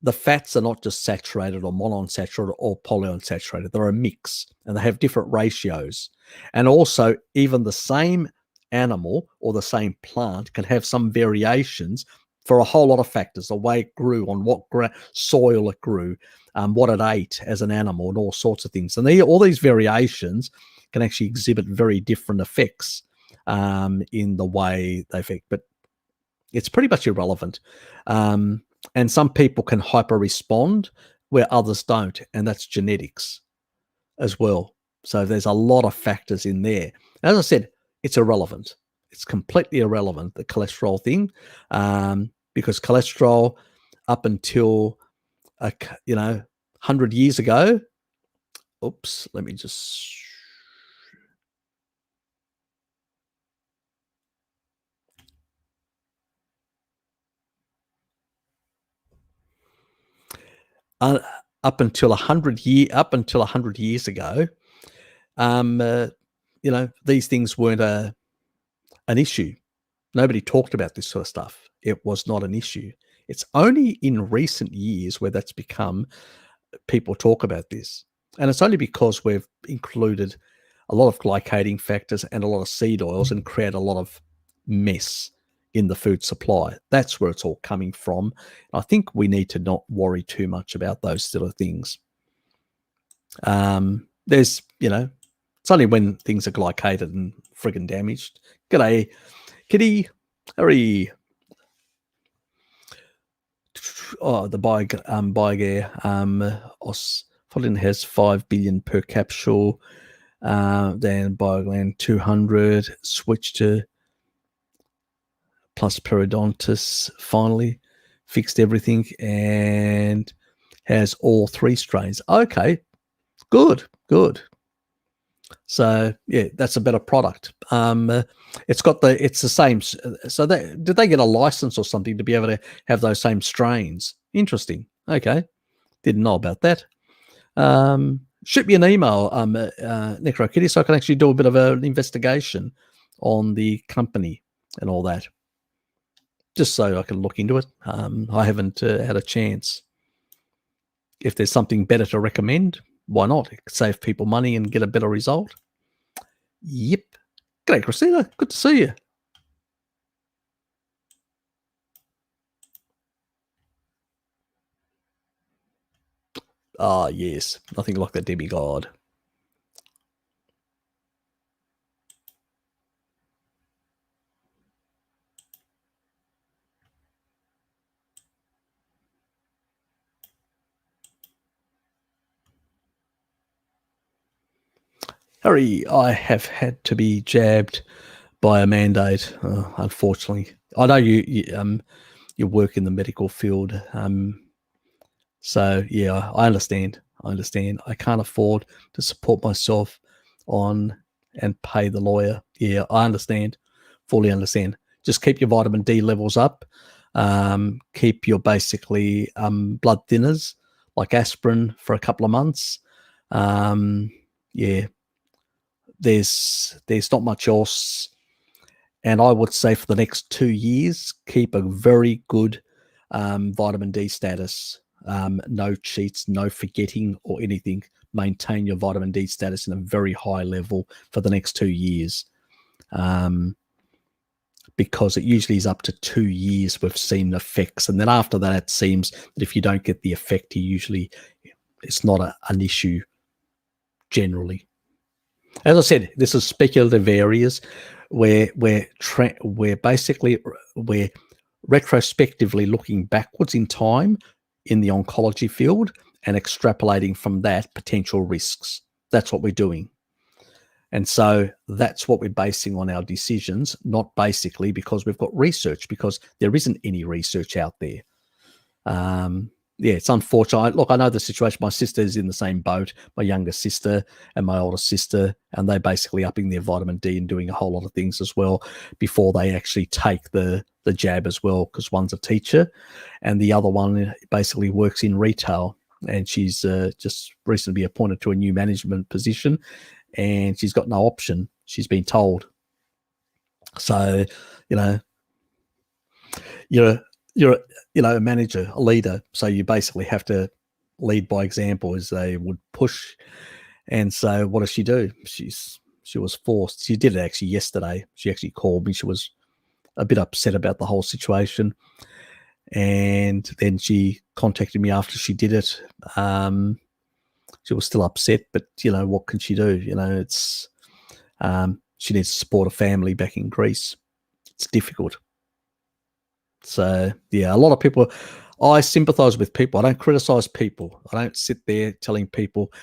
the fats are not just saturated or monounsaturated or polyunsaturated. They're a mix, and they have different ratios. And also, even the same animal or the same plant can have some variations for a whole lot of factors: the way it grew, on what soil it grew, what it ate as an animal, and all sorts of things. And all these variations can actually exhibit very different effects in the way they affect. But it's pretty much irrelevant. And some people can hyper-respond where others don't, and that's genetics as well. So there's a lot of factors in there. As I said, it's irrelevant. It's completely irrelevant, the cholesterol thing, because cholesterol up until 100 years ago, let me just... up until 100 years ago, these things weren't an issue. Nobody talked about this sort of stuff. It was not an issue. It's only in recent years where that's become, people talk about this. And it's only because we've included a lot of glycating factors and a lot of seed oils and create a lot of mess in the food supply. That's where it's all coming from. I think we need to not worry too much about those sort of things. There's, it's only when things are glycated and friggin' damaged. G'day, Kitty. Hurry. Oh, the Biogear Finland has 5 billion per capsule. Then Biogear 200, switch to plus periodontitis, finally fixed everything and has all 3 strains. Okay, good. So yeah, that's a better product. It's the same. So did they get a license or something to be able to have those same strains? Interesting. Okay, didn't know about that. Shoot me an email, NecroKitty, so I can actually do a bit of an investigation on the company. and all that, just so I can look into it. I haven't had a chance. If there's something better to recommend, why not? Save people money and get a better result. Yep. G'day, Christina. Good to see you. Ah, yes. Nothing like the demigod. Harry, I have had to be jabbed by a mandate, unfortunately. I know you work in the medical field, so yeah, I understand. I can't afford to support myself on and pay the lawyer. Yeah, I understand. Fully understand. Just keep your vitamin D levels up. Keep your basically blood thinners like aspirin for a couple of months. Yeah, there's not much else. And I would say for the next 2 years, keep a very good vitamin D status. No cheats, no forgetting or anything. Maintain your vitamin D status in a very high level for the next 2 years. Because it usually is up to 2 years we've seen effects. And then after that, it seems that if you don't get the effect, it's not an issue generally. As I said, this is speculative areas where we're retrospectively looking backwards in time in the oncology field and extrapolating from that potential risks. That's what we're doing. And so that's what we're basing on our decisions, not basically because we've got research, because there isn't any research out there. Yeah, it's unfortunate. Look, I know the situation. My sister is in the same boat, my younger sister and my older sister, and they're basically upping their vitamin D and doing a whole lot of things as well before they actually take the jab as well, because one's a teacher and the other one basically works in retail, and she's just recently appointed to a new management position, and she's got no option. She's been told. So, you're a manager, a leader, so you basically have to lead by example, as they would push. And so what does she do? She was forced. She did it actually yesterday. She actually called me. She was a bit upset about the whole situation, and then she contacted me after she did it. She was still upset, but what can she do? It's she needs to support a family back in Greece. It's difficult. So yeah, a lot of people, I sympathize with people. I don't criticize people. I don't sit there telling people,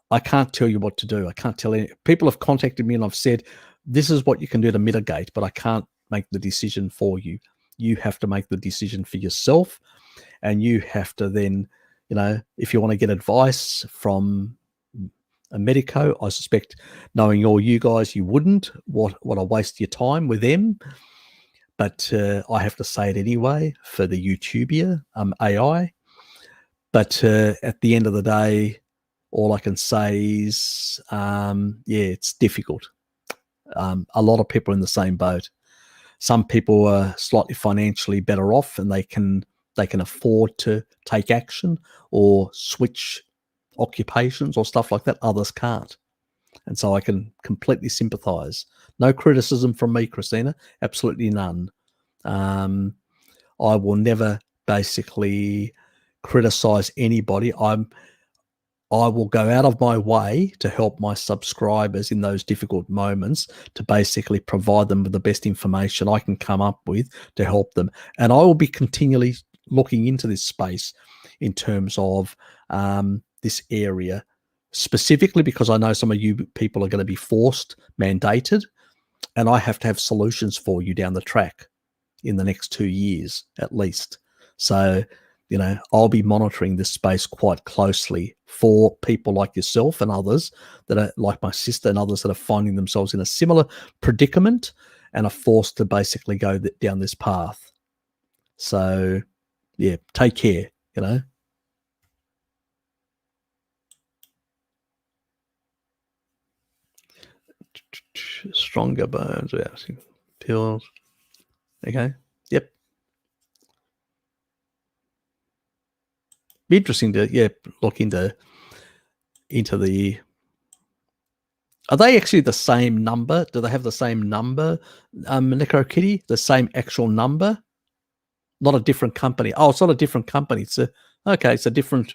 I can't tell you what to do. I can't tell any. People have contacted me and I've said, this is what you can do to mitigate, but I can't make the decision for you. You have to make the decision for yourself, and you have to then, if you want to get advice from a medico, I suspect, knowing all you guys, you wouldn't. What a waste of your time with them. But I have to say it anyway for the YouTubia AI. But at the end of the day, all I can say is, yeah, it's difficult. A lot of people are in the same boat. Some people are slightly financially better off, and they can afford to take action or switch occupations or stuff like that. Others can't. And so I can completely sympathize. No criticism from me, Christina. Absolutely none. I will never basically criticize anybody. I will go out of my way to help my subscribers in those difficult moments, to basically provide them with the best information I can come up with to help them. And I will be continually looking into this space in terms of this area, specifically because I know some of you people are going to be mandated, and I have to have solutions for you down the track in the next 2 years at least. So, I'll be monitoring this space quite closely for people like yourself and others that are like my sister and others that are finding themselves in a similar predicament and are forced to basically go down this path. So, yeah, take care, Stronger bones, pills. Okay. Yep. Be interesting to look into the. Are they actually the same number? Do they have the same number, Necro the same actual number? Not a different company. Oh, it's not a different company. It's a different.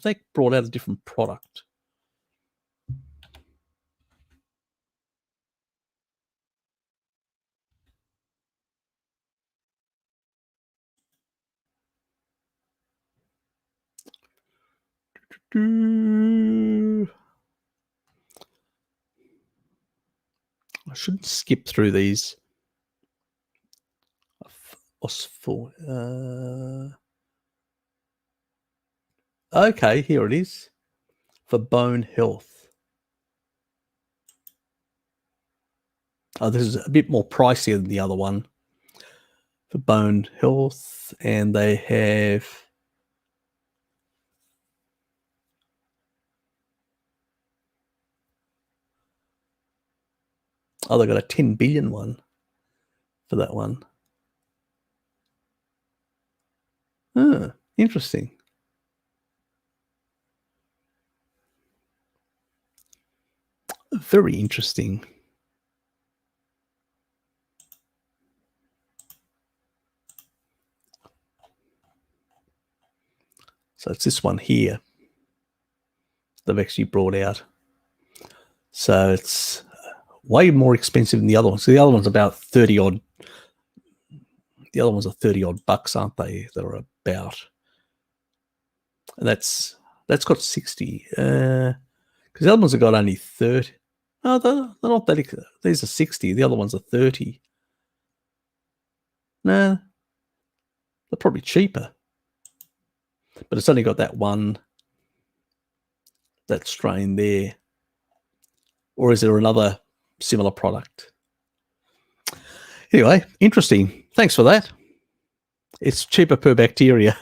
They brought out a different product. I shouldn't skip through these. Okay, here it is for bone health. Oh, this is a bit more pricier than the other one for bone health, and they have. Oh, they got a 10 billion one for that one. Oh, interesting. Very interesting. So it's this one here they've actually brought out. So it's way more expensive than the other one. So the other one's about 30 odd. The other ones are 30 odd bucks, aren't they? They're about. And that's got 60. Because the other ones have got only 30. No, they're not that. These are 60. The other ones are 30. No, they're probably cheaper. But it's only got that one, that strain there. Or is there another similar product? Anyway, interesting. Thanks for that. It's cheaper per bacteria.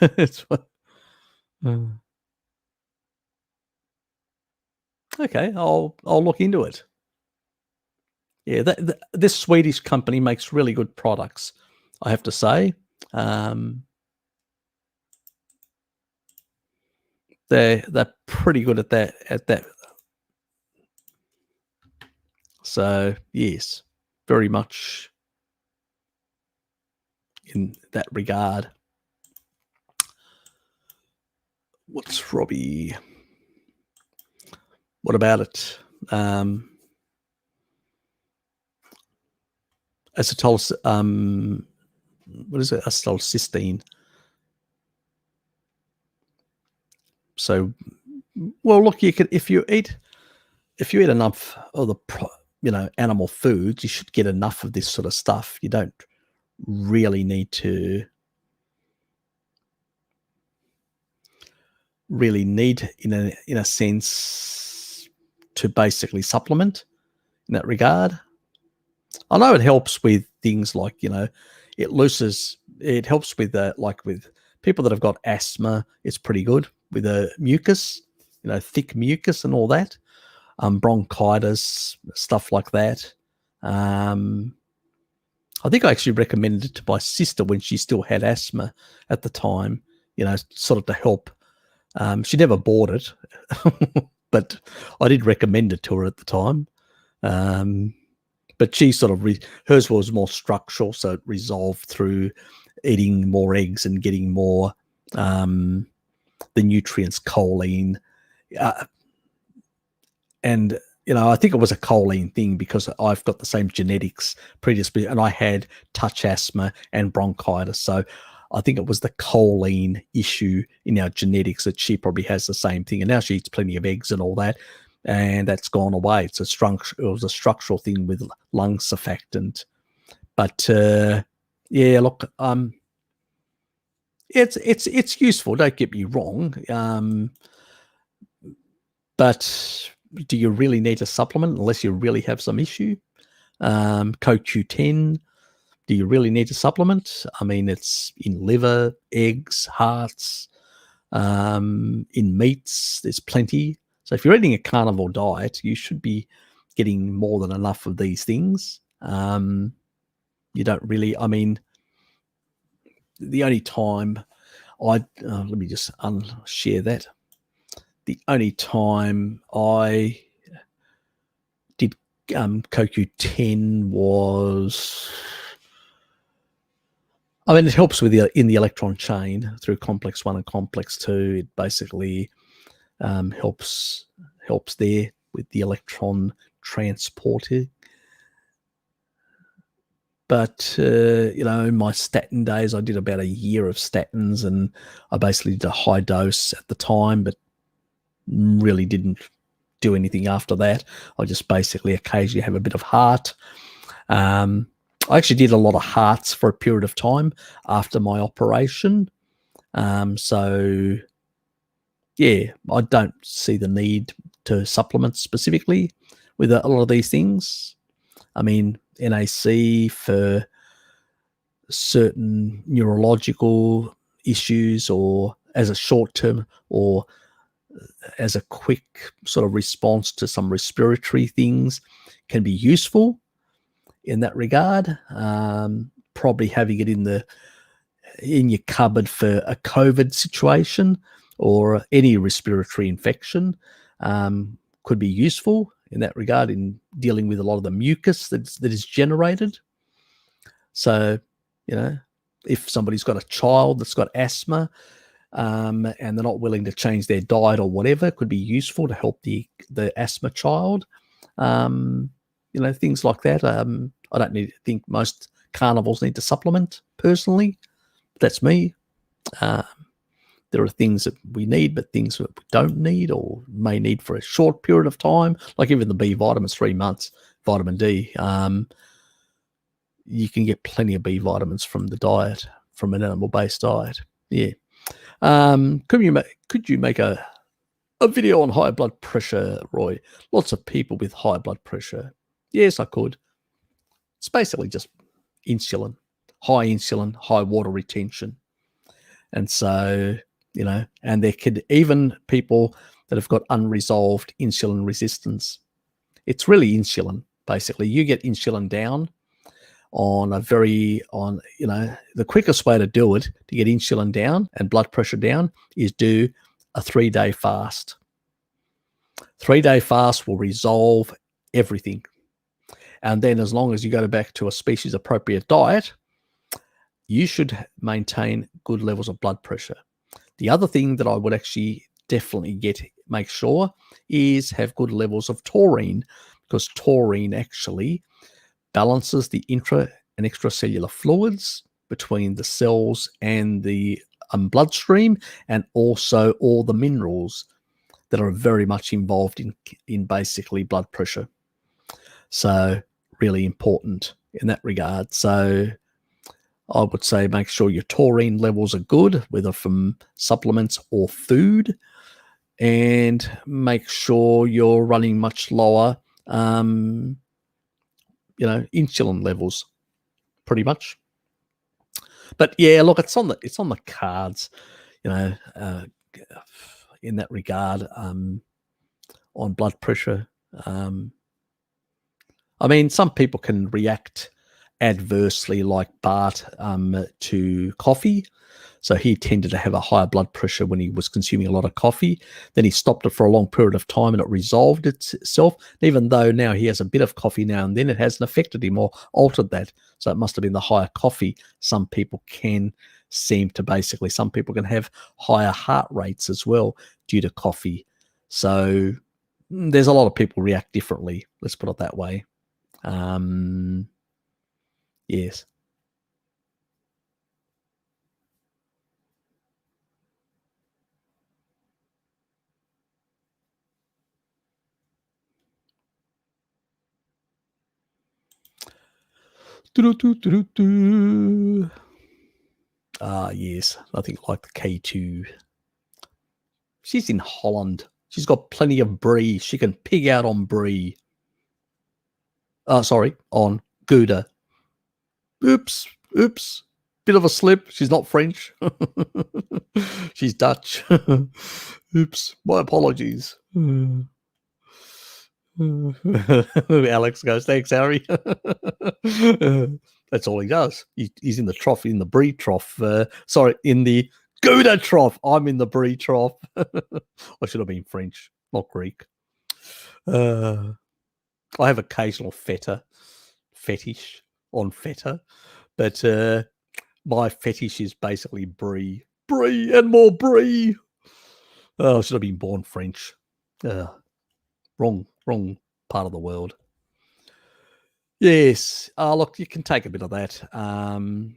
Okay, I'll look into it. Yeah, this Swedish company makes really good products, I have to say. They're pretty good at that. So yes, very much in that regard. What's Robbie? What about it? Acetyl, what is it? Acetylcysteine. So, well, look, you could if you eat enough of the animal foods, you should get enough of this sort of stuff. You don't really need to in a sense to basically supplement in that regard. I know it helps with things like, it helps with with people that have got asthma. It's pretty good with the mucus, thick mucus and all that, bronchitis, stuff like that. I think I actually recommended it to my sister when she still had asthma at the time, sort of to help. She never bought it, but I did recommend it to her at the time. But she sort of hers was more structural, so it resolved through eating more eggs and getting more the nutrients, choline, and I think it was a choline thing because I've got the same genetics previously, and I had touch asthma and bronchitis, so I think it was the choline issue in our genetics that she probably has the same thing, and now she eats plenty of eggs and all that. And that's gone away. It was a structural thing with lung surfactant. But yeah, look, it's useful. Don't get me wrong. But do you really need a supplement unless you really have some issue? CoQ10. Do you really need a supplement? I mean, it's in liver, eggs, hearts, in meats. There's plenty. So if you're eating a carnivore diet, you should be getting more than enough of these things. you don't really, I mean, the only time let me just unshare that. The only time I did CoQ10 was, I mean, it helps with in the electron chain through complex 1 and complex 2. It basically helps there with the electron transporter. But, in my statin days, I did about a year of statins, and I basically did a high dose at the time, but really didn't do anything after that. I just basically occasionally have a bit of heart. I actually did a lot of hearts for a period of time after my operation. So, yeah, I don't see the need to supplement specifically with a lot of these things. I mean, NAC for certain neurological issues, or as a short term, or as a quick sort of response to some respiratory things, can be useful in that regard. Probably having it in your cupboard for a COVID situation or any respiratory infection could be useful in that regard, in dealing with a lot of the mucus that is generated. So, if somebody's got a child that's got asthma, and they're not willing to change their diet or whatever, it could be useful to help the asthma child. Things like that. I don't think most carnivores need to supplement, personally. That's me. There are things that we need, but things that we don't need or may need for a short period of time, like even the B vitamins, 3 months, vitamin D. You can get plenty of B vitamins from the diet, from an animal-based diet. Yeah. Could you make a video on high blood pressure, Roy? Lots of people with high blood pressure. Yes, I could. It's basically just insulin, high water retention. And so, and there could even people that have got unresolved insulin resistance. It's really insulin, basically. You get insulin down the quickest way to do it, to get insulin down and blood pressure down, is do a 3-day fast. 3-day fast will resolve everything. And then, as long as you go back to a species appropriate diet, you should maintain good levels of blood pressure. The other thing that I would actually definitely make sure is have good levels of taurine, because taurine actually balances the intra and extracellular fluids between the cells and the bloodstream, and also all the minerals that are very much involved in basically blood pressure. So really important in that regard. So I would say make sure your taurine levels are good, whether from supplements or food, and make sure you're running much lower insulin levels, pretty much. But yeah, look, it's on the cards, in that regard, on blood pressure. I mean, some people can react adversely, like Bart, to coffee. So he tended to have a higher blood pressure when he was consuming a lot of coffee. Then he stopped it for a long period of time, and it resolved itself. Even though now he has a bit of coffee now and then, it hasn't affected him or altered that. So it must have been the higher coffee. Some people can have higher heart rates as well due to coffee. So there's a lot of people react differently. Let's put it that way. Yes. Yes, nothing like the K2. She's in Holland. She's got plenty of brie. She can pig out on brie. On Gouda. Oops. Bit of a slip. She's not French. She's Dutch. Oops. My apologies. Alex goes, thanks, Harry. That's all he does. He's in the trough, in the brie trough. Sorry, in the Gouda trough. I'm in the brie trough. I should have been French, not Greek. I have occasional fetish on feta, but my fetish is basically brie and more brie. Oh, I should have been born French. Wrong part of the world. Yes. Look, you can take a bit of that, in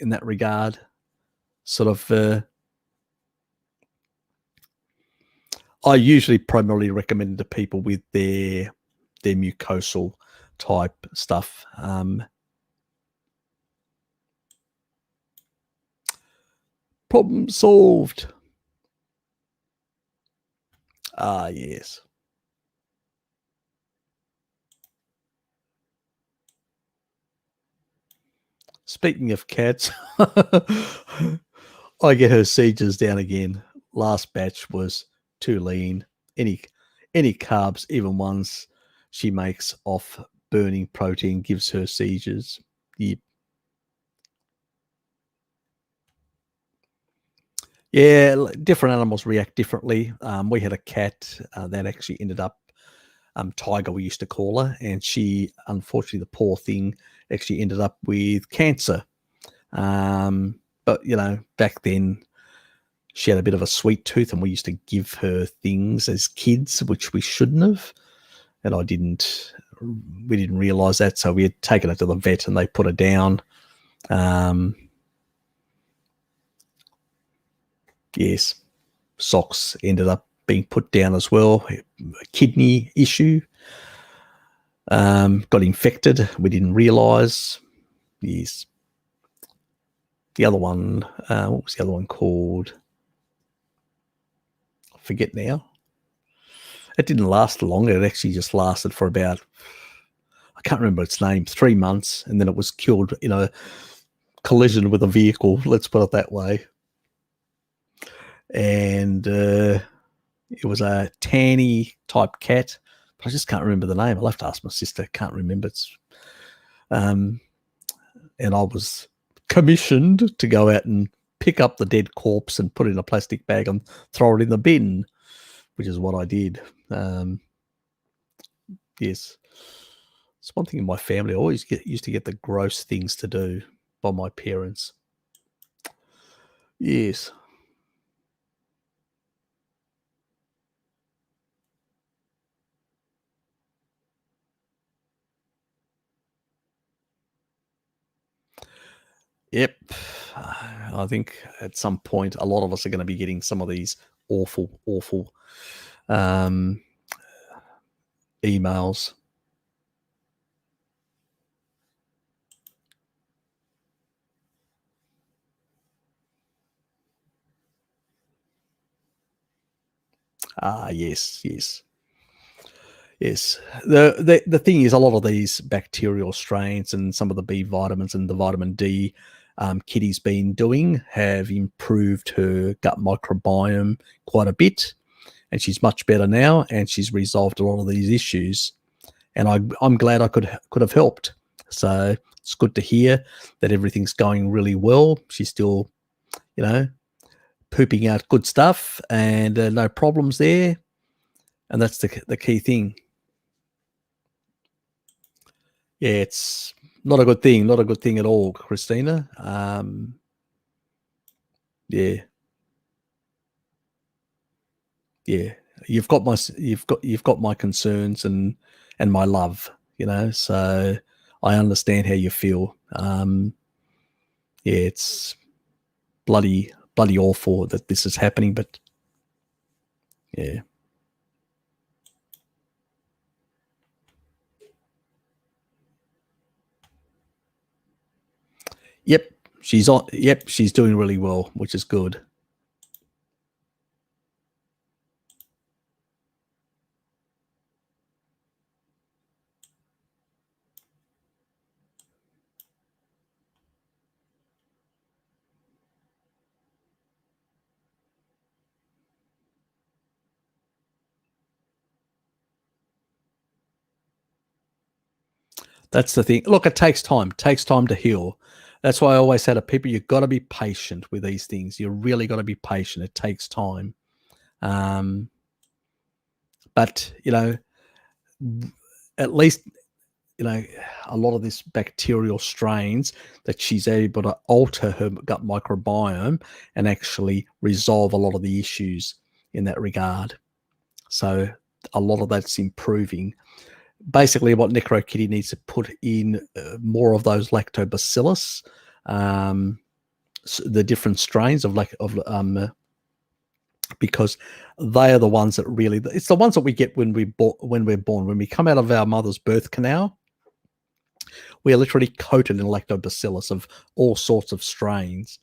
that regard. Sort of, I usually primarily recommend it to people with their mucosal type stuff. Problem solved. Yes. Speaking of cats, I get her seizures down again. Last batch was too lean. Any carbs, even ones she makes off burning protein, gives her seizures. Yep. Yeah, different animals react differently. We had a cat that actually ended up, Tiger, we used to call her, and she, unfortunately, the poor thing, actually ended up with cancer. But, back then, she had a bit of a sweet tooth, and we used to give her things as kids, which we shouldn't have. And we didn't realize that. So we had taken her to the vet and they put her down. Yes, socks ended up being put down as well. A kidney issue. Got infected. We didn't realize. Yes. The other one, what was the other one called? I forget now. It didn't last long. It actually just lasted for about, I can't remember its name, 3 months, and then it was killed in a collision with a vehicle. Let's put it that way. And it was a tanny type cat, but I just can't remember the name. I'll have to ask my sister. Can't remember. And I was commissioned to go out and pick up the dead corpse and put it in a plastic bag and throw it in the bin, which is what I did. Yes. It's one thing in my family. I always used to get the gross things to do by my parents. Yes. Yep. I think at some point, a lot of us are going to be getting some of these awful emails. Yes. The thing is, a lot of these bacterial strains and some of the B vitamins and the vitamin D Kitty's been doing have improved her gut microbiome quite a bit, and she's much better now, and she's resolved a lot of these issues. And I'm glad I could have helped. So it's good to hear that everything's going really well. She's still, pooping out good stuff, and no problems there. And that's the key thing. Yeah, it's not a good thing. Not a good thing at all, Christina. Yeah, yeah. You've got my concerns and my love. So I understand how you feel. Yeah, it's bloody awful that this is happening, but yeah. Yep, she's on. Yep, she's doing really well, which is good. That's the thing. Look, it takes time. It takes time to heal. That's why I always say to people, you've got to be patient with these things. You really got to be patient. It takes time. But, at least, a lot of this bacterial strains that she's able to alter her gut microbiome and actually resolve a lot of the issues in that regard. So a lot of that's improving. Basically, what NecroKitty needs to put in more of those lactobacillus, the different strains of because they are the ones that really, it's the ones that we get when we're born. When we come out of our mother's birth canal, we are literally coated in lactobacillus of all sorts of strains.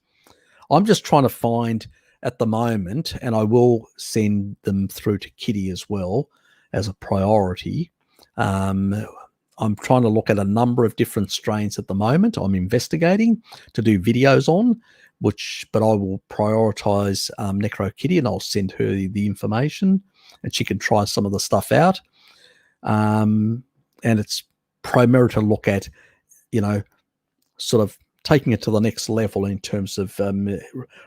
I'm just trying to find at the moment, and I will send them through to Kitty as well as a priority. I'm trying to look at a number of different strains at the moment. I'm investigating to do videos on, but I will prioritize NecroKitty, and I'll send her the information, and she can try some of the stuff out. And it's primary to look at, sort of taking it to the next level in terms of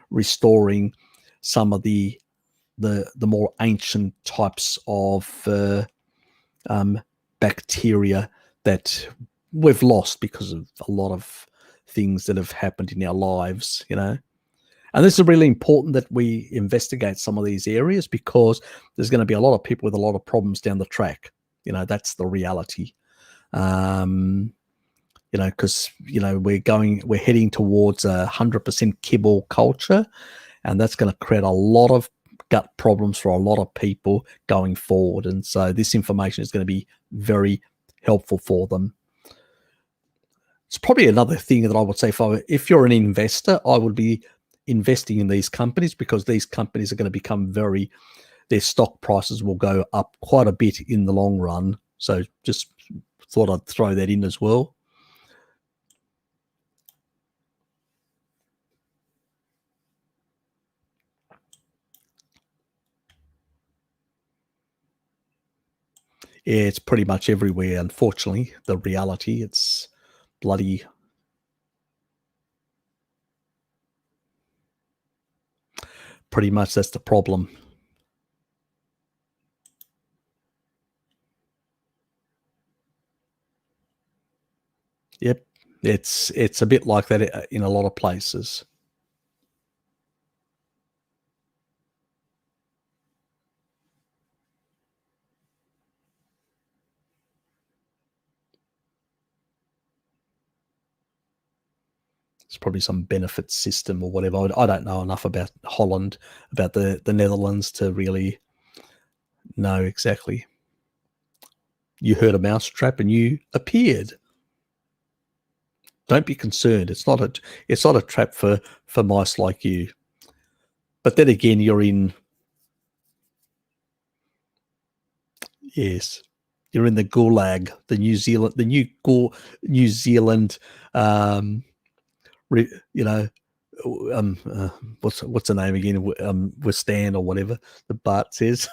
restoring some of the more ancient types of bacteria that we've lost because of a lot of things that have happened in our lives, And this is really important that we investigate some of these areas, because there's going to be a lot of people with a lot of problems down the track. That's the reality. Because we're heading towards 100% kibble culture, and that's going to create a lot of gut problems for a lot of people going forward. And so this information is going to be very helpful for them. It's probably another thing that I would say, if you're an investor, I would be investing in these companies, because these companies are going to become their stock prices will go up quite a bit in the long run. So just thought I'd throw that in as well. Yeah, it's pretty much everywhere, unfortunately. The reality, it's bloody. Pretty much that's the problem. Yep, it's a bit like that in a lot of places. It's probably some benefit system or whatever. I don't know enough about Holland, about the Netherlands to really know exactly. You heard a mousetrap and you appeared. Don't be concerned. It's not a trap for mice like you. But then again, you're in. Yes, you're in the gulag, the New Zealand. What's the name again? Withstand or whatever the Bart says.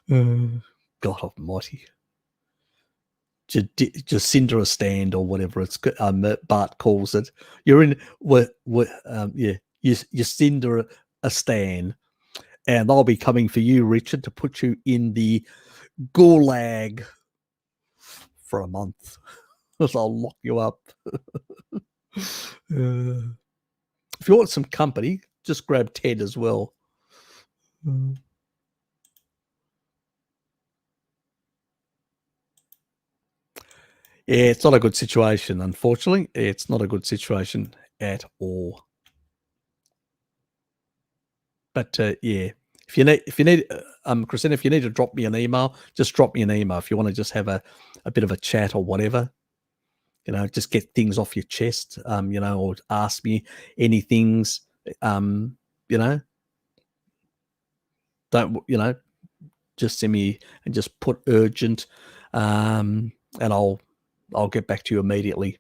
God Almighty. Jacinda stand or whatever it's Bart calls it. You're in Jacinda a stand, and I'll be coming for you, Richard, to put you in the gulag for a month. I'll lock you up. If you want some company, just grab Ted as well. Yeah, it's not a good situation, unfortunately. It's not a good situation at all. But yeah, if you need, Christina, if you need to drop me an email, just drop me an email. If you want to just have a bit of a chat or whatever, just get things off your chest, or ask me any things, don't, just send me and just put urgent, and I'll get back to you immediately.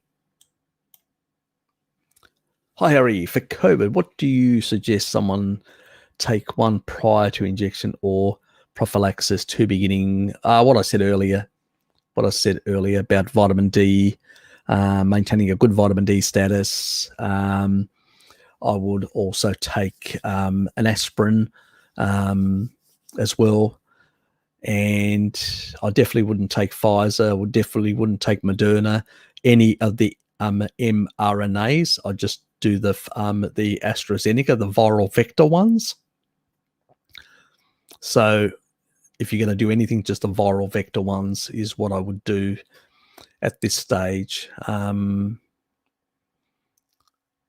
Hi, Harry. For COVID, what do you suggest someone take one prior to injection or prophylaxis to beginning? What I said earlier, what I said earlier about vitamin D, maintaining a good vitamin D status. I would also take an aspirin as well. And I definitely wouldn't take Pfizer. I definitely wouldn't take Moderna, any of the mRNAs. I just do the AstraZeneca, the viral vector ones. So if you're going to do anything, just the viral vector ones is what I would do at this stage.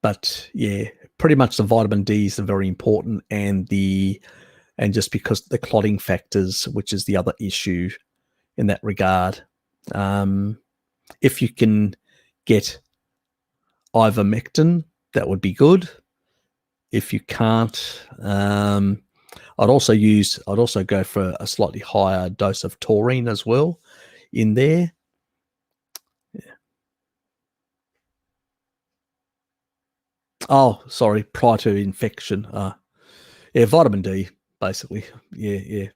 But yeah, pretty much the vitamin Ds are very important, and just because the clotting factors, which is the other issue in that regard. If you can get ivermectin, that would be good. If you can't, I'd also go for a slightly higher dose of taurine as well in there. Oh, sorry, prior to infection. Yeah, vitamin D, basically. Yeah.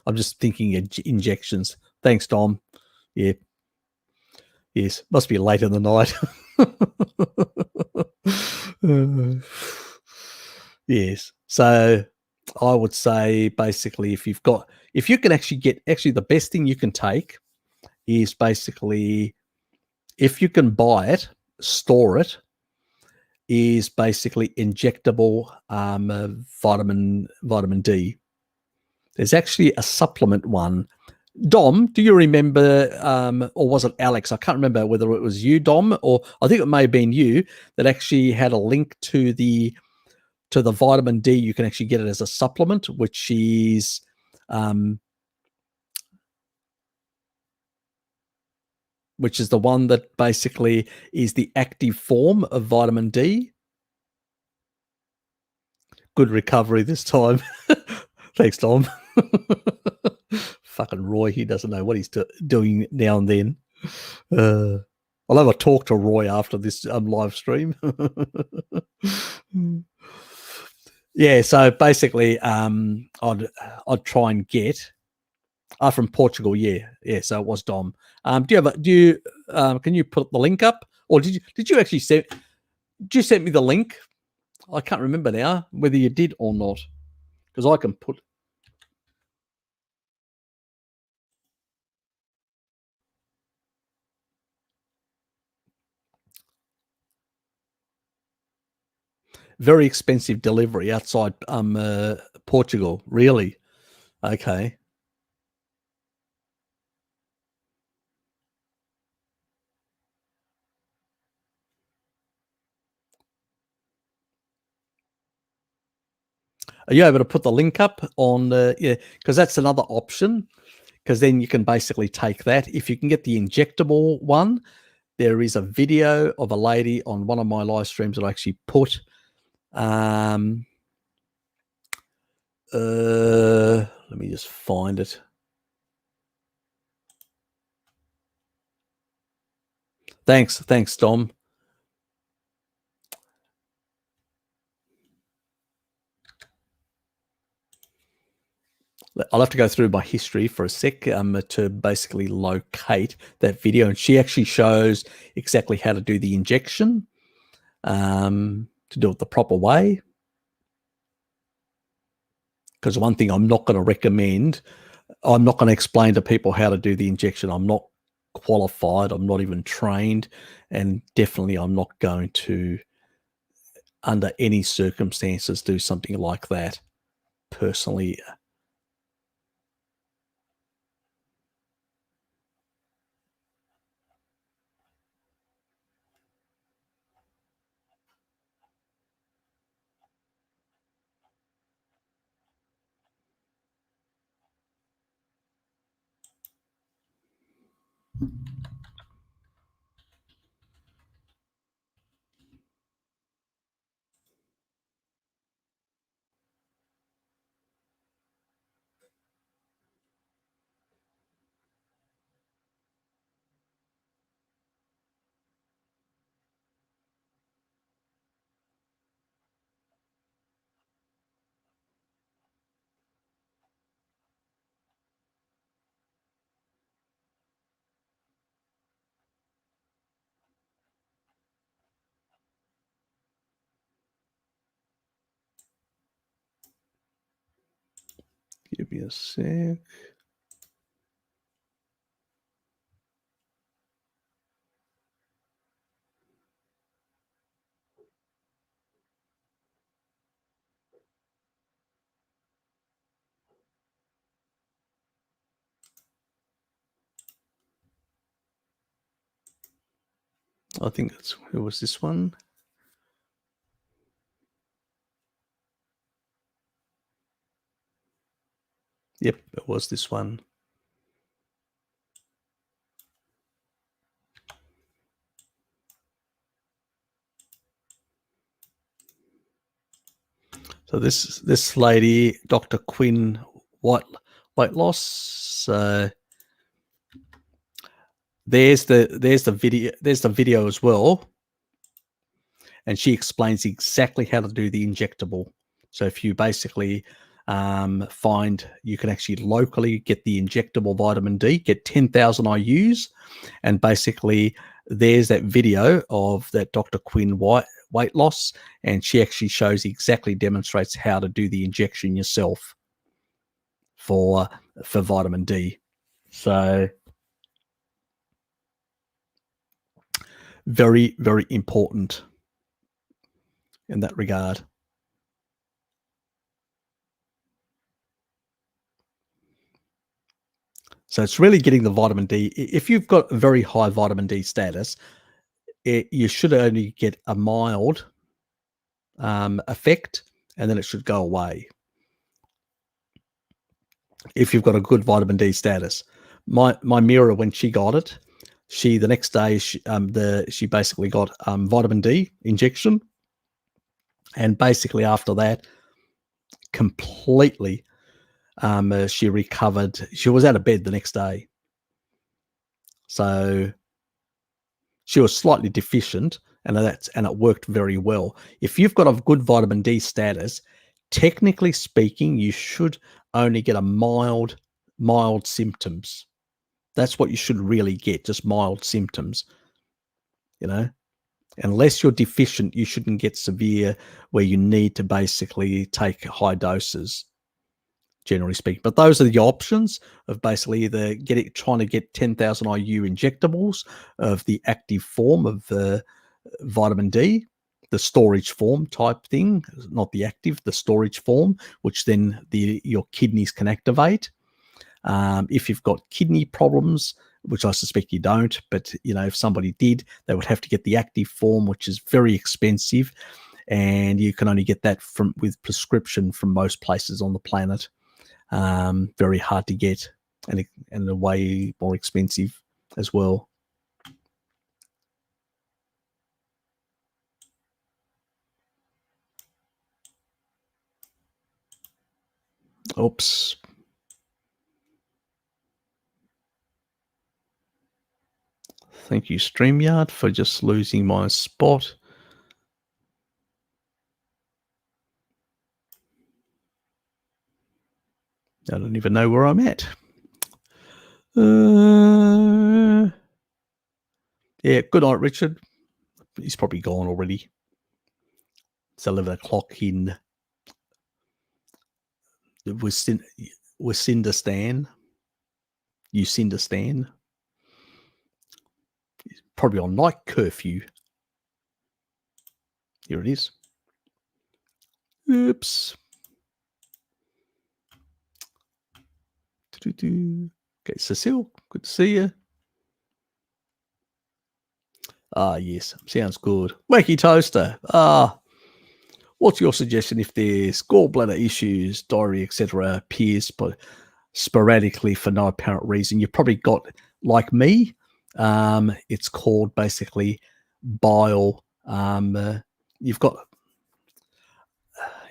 I'm just thinking injections. Thanks, Dom. Yeah. Yes, must be late in the night. Yes. So I would say basically if you can actually get, the best thing you can take is basically, if you can buy it, store it, is basically injectable vitamin D. There's actually a supplement one. Dom, do you remember, or was it Alex? I can't remember whether it was you, Dom, or I think it may have been you, that actually had a link to the vitamin D. You can actually get it as a supplement, which is the one that basically is the active form of vitamin D. Good recovery this time. Thanks, Dom. Fucking Roy, he doesn't know what he's doing now and then. I'll have a talk to Roy after this live stream. Yeah, so basically, I'd try and get from Portugal. Yeah. So it was Dom. Can you put the link up, or did you actually send? Did you send me the link? I can't remember now whether you did or not, because I can put. Very expensive delivery outside Portugal. Really? Okay. Are you able to put the link up on yeah, because that's another option, because then you can basically take that. If you can get the injectable one, there is a video of a lady on one of my live streams that I actually put. Let me just find it. Thanks, Dom. I'll have to go through my history for a sec to basically locate that video. And she actually shows exactly how to do the injection, to do it the proper way. Because one thing I'm not going to recommend, I'm not going to explain to people how to do the injection. I'm not qualified. I'm not even trained. And definitely I'm not going to, under any circumstances, do something like that personally. Give me a sec. I think who was this one? Yep, it was this one. So this lady, Dr. Quinn weight loss. There's the video as well, and she explains exactly how to do the injectable. So if you basically find you can actually locally get the injectable vitamin D, get 10,000 IUs, and basically there's that video of that Dr. Quinn weight loss, and she actually demonstrates how to do the injection yourself for vitamin D. So very, very important in that regard. So it's really getting the vitamin D. If you've got a very high vitamin D status, you should only get a mild effect, and then it should go away. If you've got a good vitamin D status, my mirror, when she got it, the next day she basically got vitamin D injection, and basically after that, completely she recovered. She was out of bed the next day, so she was slightly deficient, and it worked very well. If you've got a good vitamin D status, technically speaking, you should only get a mild symptoms. That's what you should really get, just mild symptoms. Unless you're deficient, you shouldn't get severe where you need to basically take high doses, generally speaking. But those are the options of basically either trying to get 10,000 IU injectables of the active form of vitamin D, the storage form type thing, not the active, the storage form, which then your kidneys can activate. If you've got kidney problems, which I suspect you don't, but if somebody did, they would have to get the active form, which is very expensive, and you can only get that with prescription from most places on the planet. Very hard to get, and way more expensive as well. Oops. Thank you, StreamYard, for just losing my spot. I don't even know where I'm at. Yeah, good night, Richard. He's probably gone already. It's 11 o'clock in Wasindistan. Usindistan. Probably on night curfew. Here it is. Oops. Okay, Cecile, good to see you. Yes, sounds good. Wakey Toaster. What's your suggestion if there's gallbladder issues, diarrhea, etc., appears sporadically for no apparent reason? You've probably got, like me, it's called basically bile. You've got,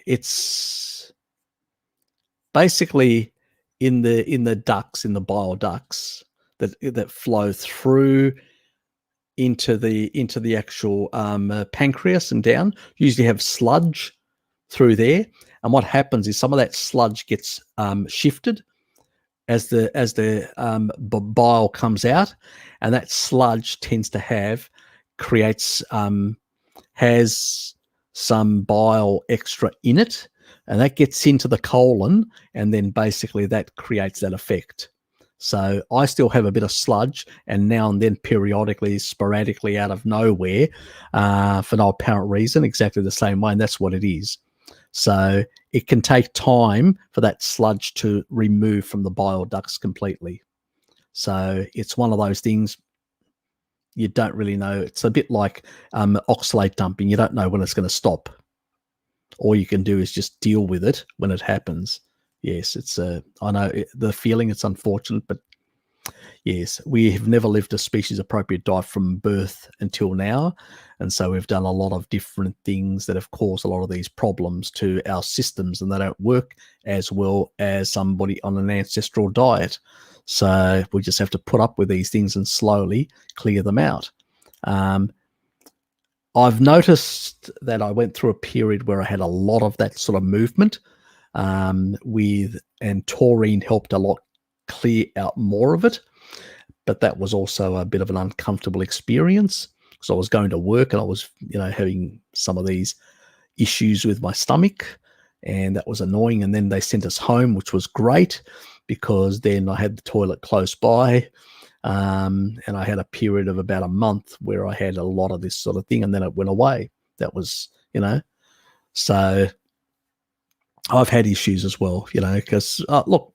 it's basically in the ducts, in the bile ducts that flow through into the actual pancreas and down. You usually have sludge through there, and what happens is some of that sludge gets shifted as the bile comes out, and that sludge tends to has some bile extra in it, and that gets into the colon, and then basically that creates that effect. So I still have a bit of sludge, and now and then periodically, sporadically, out of nowhere, for no apparent reason, exactly the same way, and that's what it is. So it can take time for that sludge to remove from the bile ducts completely. So it's one of those things you don't really know. It's a bit like oxalate dumping. You don't know when it's going to stop. All you can do is just deal with it when it happens. Yes, it's I know the feeling, it's unfortunate, but yes, we have never lived a species appropriate diet from birth until now. And so we've done a lot of different things that have caused a lot of these problems to our systems, and they don't work as well as somebody on an ancestral diet. So we just have to put up with these things and slowly clear them out. I've noticed that I went through a period where I had a lot of that sort of movement, and taurine helped a lot clear out more of it. But that was also a bit of an uncomfortable experience, because I was going to work and I was, having some of these issues with my stomach, and that was annoying. And then they sent us home, which was great, because then I had the toilet close by. And I had a period of about a month where I had a lot of this sort of thing, and then it went away. That was, so I've had issues as well, because look,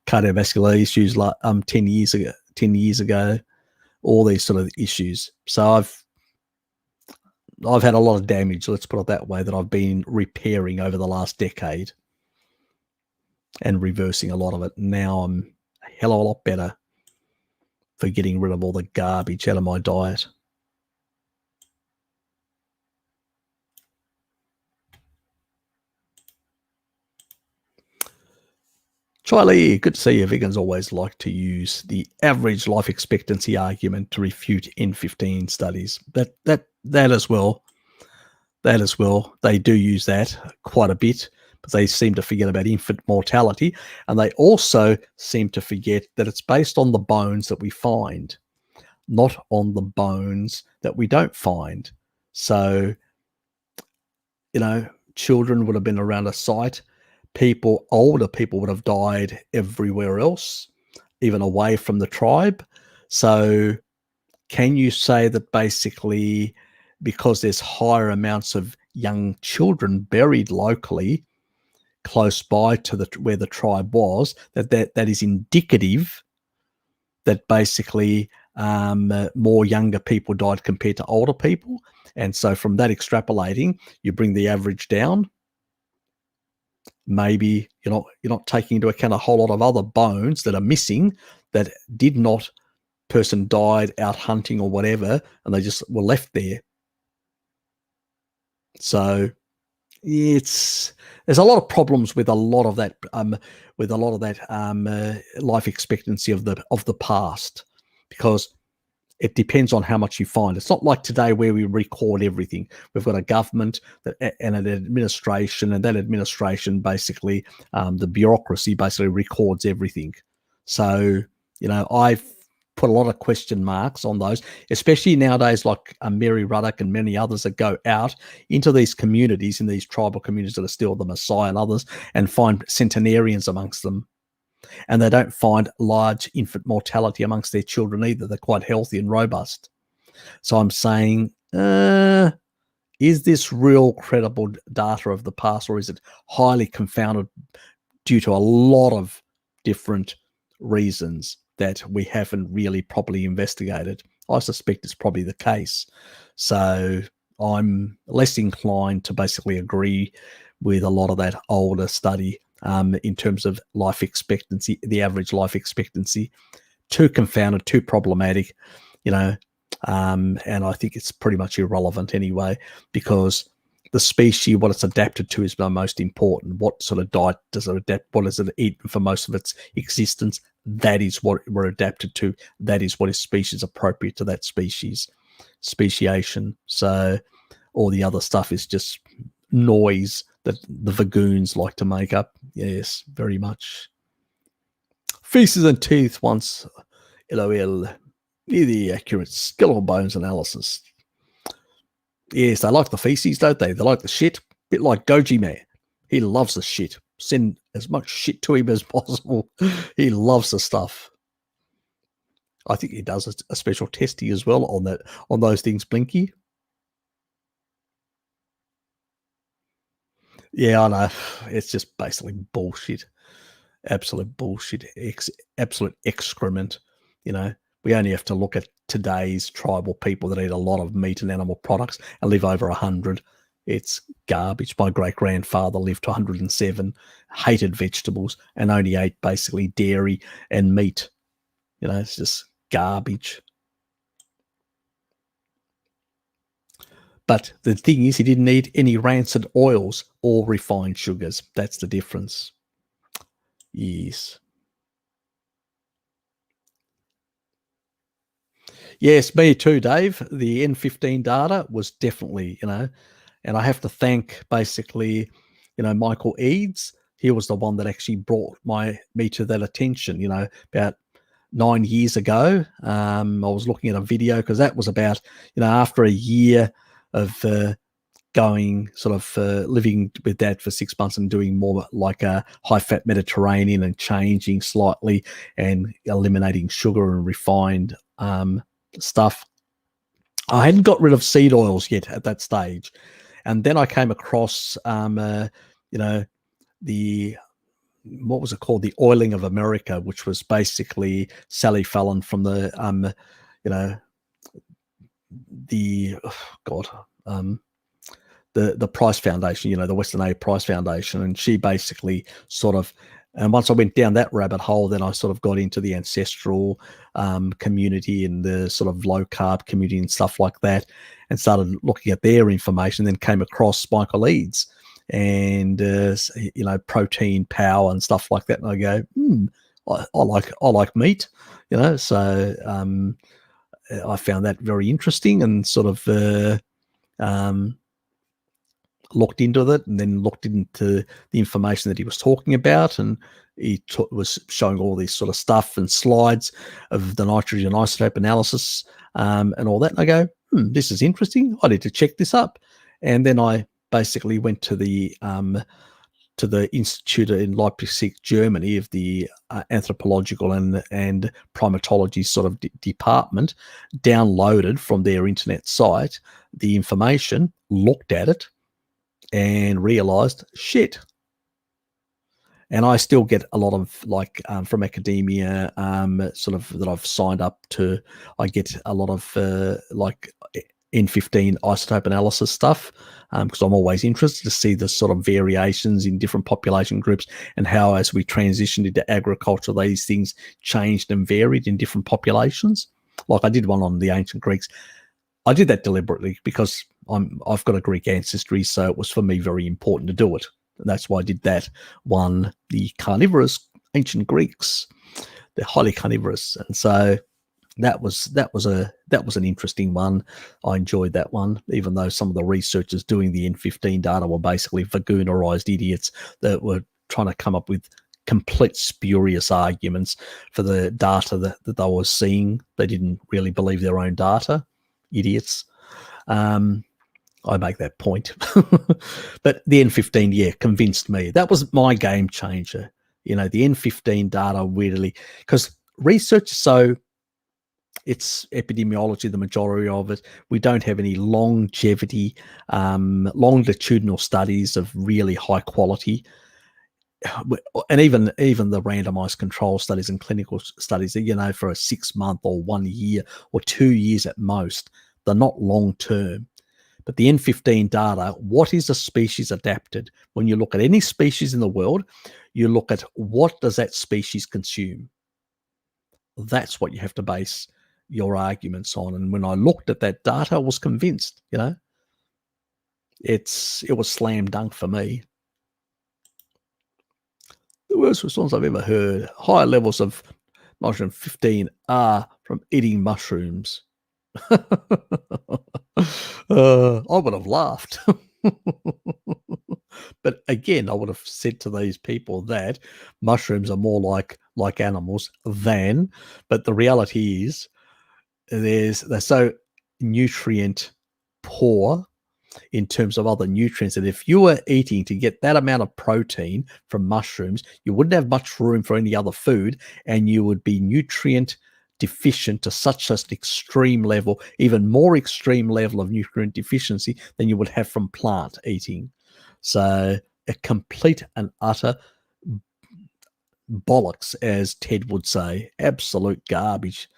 cardiovascular issues like 10 years ago, all these sort of issues. So I've had a lot of damage, let's put it that way, that I've been repairing over the last decade and reversing a lot of it. Now I'm a hell of a lot better for getting rid of all the garbage out of my diet. Charlie, good to see you. Vegans always like to use the average life expectancy argument to refute N15 studies. That as well. That as well. They do use that quite a bit, but they seem to forget about infant mortality. And they also seem to forget that it's based on the bones that we find, not on the bones that we don't find. So, children would have been around a site. Older people would have died everywhere else, even away from the tribe. So can you say that basically, because there's higher amounts of young children buried locally close by to where the tribe was, that is indicative that basically more younger people died compared to older people? And so from that extrapolating, you bring the average down. Maybe you're not taking into account a whole lot of other bones that are missing, that person died out hunting or whatever, and they just were left there. So there's a lot of problems with a lot of that life expectancy of the past, because it depends on how much you find. It's not like today where we record everything. We've got a government and an administration, and that administration basically, the bureaucracy basically records everything. So, I've put a lot of question marks on those, especially nowadays, like Mary Ruddock and many others that go out into these communities, in these tribal communities that are still the Maasai and others, and find centenarians amongst them. And they don't find large infant mortality amongst their children either. They're quite healthy and robust. So I'm saying, is this real credible data of the past, or is it highly confounded due to a lot of different reasons that we haven't really properly investigated? I suspect it's probably the case. So I'm less inclined to basically agree with a lot of that older study in terms of life expectancy, the average life expectancy. Too confounded, too problematic, and I think it's pretty much irrelevant anyway, because the species, what it's adapted to, is the most important. What sort of diet does it adapt? What does it eat for most of its existence? That is what we're adapted to. That is what is species appropriate to that species, speciation. So all the other stuff is just noise that the Vagoons like to make up. Yes, very much. Feces and teeth once, LOL, near the accurate skeletal bones analysis. Yes, they like the feces, don't they? They like the shit. Bit like Goji Man. He loves the shit. Send as much shit to him as possible. He loves the stuff. I think he does a special testing as well on those things, Blinky. Yeah, I know. It's just basically bullshit. Absolute bullshit. Absolute excrement. We only have to look at today's tribal people that eat a lot of meat and animal products and live over 100. It's garbage. My great-grandfather lived to 107, hated vegetables, and only ate basically dairy and meat. It's just garbage. But the thing is, he didn't eat any rancid oils or refined sugars. That's the difference. Yes. Yes, me too, Dave. The N15 data was definitely, and I have to thank basically, Michael Eads. He was the one that actually brought me to that attention, about 9 years ago. I was looking at a video because that was about, after a year of going sort of living with Dad for 6 months and doing more like a high-fat Mediterranean and changing slightly and eliminating sugar and refined stuff. I hadn't got rid of seed oils yet at that stage. And then I came across, the what was it called? The Oiling of America, which was basically Sally Fallon from the the Price Foundation, the Western Aid Price Foundation, and she basically sort of. And once I went down that rabbit hole, then I sort of got into the ancestral community and the sort of low carb community and stuff like that, and started looking at their information. Then came across Michael Eads and protein power and stuff like that. And I go, I like meat, So I found that very interesting and sort of looked into it, and then looked into the information that he was talking about, and he was showing all this sort of stuff and slides of the nitrogen isotope analysis and all that. And I go, this is interesting. I need to check this up. And then I basically went to the institute in Leipzig, Germany, of the anthropological and primatology sort of department, downloaded from their internet site the information, looked at it, and realized shit. And I still get a lot of from academia, sort of that I've signed up to. I get a lot of N15 isotope analysis stuff because I'm always interested to see the sort of variations in different population groups and how, as we transitioned into agriculture, these things changed and varied in different populations. Like I did one on the ancient Greeks. I did that deliberately because I've got a Greek ancestry, so it was for me very important to do it. And that's why I did that one, the carnivorous ancient Greeks. They're highly carnivorous, and so that was an interesting one. I enjoyed that one, even though some of the researchers doing the N15 data were basically vagoonerized idiots that were trying to come up with complete spurious arguments for the data that they were seeing. They didn't really believe their own data. Idiots. I make that point. But the N15, convinced me. That was my game changer. The N15 data really, because research is so, it's epidemiology, the majority of it. We don't have any longevity, longitudinal studies of really high quality. And even the randomized control studies and clinical studies, for a 6 month or 1 year or 2 years at most, they're not long term. But the N15 data, what is a species adapted? When you look at any species in the world, you look at what does that species consume. That's what you have to base your arguments on. And when I looked at that data, I was convinced, it was slam dunk for me. The worst response I've ever heard, higher levels of nitrogen 15 are from eating mushrooms. I would have laughed. But again, I would have said to these people that mushrooms are more like animals than, but the reality is they're so nutrient poor in terms of other nutrients. And if you were eating to get that amount of protein from mushrooms, you wouldn't have much room for any other food, and you would be nutrient deficient to such an extreme level, even more extreme level of nutrient deficiency than you would have from plant eating. So a complete and utter bollocks, as Ted would say, absolute garbage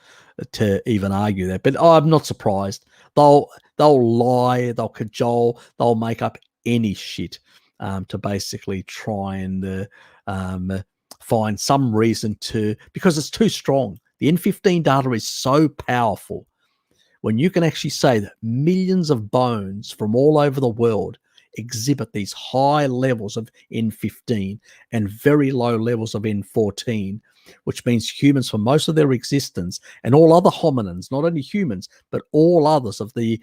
to even argue that. But I'm not surprised. They'll lie, they'll cajole, they'll make up any shit to basically try and find some reason to, because it's too strong. The N15 data is so powerful. When you can actually say that millions of bones from all over the world exhibit these high levels of N15 and very low levels of N14, which means humans for most of their existence, and all other hominins, not only humans, but all others of the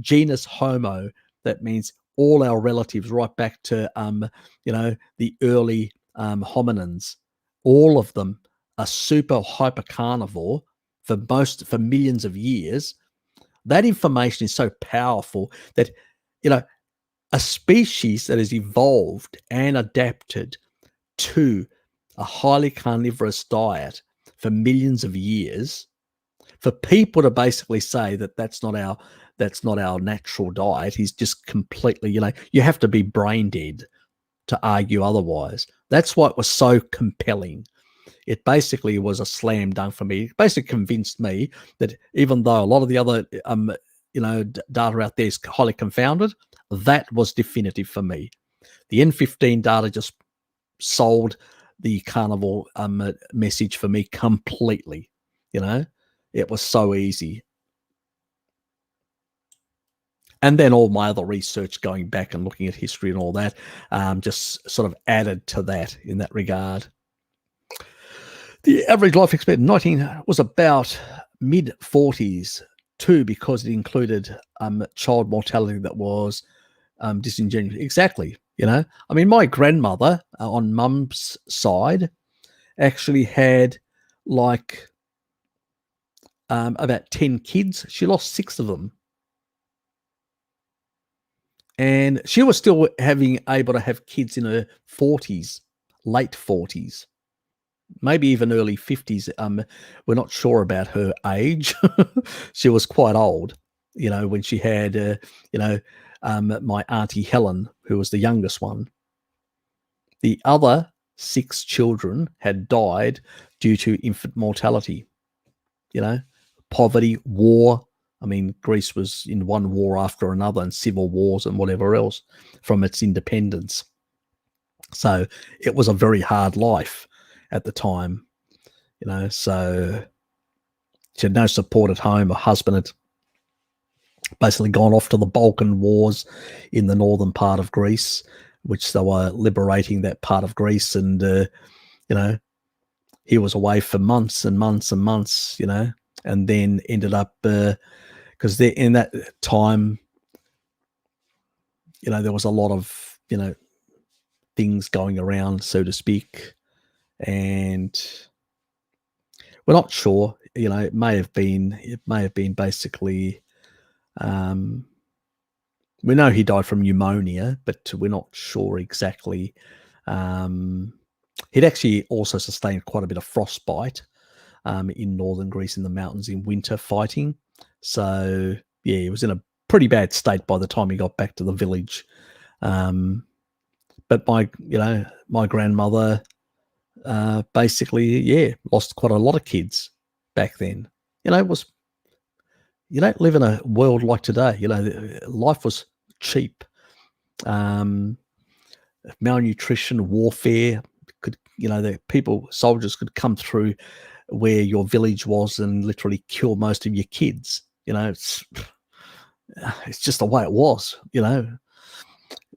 genus Homo, that means all our relatives right back to, the early hominins, all of them are super hyper carnivore for millions of years. That information is so powerful that, a species that has evolved and adapted to a highly carnivorous diet for millions of years, for people to basically say that that's not our natural diet is just completely, you have to be brain dead to argue otherwise. That's why it was so compelling. It basically was a slam dunk for me. It basically convinced me that even though a lot of the other data out there is highly confounded, that was definitive for me. The N15 data just sold the carnivore message for me completely. It was so easy. And then all my other research going back and looking at history and all that just sort of added to that in that regard. The average life expectancy was about mid-40s too, because it included child mortality that was disingenuous. Exactly. My grandmother on mum's side actually had like about 10 kids. She lost 6 of them. And she was still able to have kids in her 40s, late 40s, maybe even early 50s. We're not sure about her age. She was quite old, when she had, my auntie Helen, who was the youngest one. The other 6 children had died due to infant mortality, poverty, war. Greece was in one war after another and civil wars and whatever else from its independence. So it was a very hard life at the time, so she had no support at home. Her husband had basically gone off to the Balkan Wars in the northern part of Greece, which they were liberating that part of Greece. And, he was away for months and months and months, and then ended up, because in that time, there was a lot of, things going around, so to speak. And we're not sure, it may have been basically, we know he died from pneumonia, but we're not sure exactly. He'd actually also sustained quite a bit of frostbite in northern Greece in the mountains in winter fighting. So yeah, he was in a pretty bad state by the time he got back to the village. But my grandmother basically, lost quite a lot of kids back then. It was, you don't live in a world like today. Life was cheap. Malnutrition, warfare could, soldiers could come through where your village was and literally kill most of your kids. It's just the way it was.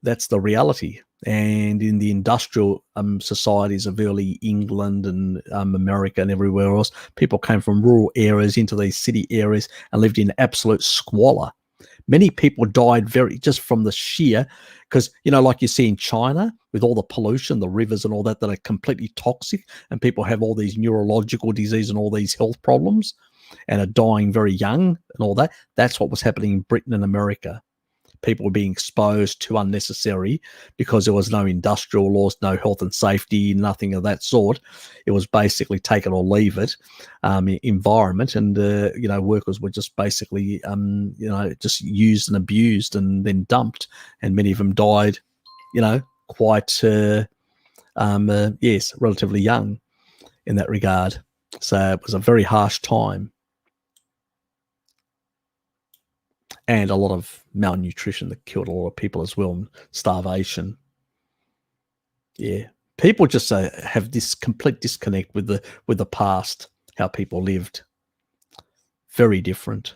That's the reality. And in the industrial societies of early England and America and everywhere else, people came from rural areas into these city areas and lived in absolute squalor. Many people died just from the sheer, because, like you see in China with all the pollution, the rivers and all that are completely toxic, and people have all these neurological disease and all these health problems and are dying very young and all that. That's what was happening in Britain and America. people were being exposed to unnecessary because there was no industrial laws, no health and safety, nothing of that sort. It was basically take it or leave it environment, and workers were just basically just used and abused and then dumped, and many of them died, quite relatively young in that regard. So it was a very harsh time. And a lot of malnutrition that killed a lot of people as well, and starvation. Yeah, people just have this complete disconnect with the past, how people lived. Very different.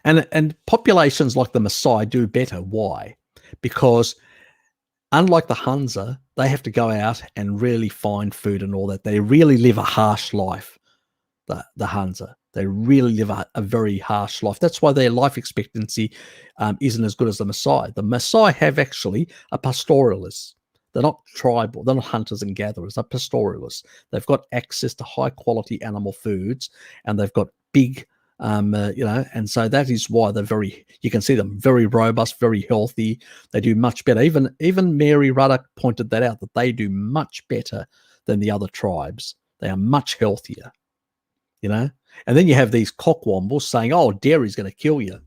And populations like the Maasai do better. Why? Because unlike the Hunza, they have to go out and really find food and all that. They really live a harsh life. The Hunza. They really live a very harsh life. That's why their life expectancy isn't as good as the Maasai. The Maasai have actually a pastoralists. They're not tribal. They're not hunters and gatherers. They're pastoralists. They've got access to high quality animal foods, and they've got big, and so that is why they're you can see them very robust, very healthy. They do much better. Even Mary Ruddock pointed that out, that they do much better than the other tribes. They are much healthier. And then you have these cockwombles saying, oh, dairy is going to kill you.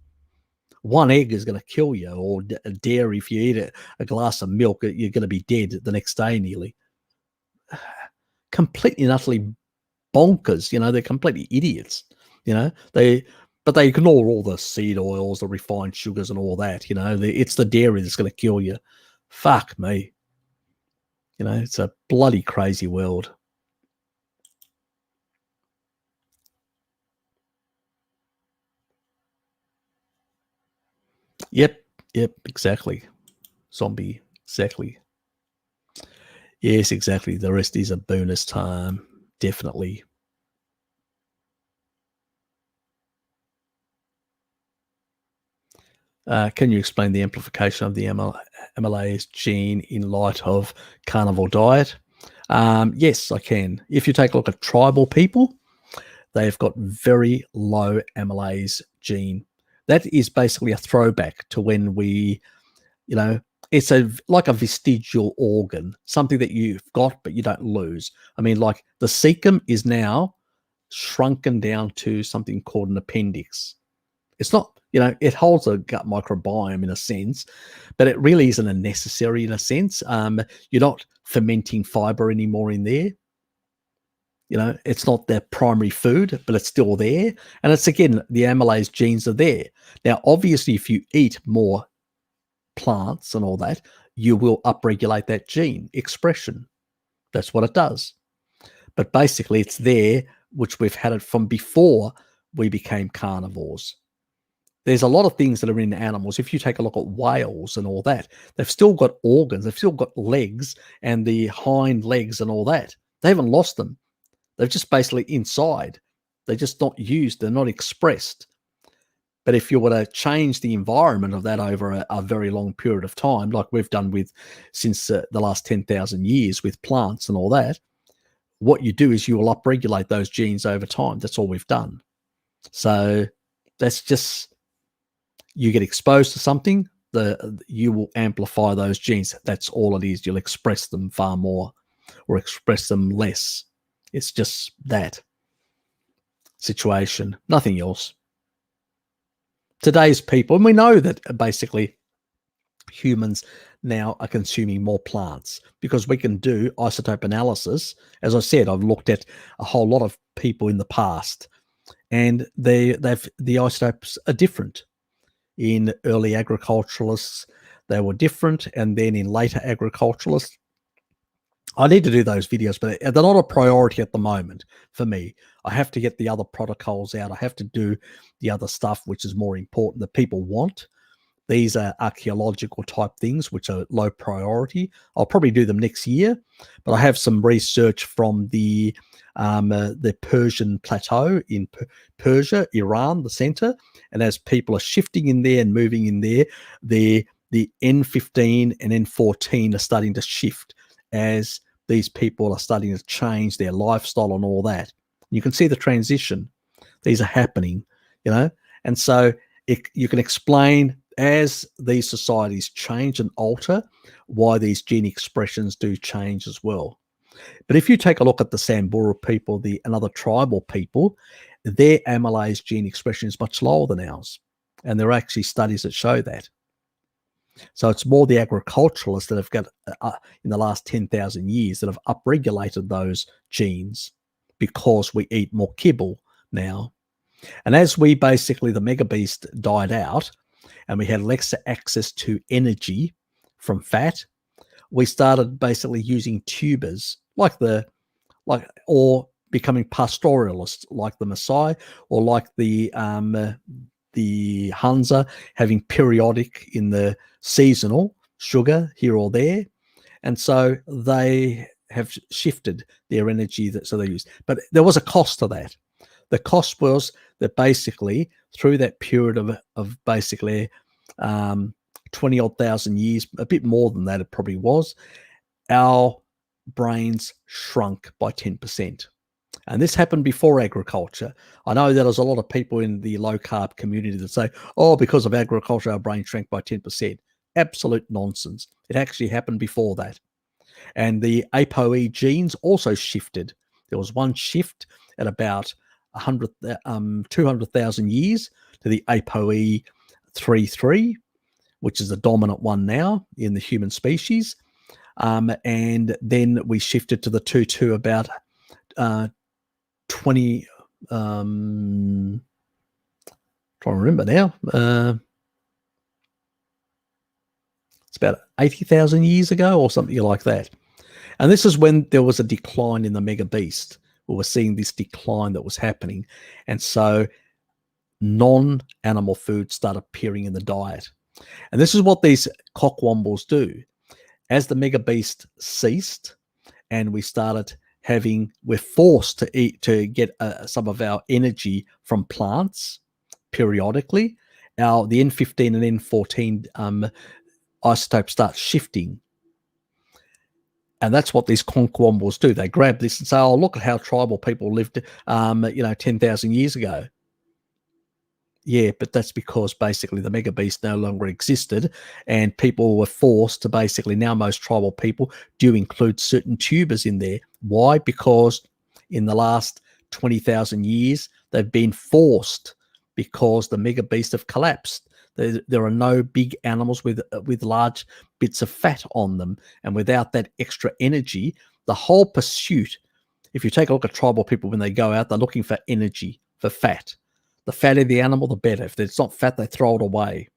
One egg is going to kill you, or dairy, if you eat a glass of milk, you're going to be dead the next day nearly. Completely and utterly bonkers. They're completely idiots. But they ignore all the seed oils, the refined sugars and all that. It's the dairy that's going to kill you. Fuck me. It's a bloody crazy world. Yep, exactly. Zombie, exactly. Yes, exactly. The rest is a bonus time, definitely. Can you explain the amplification of the amylase gene in light of carnivore diet? Yes, I can. If you take a look at tribal people, they've got very low amylase gene. That is basically a throwback to when we, it's like a vestigial organ, something that you've got but you don't lose. I mean, like the cecum is now shrunken down to something called an appendix. It's not, it holds a gut microbiome in a sense, but it really isn't a necessary in a sense. You're not fermenting fiber anymore in there. It's not their primary food, but it's still there. And it's, again, the amylase genes are there. Now, obviously, if you eat more plants and all that, you will upregulate that gene expression. That's what it does. But basically, it's there, which we've had it from before we became carnivores. There's a lot of things that are in animals. If you take a look at whales and all that, they've still got organs. They've still got legs and the hind legs and all that. They haven't lost them. They're just basically inside. They're just not used. They're not expressed. But if you were to change the environment of that over a very long period of time, like we've done since the last 10,000 years with plants and all that, what you do is you will upregulate those genes over time. That's all we've done. So that's just, you get exposed to something, you will amplify those genes. That's all it is. You'll express them far more or express them less. It's just that situation, nothing else. Today's people, and we know that basically humans now are consuming more plants because we can do isotope analysis. As I said, I've looked at a whole lot of people in the past, and the isotopes are different. In early agriculturalists, they were different, and then in later agriculturalists, I need to do those videos, but they're not a priority at the moment for me. I have to get the other protocols out. I have to do the other stuff, which is more important that people want. These are archaeological type things, which are low priority. I'll probably do them next year, but I have some research from the Persian plateau in Persia, Iran, the center. And as people are shifting in there and moving in there, the N15 and N14 are starting to shift as these people are starting to change their lifestyle and all that. You can see the transition. These are happening, and so you can explain as these societies change and alter why these gene expressions do change as well. But if you take a look at the Samburu people, another tribal people, their amylase gene expression is much lower than ours. And there are actually studies that show that. So it's more the agriculturalists that have got, in the last 10,000 years, that have upregulated those genes because we eat more kibble now. And as we basically, the mega beast died out and we had less access to energy from fat, we started basically using tubers or becoming pastoralists like the Maasai, or like the Hunza, having periodic in the seasonal sugar here or there. And so they have shifted their energy so they use. But there was a cost to that. The cost was that basically through that period of basically 20 odd thousand years, a bit more than that it probably was, our brains shrunk by 10%. And this happened before agriculture. I know that there's a lot of people in the low carb community that say, oh, because of agriculture, our brain shrank by 10%. Absolute nonsense. It actually happened before that. And the ApoE genes also shifted. There was one shift at about 200,000 years to the ApoE 3.3, which is the dominant one now in the human species. And then we shifted to the 2.2 about 20, trying to remember now, it's about 80,000 years ago or something like that. And this is when there was a decline in the mega beast. We were seeing this decline that was happening. And so non-animal food started appearing in the diet. And this is what these cockwombles do. As the mega beast ceased and we're forced to get some of our energy from plants periodically, the N15 and N14 isotope starts shifting. And that's what these conkwombles do. They grab this and say, oh, look at how tribal people lived 10,000 years ago. Yeah, but that's because basically the mega beast no longer existed and people were forced to basically, now most tribal people do include certain tubers in there. Why? Because in the last 20,000 years, they've been forced because the mega beast have collapsed. There are no big animals with large bits of fat on them. And without that extra energy, the whole pursuit, if you take a look at tribal people, when they go out, they're looking for energy, for fat. The fatter the animal, the better. If it's not fat, they throw it away.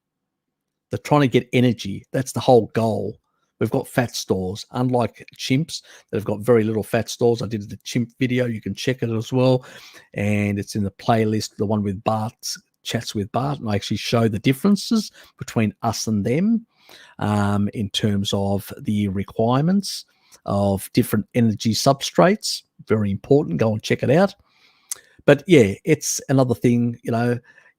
They're trying to get energy. That's the whole goal. We've got fat stores, unlike chimps that have got very little fat stores. I did the chimp video. You can check it as well. And it's in the playlist, the one with Bart's Chats with Bart. And I actually show the differences between us and them in terms of the requirements of different energy substrates. Very important. Go and check it out. But yeah, it's another thing,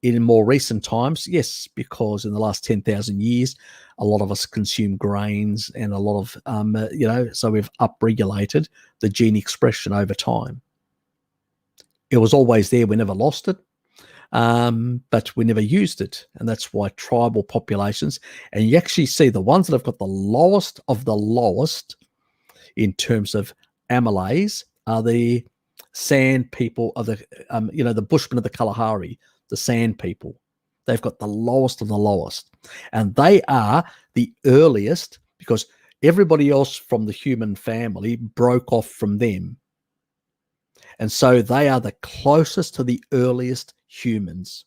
in more recent times, yes, because in the last 10,000 years, a lot of us consume grains and a lot of, so we've upregulated the gene expression over time. It was always there. We never lost it, but we never used it. And that's why tribal populations, and you actually see the ones that have got the lowest of the lowest in terms of amylase are the sand people of the Bushmen of the Kalahari, the sand people. They've got the lowest of the lowest. And they are the earliest because everybody else from the human family broke off from them. And so they are the closest to the earliest humans.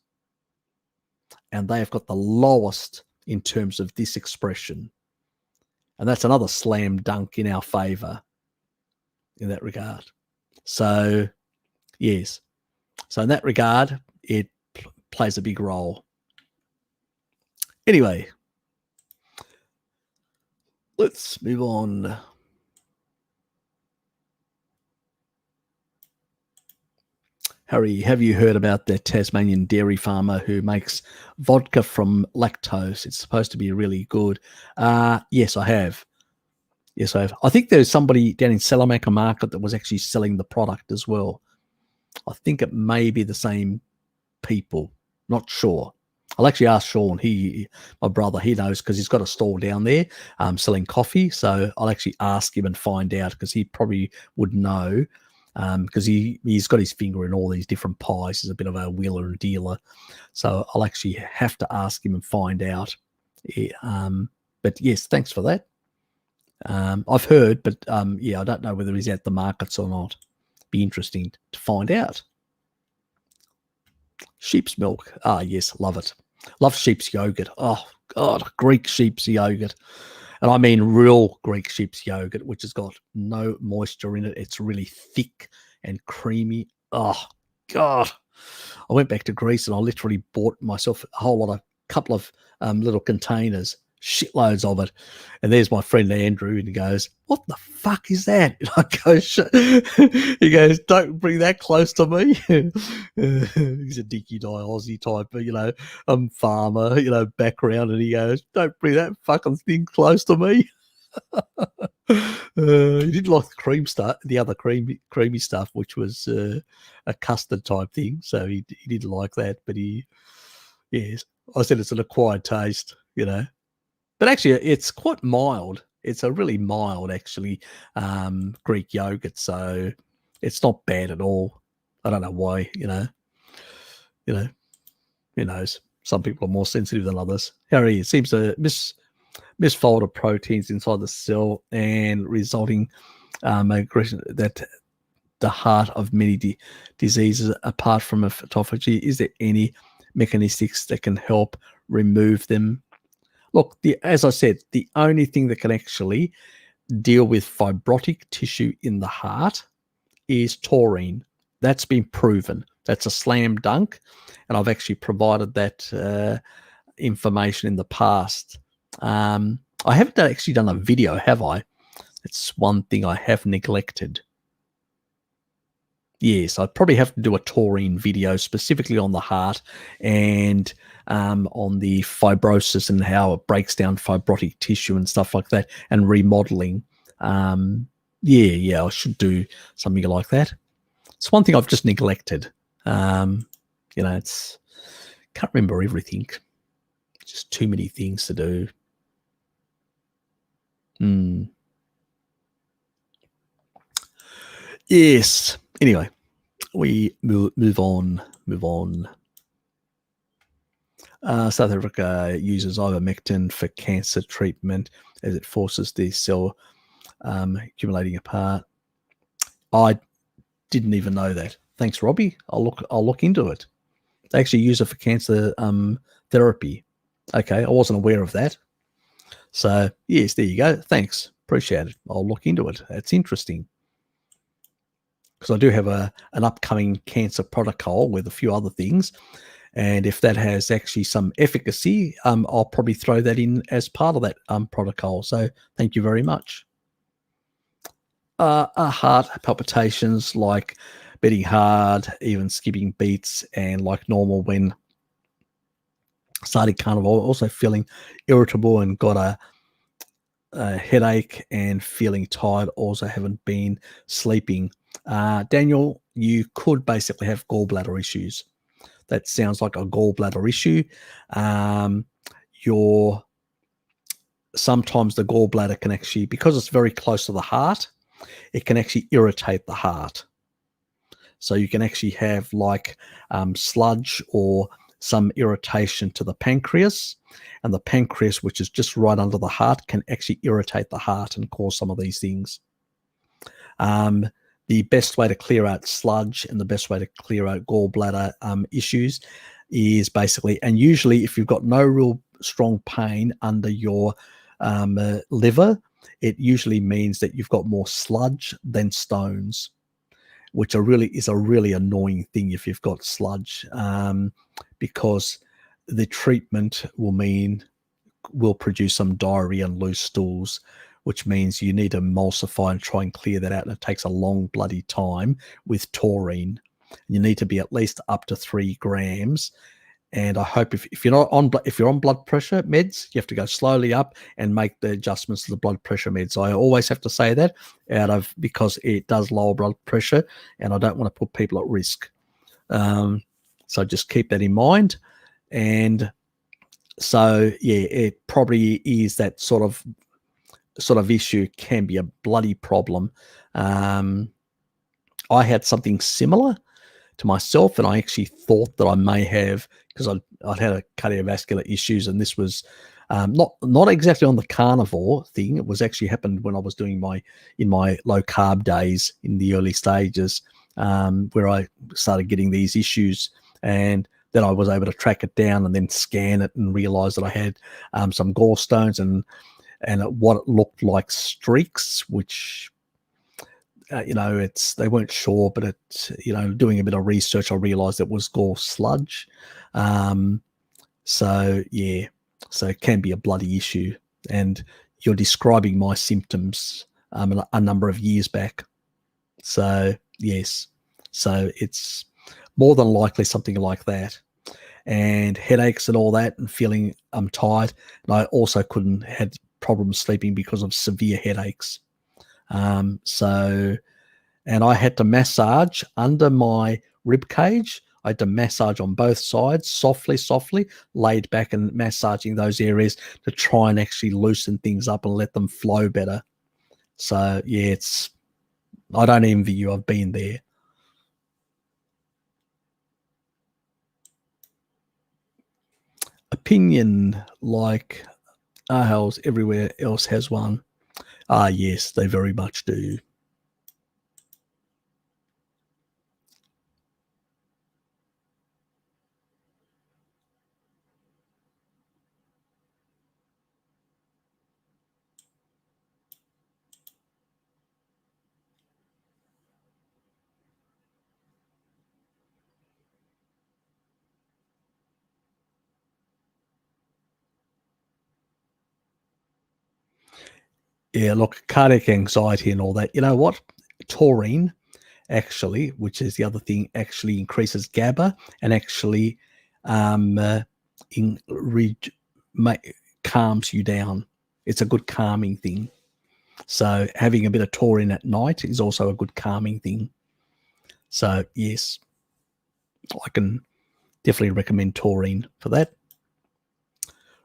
And they have got the lowest in terms of this expression. And that's another slam dunk in our favor in that regard. So, yes. So in that regard, it plays a big role. Anyway, let's move on. Harry, have you heard about the Tasmanian dairy farmer who makes vodka from lactose? It's supposed to be really good. Yes, I have. Yes, I have. I think there's somebody down in Salamanca Market that was actually selling the product as well. I think it may be the same people. Not sure. I'll actually ask Sean. My brother, he knows because he's got a stall down there selling coffee. So I'll actually ask him and find out because he probably would know because he's got his finger in all these different pies. He's a bit of a wheeler and dealer. So I'll actually have to ask him and find out. But yes, thanks for that. I've heard, but yeah, I don't know whether he's at the markets or not. Be interesting to find out. Sheep's milk. Ah, yes, love it. Love sheep's yogurt. Oh, God, Greek sheep's yogurt. And I mean real Greek sheep's yogurt, which has got no moisture in it. It's really thick and creamy. Oh, God. I went back to Greece and I literally bought myself a couple of little containers, shitloads of it. And there's my friend Andrew, and he goes, "What the fuck is that?" And I go, he goes, "Don't bring that close to me." He's a dicky die Aussie type, but farmer, background, and he goes, "Don't bring that fucking thing close to me." He didn't like the cream stuff, the other creamy stuff, which was a custard type thing. So he didn't like that, but yes, I said it's an acquired taste, But actually, it's quite mild. It's a really mild, actually, Greek yogurt. So it's not bad at all. I don't know why, who knows? Some people are more sensitive than others. Harry, it seems to misfold of proteins inside the cell and resulting aggression that the heart of many diseases apart from autophagy. Is there any mechanistics that can help remove them? Look, as I said, the only thing that can actually deal with fibrotic tissue in the heart is taurine. That's been proven. That's a slam dunk, and I've actually provided that information in the past. I haven't actually done a video, have I? It's one thing I have neglected. Yes, I'd probably have to do a taurine video specifically on the heart and on the fibrosis and how it breaks down fibrotic tissue and stuff like that, and remodeling. Yeah, I should do something like that. It's one thing I've just neglected. It's can't remember everything. Just too many things to do. Yes. Anyway, we move on. South Africa uses ivermectin for cancer treatment as it forces the cell accumulating apart. I didn't even know that. Thanks, Robbie. I'll look into it. They actually use it for cancer therapy. Okay, I wasn't aware of that. So yes, there you go. Thanks, appreciate it. I'll look into it. That's interesting. Because I do have an upcoming cancer protocol with a few other things. And if that has actually some efficacy, I'll probably throw that in as part of that protocol. So thank you very much. Heart palpitations, like beating hard, even skipping beats, and like normal when starting carnival, also feeling irritable and got a headache and feeling tired, also haven't been sleeping. Daniel, you could basically have gallbladder issues. That sounds like a gallbladder issue. Sometimes the gallbladder can actually, because it's very close to the heart, it can actually irritate the heart. So you can actually have like sludge or some irritation to the pancreas, and the pancreas, which is just right under the heart, can actually irritate the heart and cause some of these things. The best way to clear out sludge and the best way to clear out gallbladder issues is basically, and usually if you've got no real strong pain under your liver, it usually means that you've got more sludge than stones, which is a really annoying thing if you've got sludge, because the treatment will produce some diarrhea and loose stools, which means you need to emulsify and try and clear that out. And it takes a long bloody time with taurine. You need to be at least up to 3 grams. And I hope if you're on blood pressure meds, you have to go slowly up and make the adjustments to the blood pressure meds. I always have to say that because it does lower blood pressure, and I don't want to put people at risk. So just keep that in mind. And So yeah, it probably is that sort of issue. Can be a bloody problem. I had something similar to myself, and I actually thought that I may have, because I'd had a cardiovascular issues, and this was not exactly on the carnivore thing. It was actually happened when I was doing my low carb days in the early stages, where I started getting these issues, and then I was able to track it down and then scan it and realize that I had some gallstones and what looked like streaks, which they weren't sure, but doing a bit of research, I realized it was gall sludge. So it can be a bloody issue. And you're describing my symptoms a number of years back. So yes, so it's more than likely something like that. And headaches and all that, and feeling tired. And I also had problems sleeping because of severe headaches. And I had to massage under my rib cage. I had to massage on both sides, softly, laid back and massaging those areas to try and actually loosen things up and let them flow better. So yeah, I don't envy you. I've been there. Opinion, like else everywhere else has one. Yes, they very much do. Yeah, look, cardiac anxiety and all that. You know what? Taurine, actually, which is the other thing, actually increases GABA and actually calms you down. It's a good calming thing. So having a bit of taurine at night is also a good calming thing. So yes, I can definitely recommend taurine for that.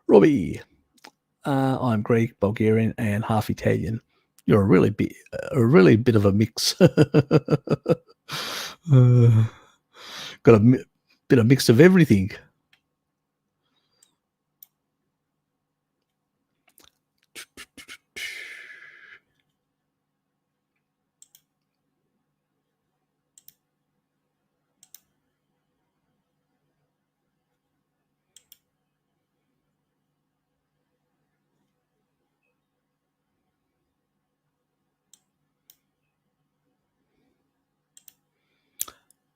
Robbie, I'm Greek, Bulgarian, and half Italian. You're a really bit of a mix. Got a bit of mix of everything.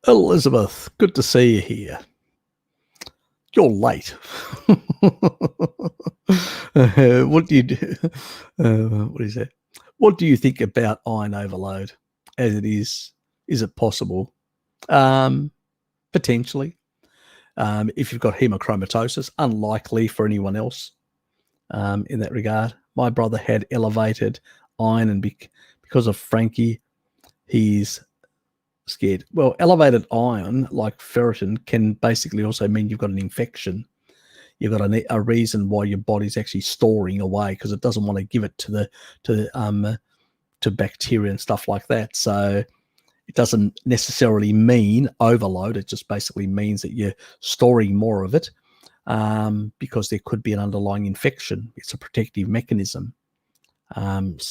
Elizabeth, good to see you here. You're late. What do you do? What is that? What do you think about iron overload as it is? Is it possible? Potentially. If you've got hemochromatosis, unlikely for anyone else in that regard. My brother had elevated iron, and because of Frankie, he's scared. Well, elevated iron, like ferritin, can basically also mean you've got an infection. You've got a reason why your body's actually storing away, because it doesn't want to give it to bacteria and stuff like that. So it doesn't necessarily mean overload. It just basically means that you're storing more of it because there could be an underlying infection. It's a protective mechanism. And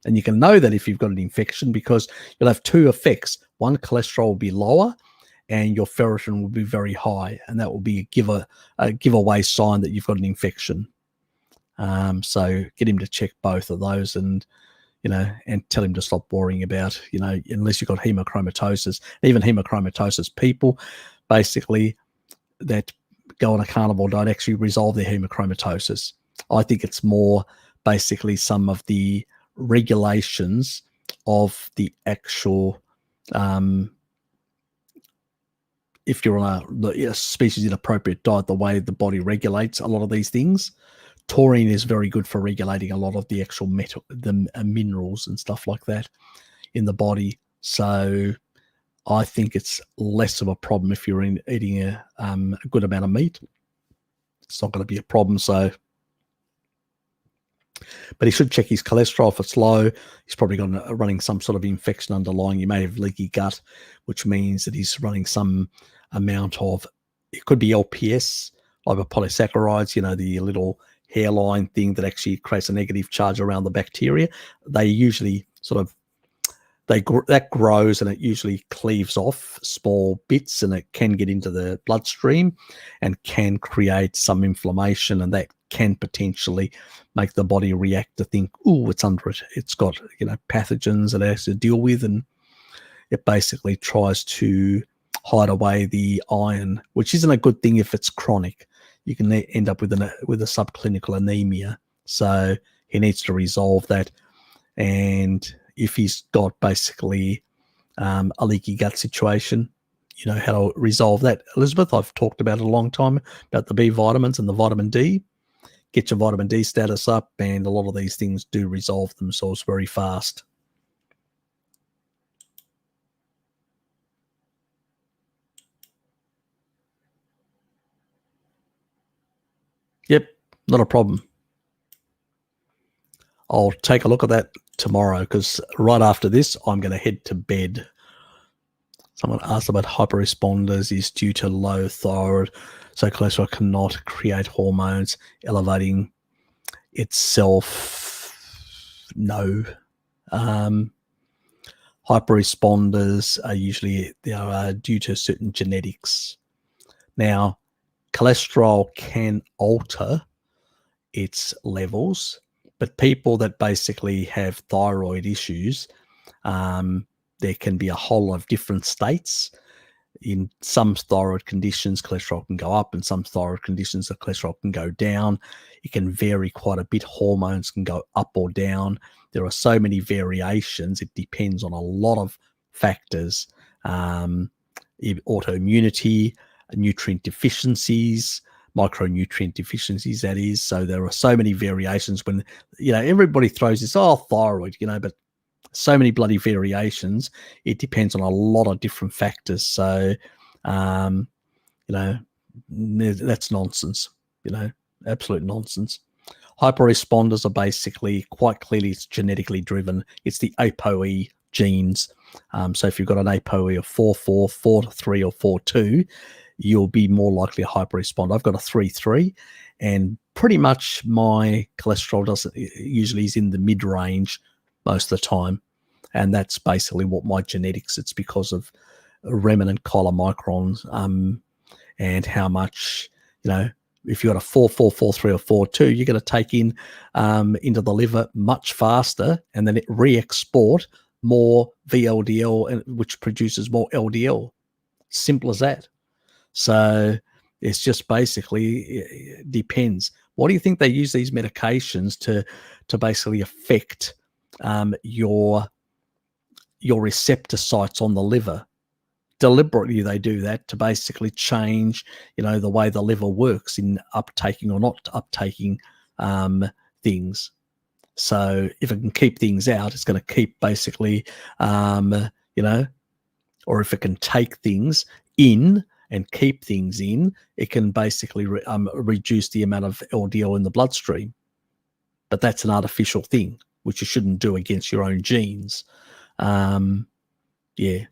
you can know that if you've got an infection, because you'll have two effects. One, cholesterol will be lower and your ferritin will be very high, and that will be a giveaway sign that you've got an infection. So get him to check both of those, and and tell him to stop worrying about, unless you've got hemochromatosis. Even hemochromatosis people, basically, that go on a carnivore diet actually resolve their hemochromatosis. I think it's more basically some of the regulations of the actual, if you're on a species inappropriate diet, the way the body regulates a lot of these things. Taurine is very good for regulating a lot of the actual the minerals and stuff like that in the body. So I think it's less of a problem if you're eating a good amount of meat. it's not going to be a problem. So, but he should check his cholesterol. If it's low, he's probably got running some sort of infection underlying. You may have leaky gut, which means that he's running some amount of, it could be LPS, lipopolysaccharides, you know, the little hairline thing that actually creates a negative charge around the bacteria. They usually sort of, that grows and it usually cleaves off small bits, and it can get into the bloodstream and can create some inflammation, and that can potentially make the body react to think, oh, it's under it. It's got, you know, pathogens that it has to deal with, and it basically tries to hide away the iron, which isn't a good thing if it's chronic. You can end up with a subclinical anemia. So he needs to resolve that. And if he's got basically a leaky gut situation, you know how to resolve that. Elizabeth, I've talked about it a long time about the B vitamins and the vitamin D. Get your vitamin D status up, and a lot of these things do resolve themselves very fast. Yep, not a problem. I'll take a look at that tomorrow, because right after this, I'm going to head to bed. Someone asked about hyperresponders is due to low thyroid, so cholesterol cannot create hormones elevating itself. No. Hyperresponders are usually due to certain genetics. Now, cholesterol can alter its levels, but people that basically have thyroid issues, there can be a whole lot of different states. In some thyroid conditions, cholesterol can go up. In some thyroid conditions, the cholesterol can go down. It can vary quite a bit. Hormones can go up or down. There are so many variations. It depends on a lot of factors. Autoimmunity, nutrient deficiencies, micronutrient deficiencies, that is. So there are so many variations when, you know, everybody throws this, oh, thyroid, you know, but so many bloody variations. It depends on a lot of different factors. So, you know, that's nonsense, you know, absolute nonsense. Hyperresponders are basically quite clearly, it's genetically driven. It's the ApoE genes. So if you've got an ApoE of 4.4, 4.3 or 4.2, you'll be more likely a hyperresponder. I've got a 3.3, and pretty much my cholesterol usually is in the mid-range most of the time. And that's basically what my genetics, it's because of remnant chylomicrons, and how much, you know, if you've got a 4.4, 4.3 or 4.2, you're going to take in into the liver much faster, and then it re-export more VLDL, which produces more LDL. Simple as that. So it's just basically, it depends. What do you think they use these medications to basically affect your receptor sites on the liver? Deliberately they do that to basically change, you know, the way the liver works in uptaking or not uptaking things. So if it can keep things out, it's going to keep basically, you know, or if it can take things in and keep things in, it can basically reduce the amount of LDL in the bloodstream. But that's an artificial thing, which you shouldn't do against your own genes. Yeah,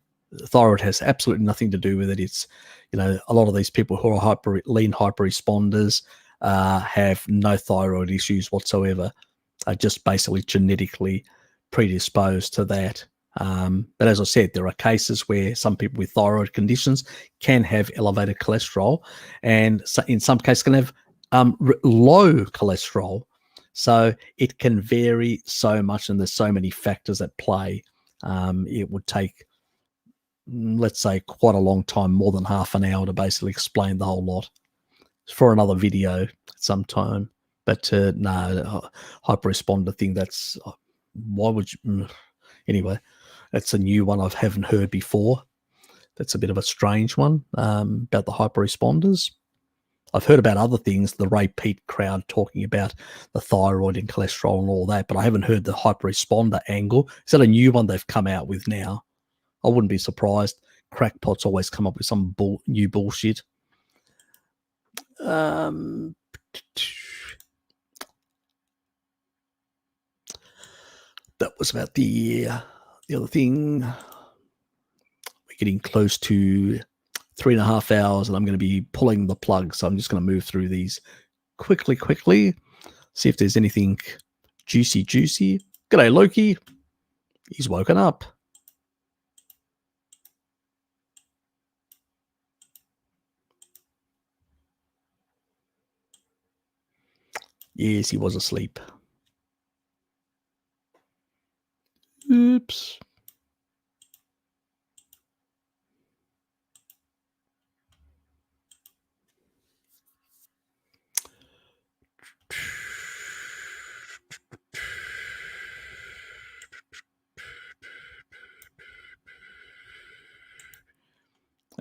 thyroid has absolutely nothing to do with it. It's, you know, a lot of these people who are lean hyperresponders have no thyroid issues whatsoever, are just basically genetically predisposed to that. But as I said, there are cases where some people with thyroid conditions can have elevated cholesterol, and in some cases can have low cholesterol. So it can vary so much, and there's so many factors at play. It would take, let's say, quite a long time, more than half an hour, to basically explain the whole lot. For another video sometime. But no, hyperresponder thing, that's, why would you? Anyway, that's a new one I haven't heard before. That's a bit of a strange one, about the hyperresponders. I've heard about other things, the Ray Peat crowd talking about the thyroid and cholesterol and all that, but I haven't heard the hyperresponder angle. Is that a new one they've come out with now? I wouldn't be surprised. Crackpots always come up with some new bullshit. That was about the other thing. We're getting close to 3.5 hours, and I'm going to be pulling the plug. So I'm just going to move through these quickly. See if there's anything juicy. G'day, Loki. He's woken up. Yes, he was asleep. Oops.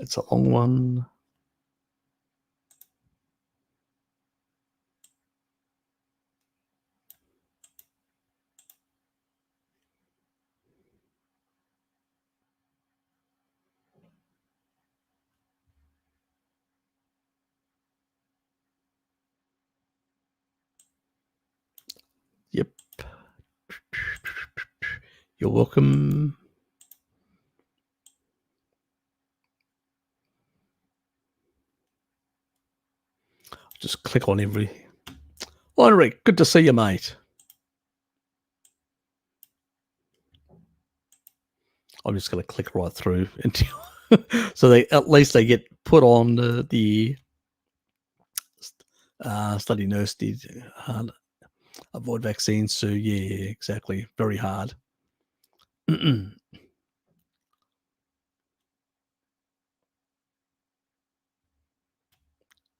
It's a long one. Yep. You're welcome. Just click on every. All right, good to see you, mate. I'm just going to click right through until so they at least they get put on the study nurse did avoid vaccines. So yeah, exactly. Very hard.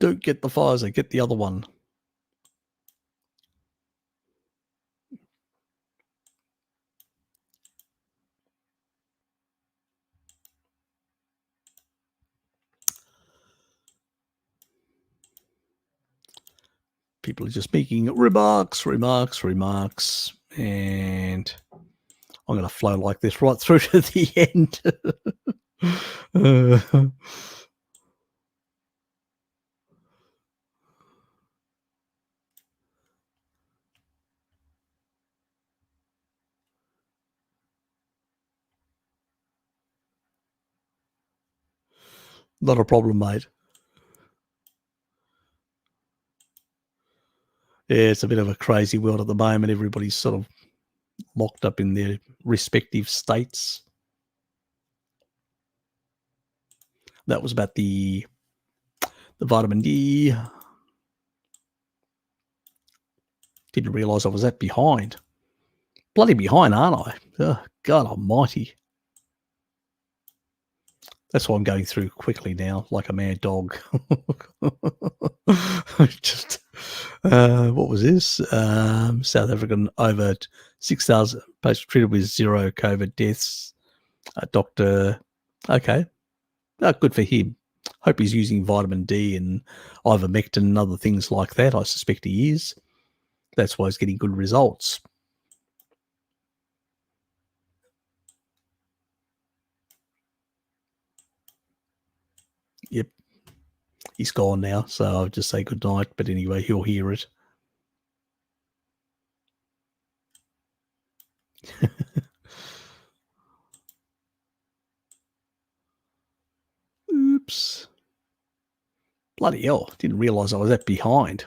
Don't get the Pfizer, get the other one. People are just making remarks, and I'm going to flow like this right through to the end. Not a problem, mate. Yeah, it's a bit of a crazy world at the moment. Everybody's sort of locked up in their respective states. That was about the vitamin D. Didn't realise I was that behind. Bloody behind, aren't I? Oh, God almighty. That's why I'm going through quickly now, like a mad dog. Just, what was this? South African over 6,000 patients treated with 0 COVID deaths. Doctor, okay, good for him. Hope he's using vitamin D and ivermectin and other things like that. I suspect he is. That's why he's getting good results. Yep. He's gone now, so I'll just say good night. But anyway, he'll hear it. Oops. Bloody hell. Didn't realise I was that behind.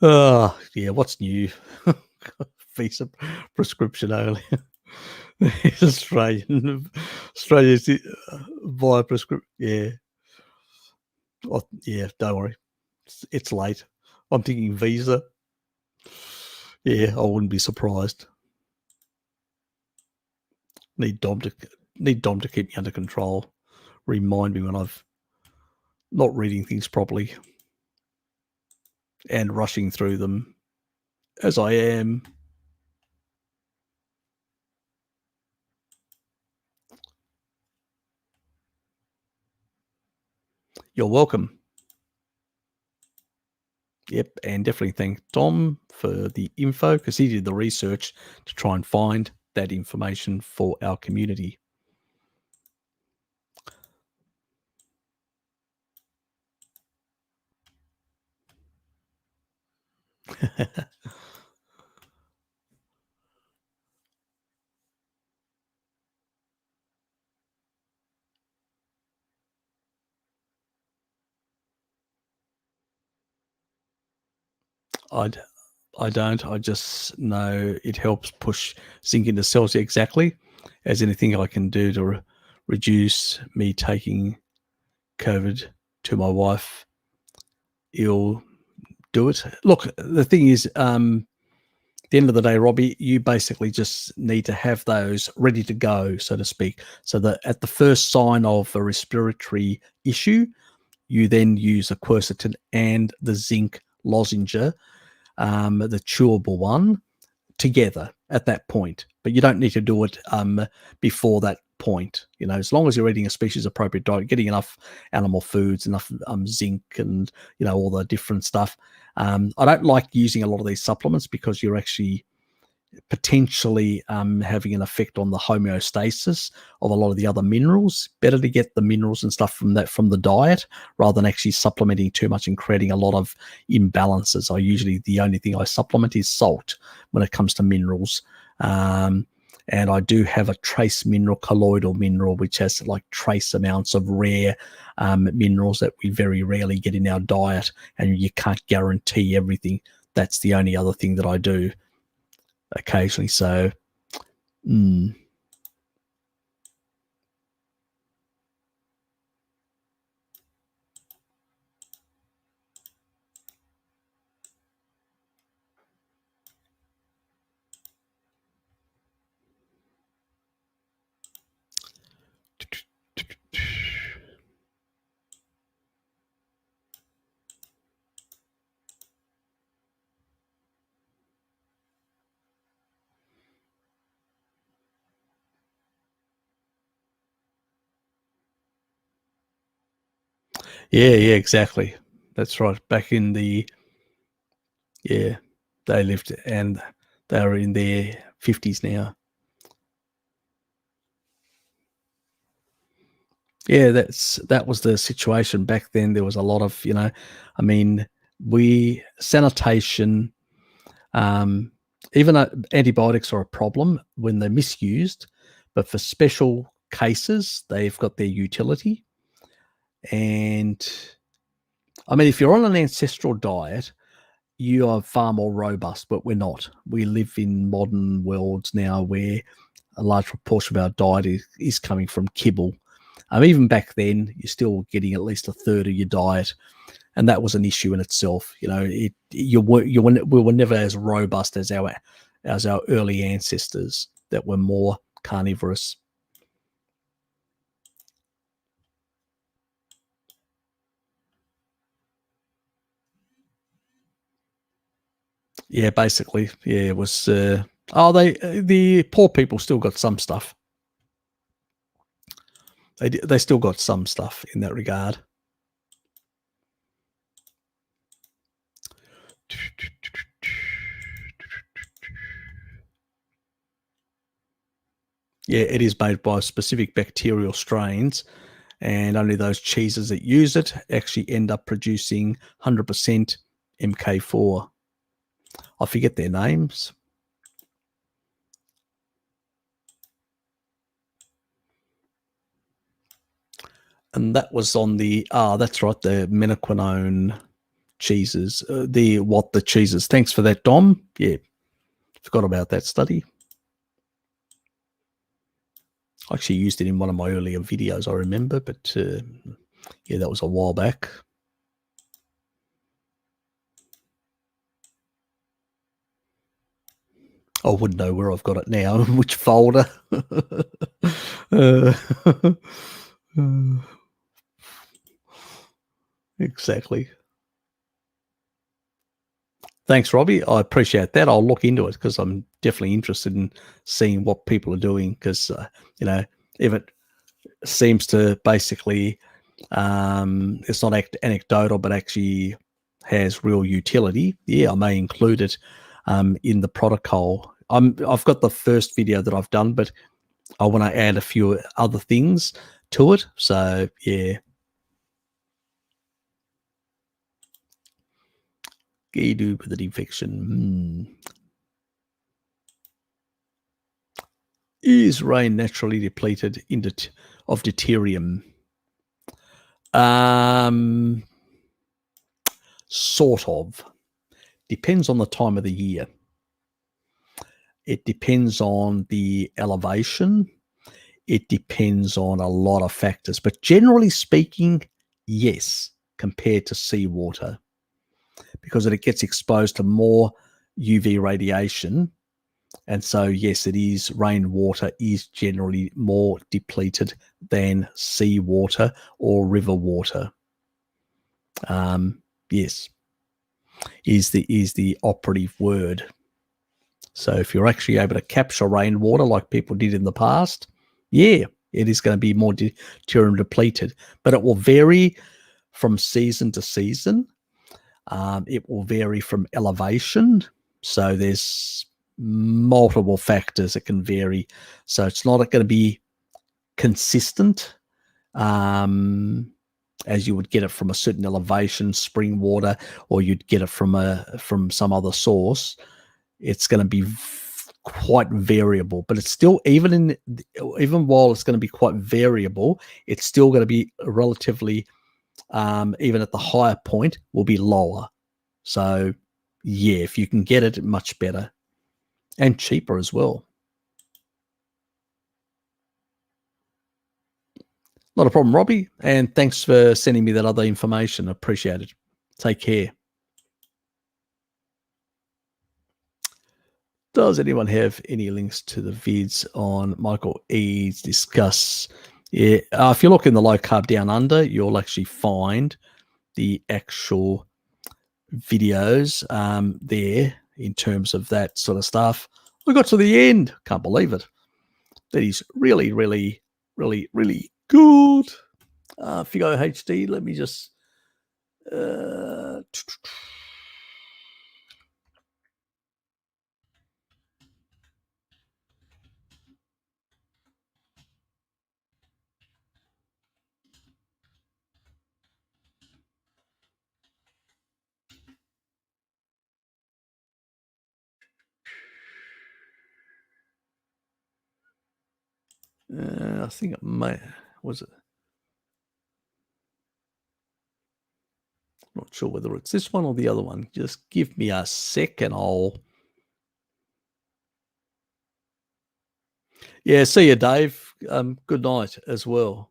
Yeah, what's new? Visa prescription only. Australia's via prescription. Yeah. Oh, yeah, don't worry. It's late. I'm thinking visa. Yeah, I wouldn't be surprised. Need Dom to keep me under control. Remind me when I've not reading things properly and rushing through them as I am. You're welcome. Yep, and definitely thank Dom for the info because he did the research to try and find that information for our community. I d I don't. I just know it helps push zinc into cells exactly. As anything I can do to reduce me taking COVID to my wife, you'll do it. Look, the thing is, the end of the day, Robbie, you basically just need to have those ready to go, so to speak, so that at the first sign of a respiratory issue, you then use a quercetin and the zinc lozenge, the chewable one, together at that point. But you don't need to do it before that point. You know, as long as you're eating a species appropriate diet, getting enough animal foods, enough zinc, and all the different stuff. I don't like using a lot of these supplements because you're actually potentially having an effect on the homeostasis of a lot of the other minerals. Better to get the minerals and stuff from the diet rather than actually supplementing too much and creating a lot of imbalances. The only thing I supplement is salt when it comes to minerals. And I do have a trace mineral, colloidal mineral, which has like trace amounts of rare minerals that we very rarely get in our diet, and you can't guarantee everything. That's the only other thing that I do occasionally. So, yeah, exactly. That's right. Back in the they lived and they are in their 50s now. Yeah, that was the situation back then. There was a lot of, sanitation, um, even though antibiotics are a problem when they're misused, but for special cases, they've got their utility. And if you're on an ancestral diet, you are far more robust, but we're not. We live in modern worlds now where a large proportion of our diet is coming from kibble. Even back then, you're still getting at least a third of your diet, and that was an issue in itself. We were never as robust as our early ancestors that were more carnivorous. Yeah, basically, yeah, it was. The poor people still got some stuff. They still got some stuff in that regard. Yeah, it is made by specific bacterial strains, and only those cheeses that use it actually end up producing 100% MK4. I forget their names. And that was on that's right, the menaquinone cheeses, the cheeses. Thanks for that, Dom. Yeah, forgot about that study. I actually used it in one of my earlier videos, I remember, but yeah, that was a while back. I wouldn't know where I've got it now, which folder. uh, exactly. Thanks, Robbie. I appreciate that. I'll look into it because I'm definitely interested in seeing what people are doing because, if it seems to basically, it's not anecdotal, but actually has real utility, yeah, I may include it in the protocol. I've got the first video that I've done, but I want to add a few other things to it. So, yeah. do with an infection? Is rain naturally depleted of deuterium? Sort of. Depends on the time of the year. It depends on the elevation. It depends on a lot of factors. But generally speaking, yes, compared to seawater, because it gets exposed to more UV radiation. And so, yes, it is. Rainwater is generally more depleted than seawater or river water. Yes, is the operative word. So if you're actually able to capture rainwater like people did in the past, yeah, it is going to be more deuterium depleted. But it will vary from season to season. It will vary from elevation. So there's multiple factors that can vary. So it's not going to be consistent as you would get it from a certain elevation, spring water, or you'd get it from some other source. It's going to be quite variable, but it's still, even while it's going to be quite variable, it's still going to be relatively, even at the higher point, will be lower. So yeah, if you can get it, much better and cheaper as well. Not a problem, Robbie. And thanks for sending me that other information. Appreciate it. Take care. Does anyone have any links to the vids on Michael Eads discuss? Yeah, if you look in the Low Carb Down Under, you'll actually find the actual videos there in terms of that sort of stuff. We got to the end. Can't believe it. That is really, really, really, really good. Figo HD, let me just... I think it may... Was it? Not sure whether it's this one or the other one. Just give me a second. Yeah, see you, Dave. Good night as well.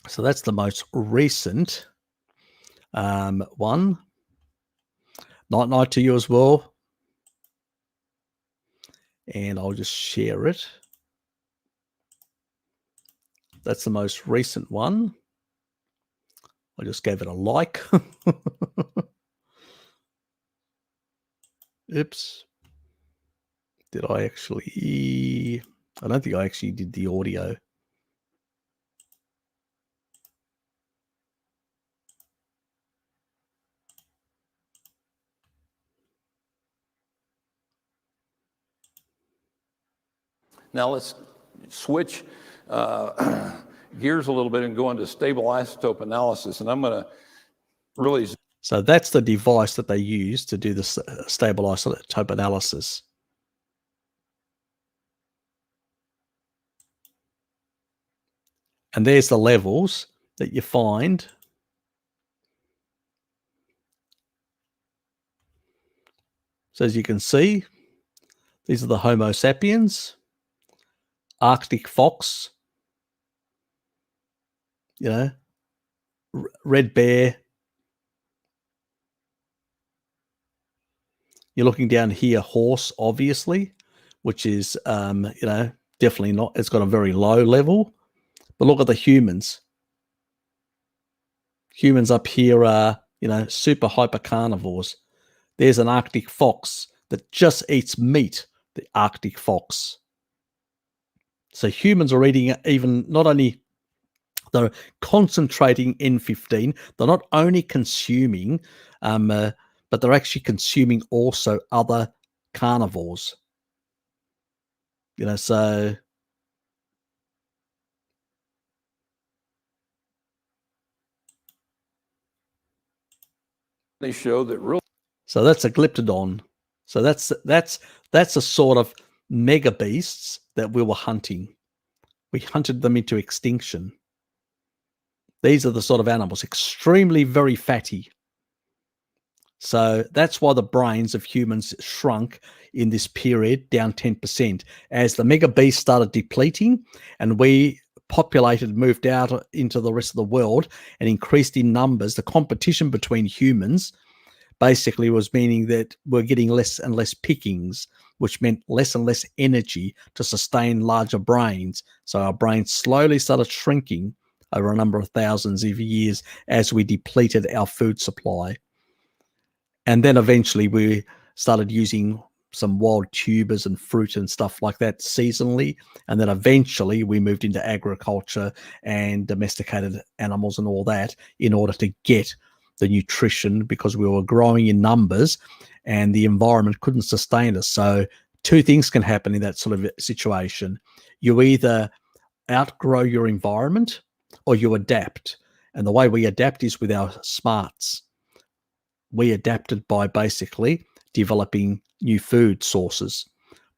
So that's the most recent one. Night to you as well. And I'll just share it. That's the most recent one. I just gave it a like. Oops. Did I actually... I don't think I actually did the audio. Now let's switch gears a little bit and go into stable isotope analysis. And I'm going to really... So that's the device that they use to do the stable isotope analysis. And there's the levels that you find. So as you can see, these are the Homo sapiens, Arctic fox, red bear. You're looking down here, horse, obviously, which is, definitely not, it's got a very low level. But look at the humans. Humans up here are, super hyper carnivores. There's an Arctic fox that just eats meat, the Arctic fox. So humans are eating even not only they're concentrating N15, they're not only consuming, but they're actually consuming also other carnivores. So They show that really. So that's a glyptodon. So that's a sort of mega beasts that we were hunting. We hunted them into extinction. These are the sort of animals, extremely very fatty. So that's why the brains of humans shrunk in this period, down 10%. As the mega beasts started depleting and we populated, moved out into the rest of the world and increased in numbers, the competition between humans basically was meaning that we're getting less and less pickings, which meant less and less energy to sustain larger brains. So our brains slowly started shrinking over a number of thousands of years as we depleted our food supply. And then eventually we started using some wild tubers and fruit and stuff like that seasonally. And then eventually we moved into agriculture and domesticated animals and all that in order to get the nutrition, because we were growing in numbers and the environment couldn't sustain us. So two things can happen in that sort of situation. You either outgrow your environment or you adapt. And the way we adapt is with our smarts. We adapted by basically developing new food sources.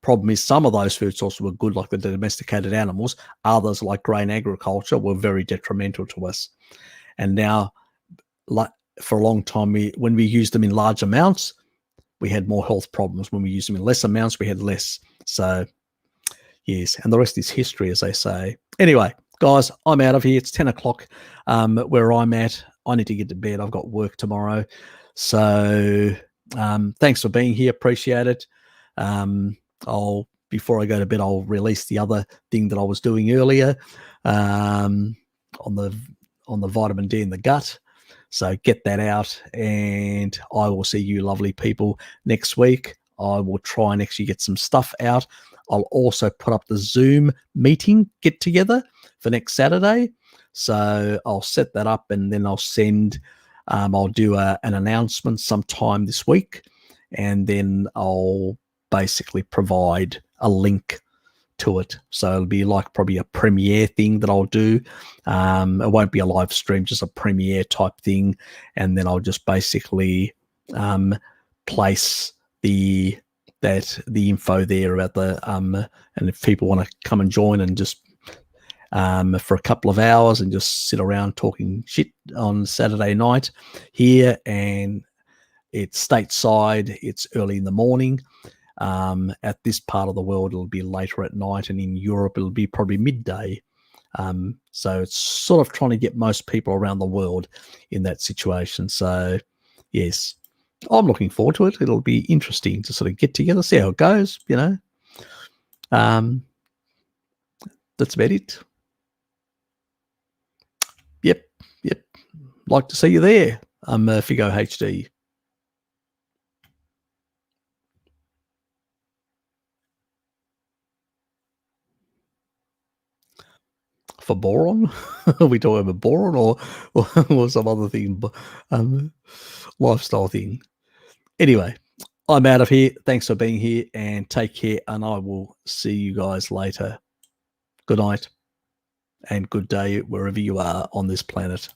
Problem is, some of those food sources were good, like the domesticated animals. Others, like grain agriculture, were very detrimental to us. And now, like for a long time, when we used them in large amounts, we had more health problems. When we used them in less amounts, we had less. So, yes, and the rest is history, as they say. Anyway, guys, I'm out of here. It's 10 o'clock where I'm at. I need to get to bed. I've got work tomorrow. So thanks for being here. Appreciate it. Before I go to bed, I'll release the other thing that I was doing earlier on the vitamin D in the gut. So get that out, and I will see you lovely people next week. I will try and actually get some stuff out. I'll also put up the Zoom meeting get together for next Saturday. So I'll set that up, and then I'll send I'll do an announcement sometime this week, and then I'll basically provide a link to it. So it'll be like probably a premiere thing that I'll do. It won't be a live stream, just a premiere type thing. And then I'll just basically place the info there about the and if people want to come and join and just for a couple of hours and just sit around talking shit on Saturday night here, and it's stateside, it's early in the morning. At this part of the world, it'll be later at night, and in Europe, it'll be probably midday. So it's sort of trying to get most people around the world in that situation. So, yes, I'm looking forward to it. It'll be interesting to sort of get together, see how it goes, That's about it. Yep. Like to see you there. I'm Figo HD. For boron? Are we talking about boron or some other thing, lifestyle thing? Anyway, I'm out of here. Thanks for being here, and take care, and I will see you guys later. Good night and good day wherever you are on this planet.